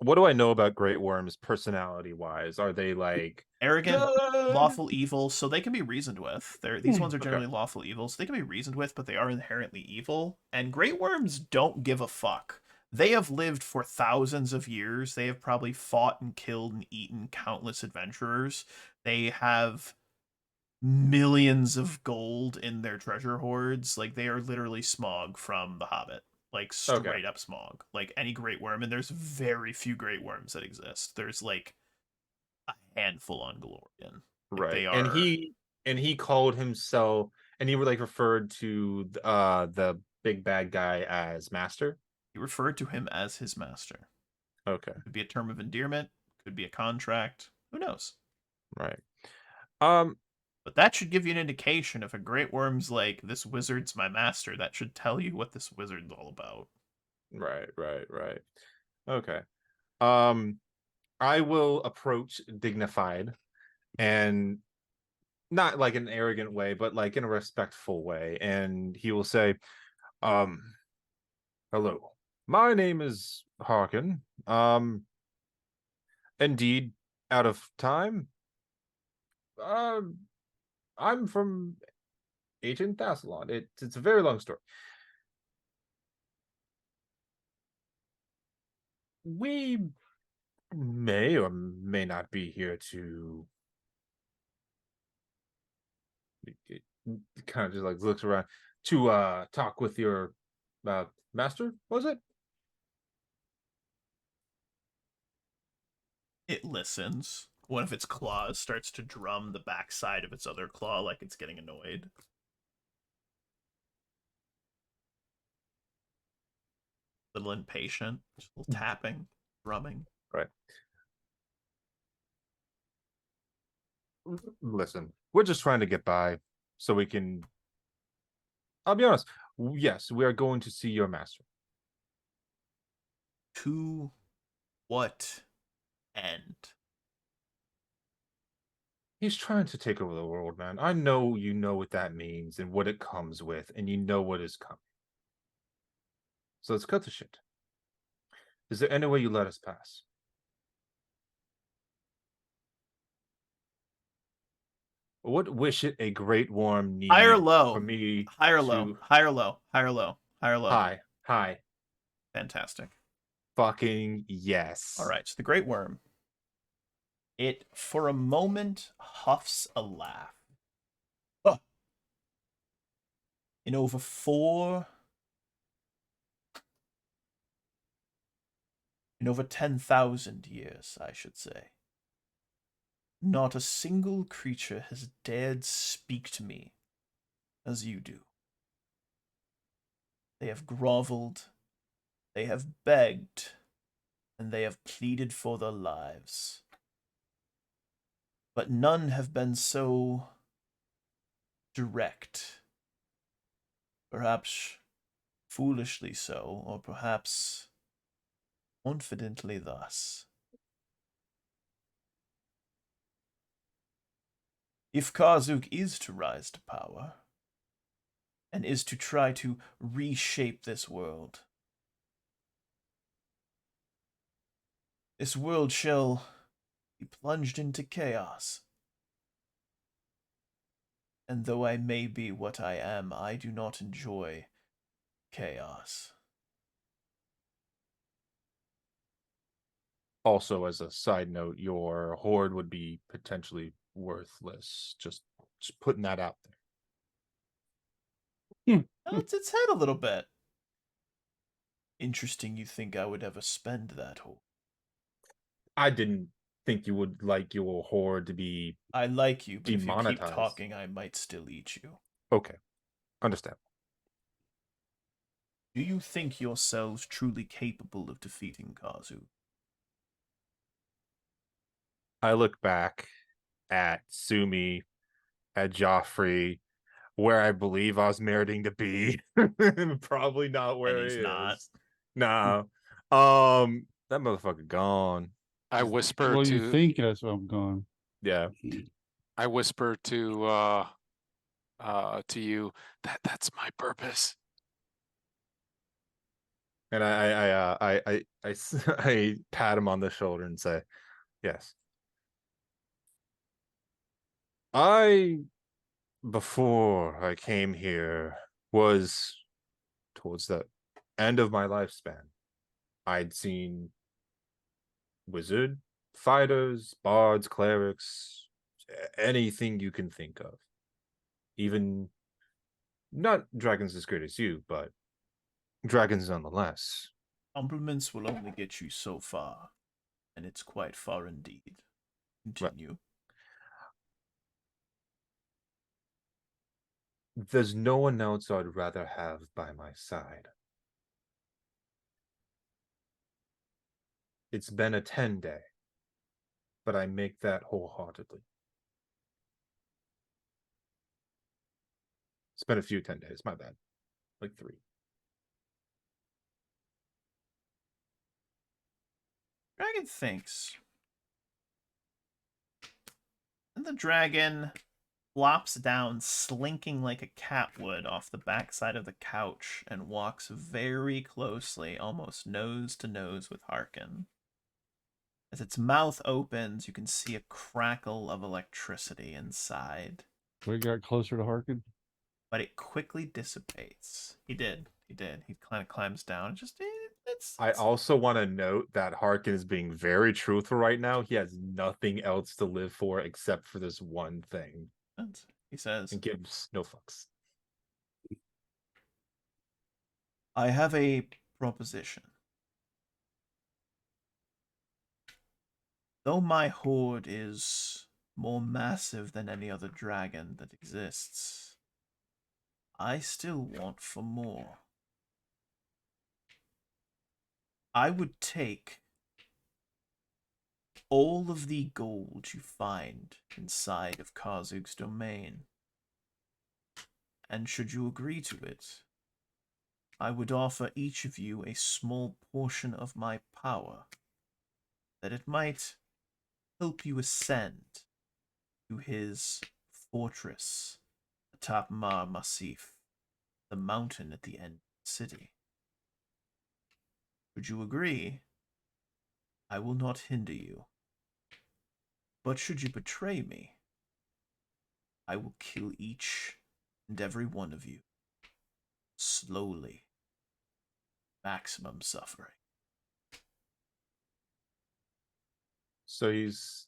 What do I know about great worms personality wise? Are they like Arrogant, good? lawful evil, so they can be reasoned with. These ones are Okay. generally lawful evil, so they can be reasoned with, but they are inherently evil. And great worms don't give a fuck. They have lived for thousands of years. They have probably fought and killed and eaten countless adventurers. They have millions of gold in their treasure hoards. Like they are literally Smog from The Hobbit. Like Okay. straight up Smog. Like any great worm, and there's very few great worms that exist. There's like a handful on Galorian. Like Right. they And are. he called himself, and he like referred to the big bad guy as master. He referred to him as his master. Okay. Could be a term of endearment, could be a contract. Who knows? Right. But that should give you an indication if a great worm's like, this wizard's my master, that should tell you what this wizard's all about. Right. Okay. Um I will approach dignified and not like an arrogant way, but like in a respectful way. And he will say, um, hello, my name is Harkin. Indeed, out of time. Um, I'm from ancient Thassalon. It's a very long story. We may or may not be here to it kind of just like looks around to talk with your master, was it? It listens. One of its claws starts to drum the backside of its other claw like it's getting annoyed. A little impatient, just a little tapping, drumming. Right. Listen, we're just trying to get by so we can. I'll be honest. Yes, we are going to see your master. To what end? He's trying to take over the world, man. I know you know what that means and what it comes with, and you know what is coming. So let's cut the shit. Is there any way you let us pass? What wish it a great warm need High or low? for me Higher to low. Higher low. Higher low. Higher low. Hi. Fantastic. Fucking yes. All right. So the great worm. It for a moment huffs a laugh. Huh. In over 10,000 years, I should say, not a single creature has dared speak to me as you do. They have groveled, they have begged, and they have pleaded for their lives. But none have been so direct. Perhaps foolishly so, or perhaps confidently thus. If Karzuk is to rise to power, and is to try to reshape this world, this world shall be plunged into chaos. And though I may be what I am, I do not enjoy chaos. Also, as a side note, your horde would be potentially worthless. Just putting that out there. Nods its head a little bit. Interesting you think I would ever spend that hope. I didn't think you would like your horde to be I like you, but if you keep demonetized. talking, I might still eat you. Okay, understand. Do you think yourselves truly capable of defeating Kazu? I look back at Sumi, at Joffrey, where I believe I was meriting to be. Probably not where he's he not. is. Nah. That motherfucker gone. I whisper Well, you to think that's where I'm going. Yeah. I whisper to you that that's my purpose. And I pat him on the shoulder and say, yes. Before I came here, was towards the end of my lifespan. I'd seen wizard, fighters, bards, clerics, anything you can think of. Even not dragons as great as you, but dragons nonetheless. Compliments will only get you so far, and it's quite far indeed. Continue. There's no one else I'd rather have by my side. It's been a 10-day, but I make that wholeheartedly. It's been a few 10 days, my bad. Like 3. Dragon thinks. And the dragon flops down, slinking like a cat would off the backside of the couch, and walks very closely, almost nose to nose with Harkin. As its mouth opens, you can see a crackle of electricity inside. We got closer to Harkin. But it quickly dissipates. He did. He kind of climbs down. I also want to note that Harkin is being very truthful right now. He has nothing else to live for except for this one thing. He says, and gives no fucks. I have a proposition. Though my horde is more massive than any other dragon that exists, I still want for more. I would take all of the gold you find inside of Karzug's domain, and should you agree to it, I would offer each of you a small portion of my power, that it might help you ascend to his fortress atop Mar Massif, the mountain at the end of the city. Would you agree? I will not hinder you. But should you betray me, I will kill each and every one of you. Slowly. Maximum suffering. So he's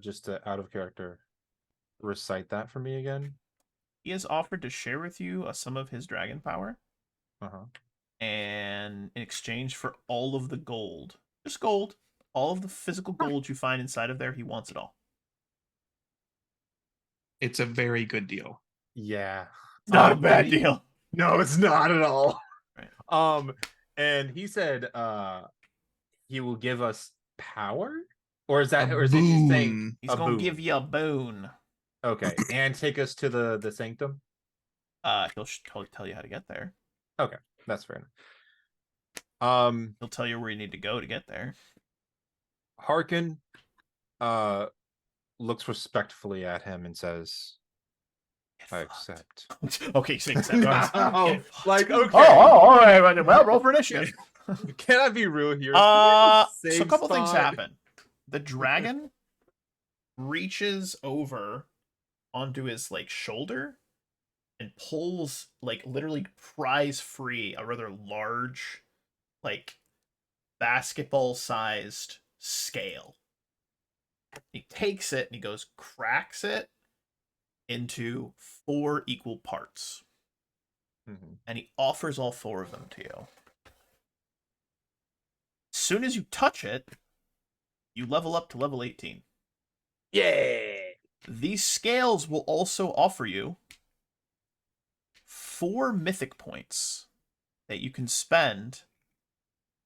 just out of character. Recite that for me again. He has offered to share with you some of his dragon power. Uh-huh. And in exchange for all of the gold, just gold, all of the physical gold you find inside of there, he wants it all. It's a very good deal. Yeah. It's not a bad deal. No, it's not at all. Right. And he said he will give us power? Or is that A or is it just saying boon. He's gonna give you a boon. Okay. And take us to the sanctum? He'll tell you how to get there. Okay, that's fair enough. He'll tell you where you need to go to get there. Harkin looks respectfully at him and says, I accept. Okay, so accept. No, like, okay. All right. Well, roll for initiative. Can I be real here? So a Same couple things spot. happen. The dragon reaches over onto his shoulder and pulls literally pries free a rather large basketball-sized scale. He takes it and he cracks it into 4 equal parts. Mm-hmm. And he offers all 4 of them to you. As soon as you touch it, you level up to level 18. Yeah. These scales will also offer you 4 mythic points that you can spend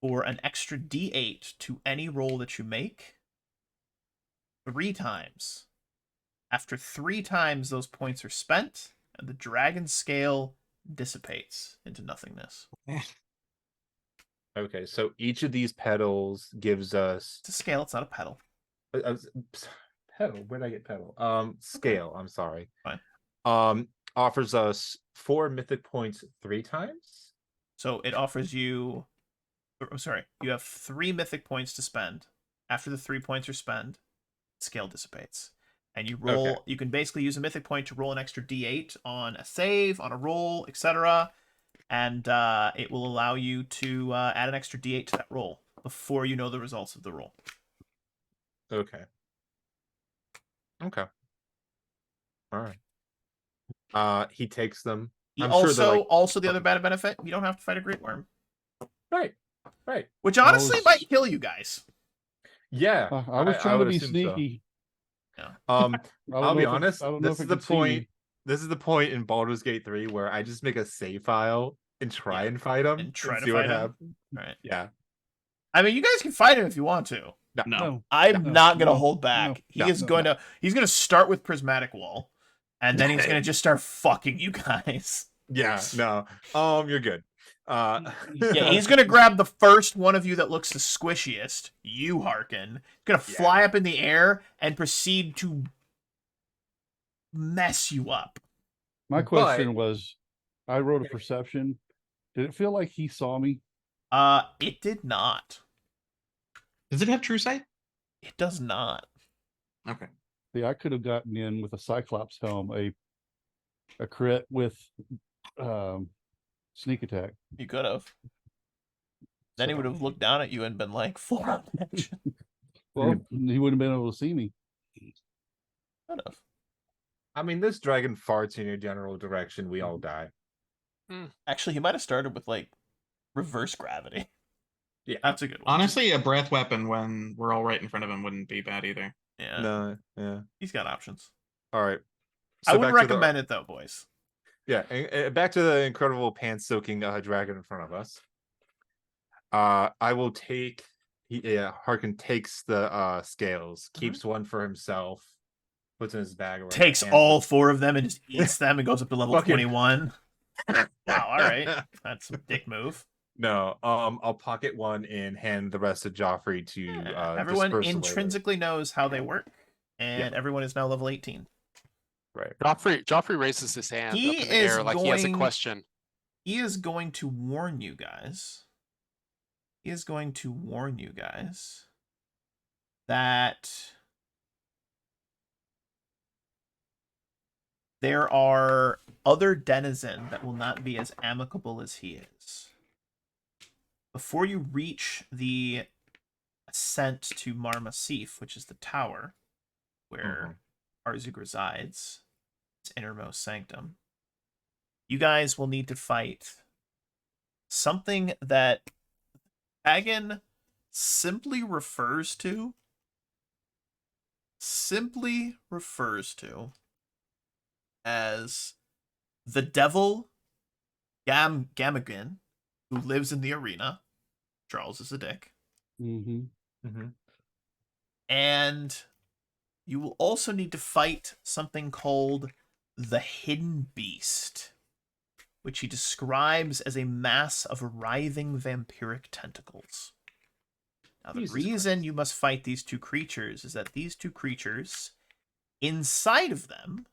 for an extra d8 to any roll that you make 3 times. After 3 times those points are spent, and the dragon scale dissipates into nothingness. Okay, so each of these petals gives us It's a scale, it's not a pedal. Pedal. Where'd I get pedal? Scale. I'm sorry. Fine. Offers us 4 mythic points 3 times. So it offers you. Oh, sorry, you have 3 mythic points to spend. After the 3 points are spent, scale dissipates. And you roll. Okay. You can basically use a mythic point to roll an extra d8 on a save, on a roll, etc. And it will allow you to add an extra d8 to that roll before you know the results of the roll. Okay. All right. He takes them. I'm also, sure they're like also the other bad benefit, you don't have to fight a great worm. right. Which honestly might kill you guys. Yeah, I was trying to would be assume so. sneaky. Yeah. I'll be honest. I don't know This if is the it could see me. point. This is the point in Baldur's Gate 3 where I just make a save file and try and fight him And try to see fight what him. happens. Right. Yeah. I mean, you guys can fight him if you want to. No. I'm not gonna hold back. He's going to start with Prismatic Wall, and then he's gonna just start fucking you guys. Yeah. No. You're good. Yeah, he's gonna grab the first one of you that looks the squishiest. You hearken. He's gonna fly up in the air and proceed to mess you up. My question was, I wrote a perception. Did it feel like he saw me? It did not. Does it have true sight? It does not. Okay. See, I could have gotten in with a Cyclops helm, a crit with sneak attack. You could have. Then he would have looked down at you and been like, "Full on action." Well, he wouldn't have been able to see me. Could have. I mean, this dragon farts in your general direction. We all die. Actually, he might have started with like reverse gravity. Yeah, that's a good one. Honestly, a breath weapon when we're all right in front of him wouldn't be bad either. Yeah. No. Yeah. He's got options. All right. I wouldn't recommend it though, boys. Yeah. And back to the incredible pants-soaking dragon in front of us. I will take. Harkin takes the scales, keeps one for himself, puts in his bag. Takes all 4 of them and just eats them and goes up to level 21. Wow, all right. That's a dick move. No, I'll pocket one and hand the rest to Joffrey to everyone intrinsically knows how they work, and everyone is now level 18. Right. Joffrey raises his hand up in the air like he has a question. He is going to warn you guys. That there are other denizens that will not be as amicable as he is. Before you reach the ascent to Mar Massif, which is the tower where Arzug resides, its innermost sanctum, you guys will need to fight something that Hagen simply refers to as the devil Gamagan, who lives in the arena. Charles is a dick. And you will also need to fight something called the Hidden Beast, which he describes as a mass of writhing vampiric tentacles. Now, the reason you must fight these 2 creatures is that these 2 creatures, inside of them,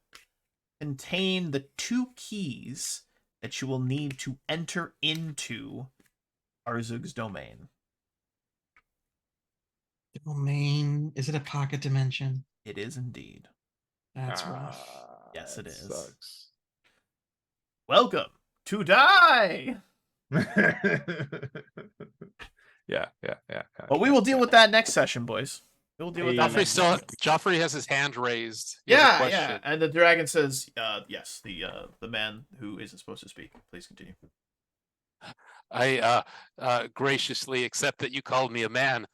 contain the 2 keys that you will need to enter into Arzug's domain. Domain? Is it a pocket dimension? It is indeed. That's rough. Yes, it is. Sucks. Welcome to die. Yeah. But we will deal with that next session, boys. We'll deal with that. Joffrey has his hand raised. Yeah. And the dragon says, "Yes, the man who isn't supposed to speak. Please continue." I graciously accept that you called me a man.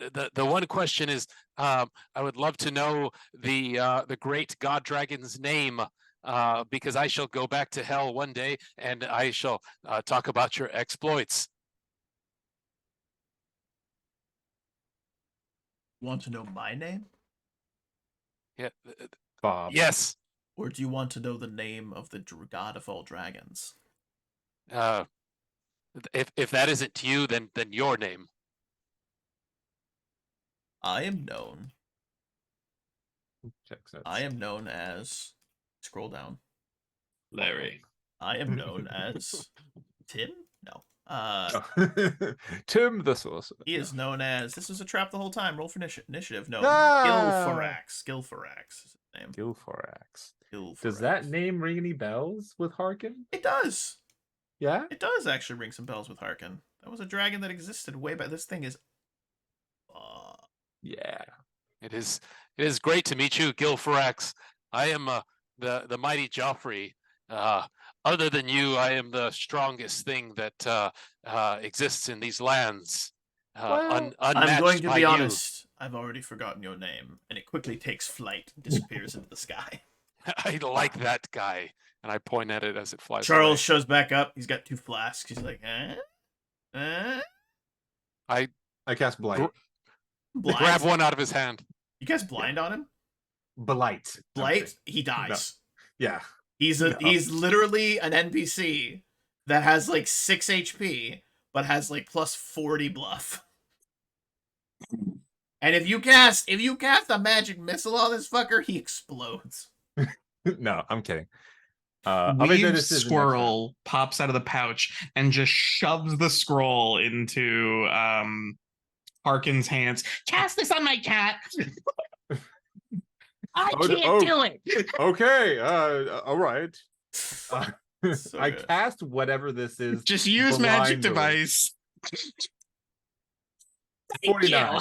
the one question is, I would love to know the great god dragon's name, because I shall go back to hell one day, and I shall talk about your exploits. Want to know my name? Yeah. Bob. Yes. Or do you want to know the name of the god of all dragons? If that isn't you, then your name. I am known. Checks notes. I am known as. Scroll down. Larry. I am known as Tim. No. Tim the Sorcerer. He is known as. This was a trap the whole time. Roll for initiative. No. Ah! Gilfarax is his name. Gilforax. Gilfarax. Does that name ring any bells with Harkin? It does. Yeah? It does actually ring some bells with Harkin. That was a dragon that existed way back. This thing is. Yeah. It is great to meet you, Gilfarax. I am the mighty Joffrey. Other than you, I am the strongest thing that exists in these lands. Well, I'm going to by be you. honest. I've already forgotten your name, and it quickly takes flight and disappears into the sky. I like that guy, and I point at it as it flies Charles away. shows back up. He's got 2 flasks. He's like, I cast Blight. Blind? grab one out of his hand. You guys blind on him? Blight. Blight? He dies. Yeah. He's literally an NPC that has like 6 HP, but has like plus 40 bluff. And if you cast a magic missile on this fucker, he explodes. No, I'm kidding. I'll make Weave that decision squirrel pops out of the pouch and just shoves the scroll into Harkin's hands. Cast this on my cat. I can't do it. Okay. All right. So I good. cast whatever this is. Just use magic blindly. device. 49.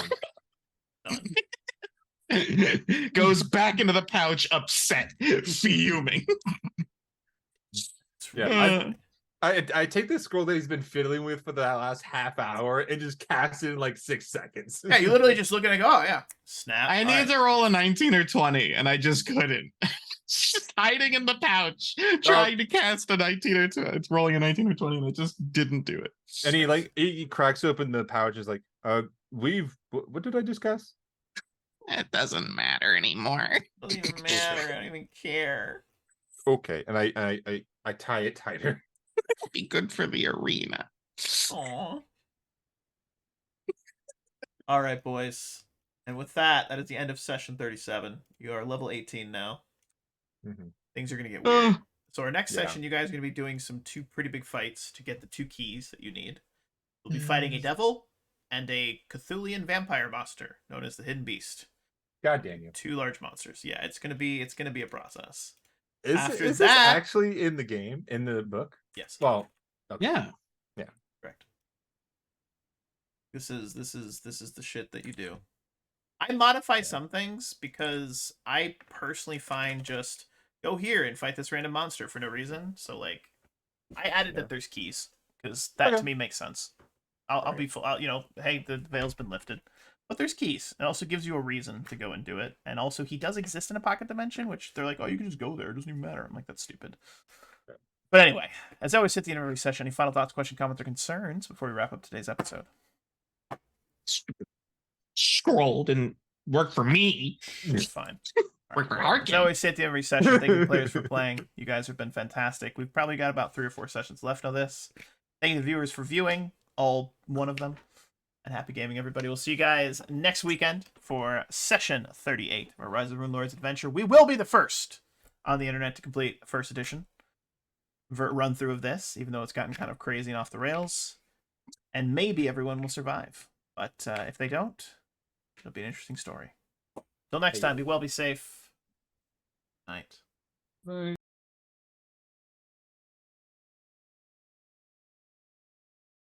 Goes back into the pouch, upset, fuming. Yeah, I take this scroll that he's been fiddling with for the last half hour and just cast it in like 6 seconds. Yeah, you literally just look at it and go, oh yeah, snap. I need to roll a 19 or 20, and I just couldn't. Just hiding in the pouch, trying to cast a 19 or 20. It's rolling a 19 or 20, and I just didn't do it. And he cracks open the pouch, is like, what did I just cast? It doesn't matter anymore. Doesn't even matter. I don't even care. Okay, and I tie it tighter. It'll be good for the arena. Aww. All right, boys. And with that, that is the end of session 37. You are level 18 now. Mm-hmm. Things are going to get weird. So our next Yeah. session, you guys are going to be doing some 2 pretty big fights to get the 2 keys that you need. You'll be fighting a devil and a Cthulian vampire monster known as the Hidden Beast. God damn you. 2 large monsters. Yeah, it's gonna be a process. Is this actually in the game, in the book? Yes. Well, okay. Yeah. Correct. This is the shit that you do. I modify some things because I personally find just go here and fight this random monster for no reason. So like, I added that there's keys because that to me makes sense. I'll be full. Hey, the veil's been lifted, but there's keys. It also gives you a reason to go and do it. And also, he does exist in a pocket dimension, which they're like, oh, you can just go there. It doesn't even matter. I'm like, that's stupid. But anyway, as I always hit the end of every session, any final thoughts, questions, comments, or concerns before we wrap up today's episode? Stupid scroll didn't work for me. It's fine. Work for As I Harkin. always say at the end of every session, thank you players for playing. You guys have been fantastic. We've probably got about 3 or 4 sessions left of this. Thank you to the viewers for viewing, all 1 of them. And happy gaming, everybody. We'll see you guys next weekend for session 38 of our Rise of the Runelords adventure. We will be the first on the internet to complete the first edition run through of this, even though it's gotten kind of crazy and off the rails. And maybe everyone will survive. But if they don't, it'll be an interesting story. Till next time, be well, be safe. Night. Bye.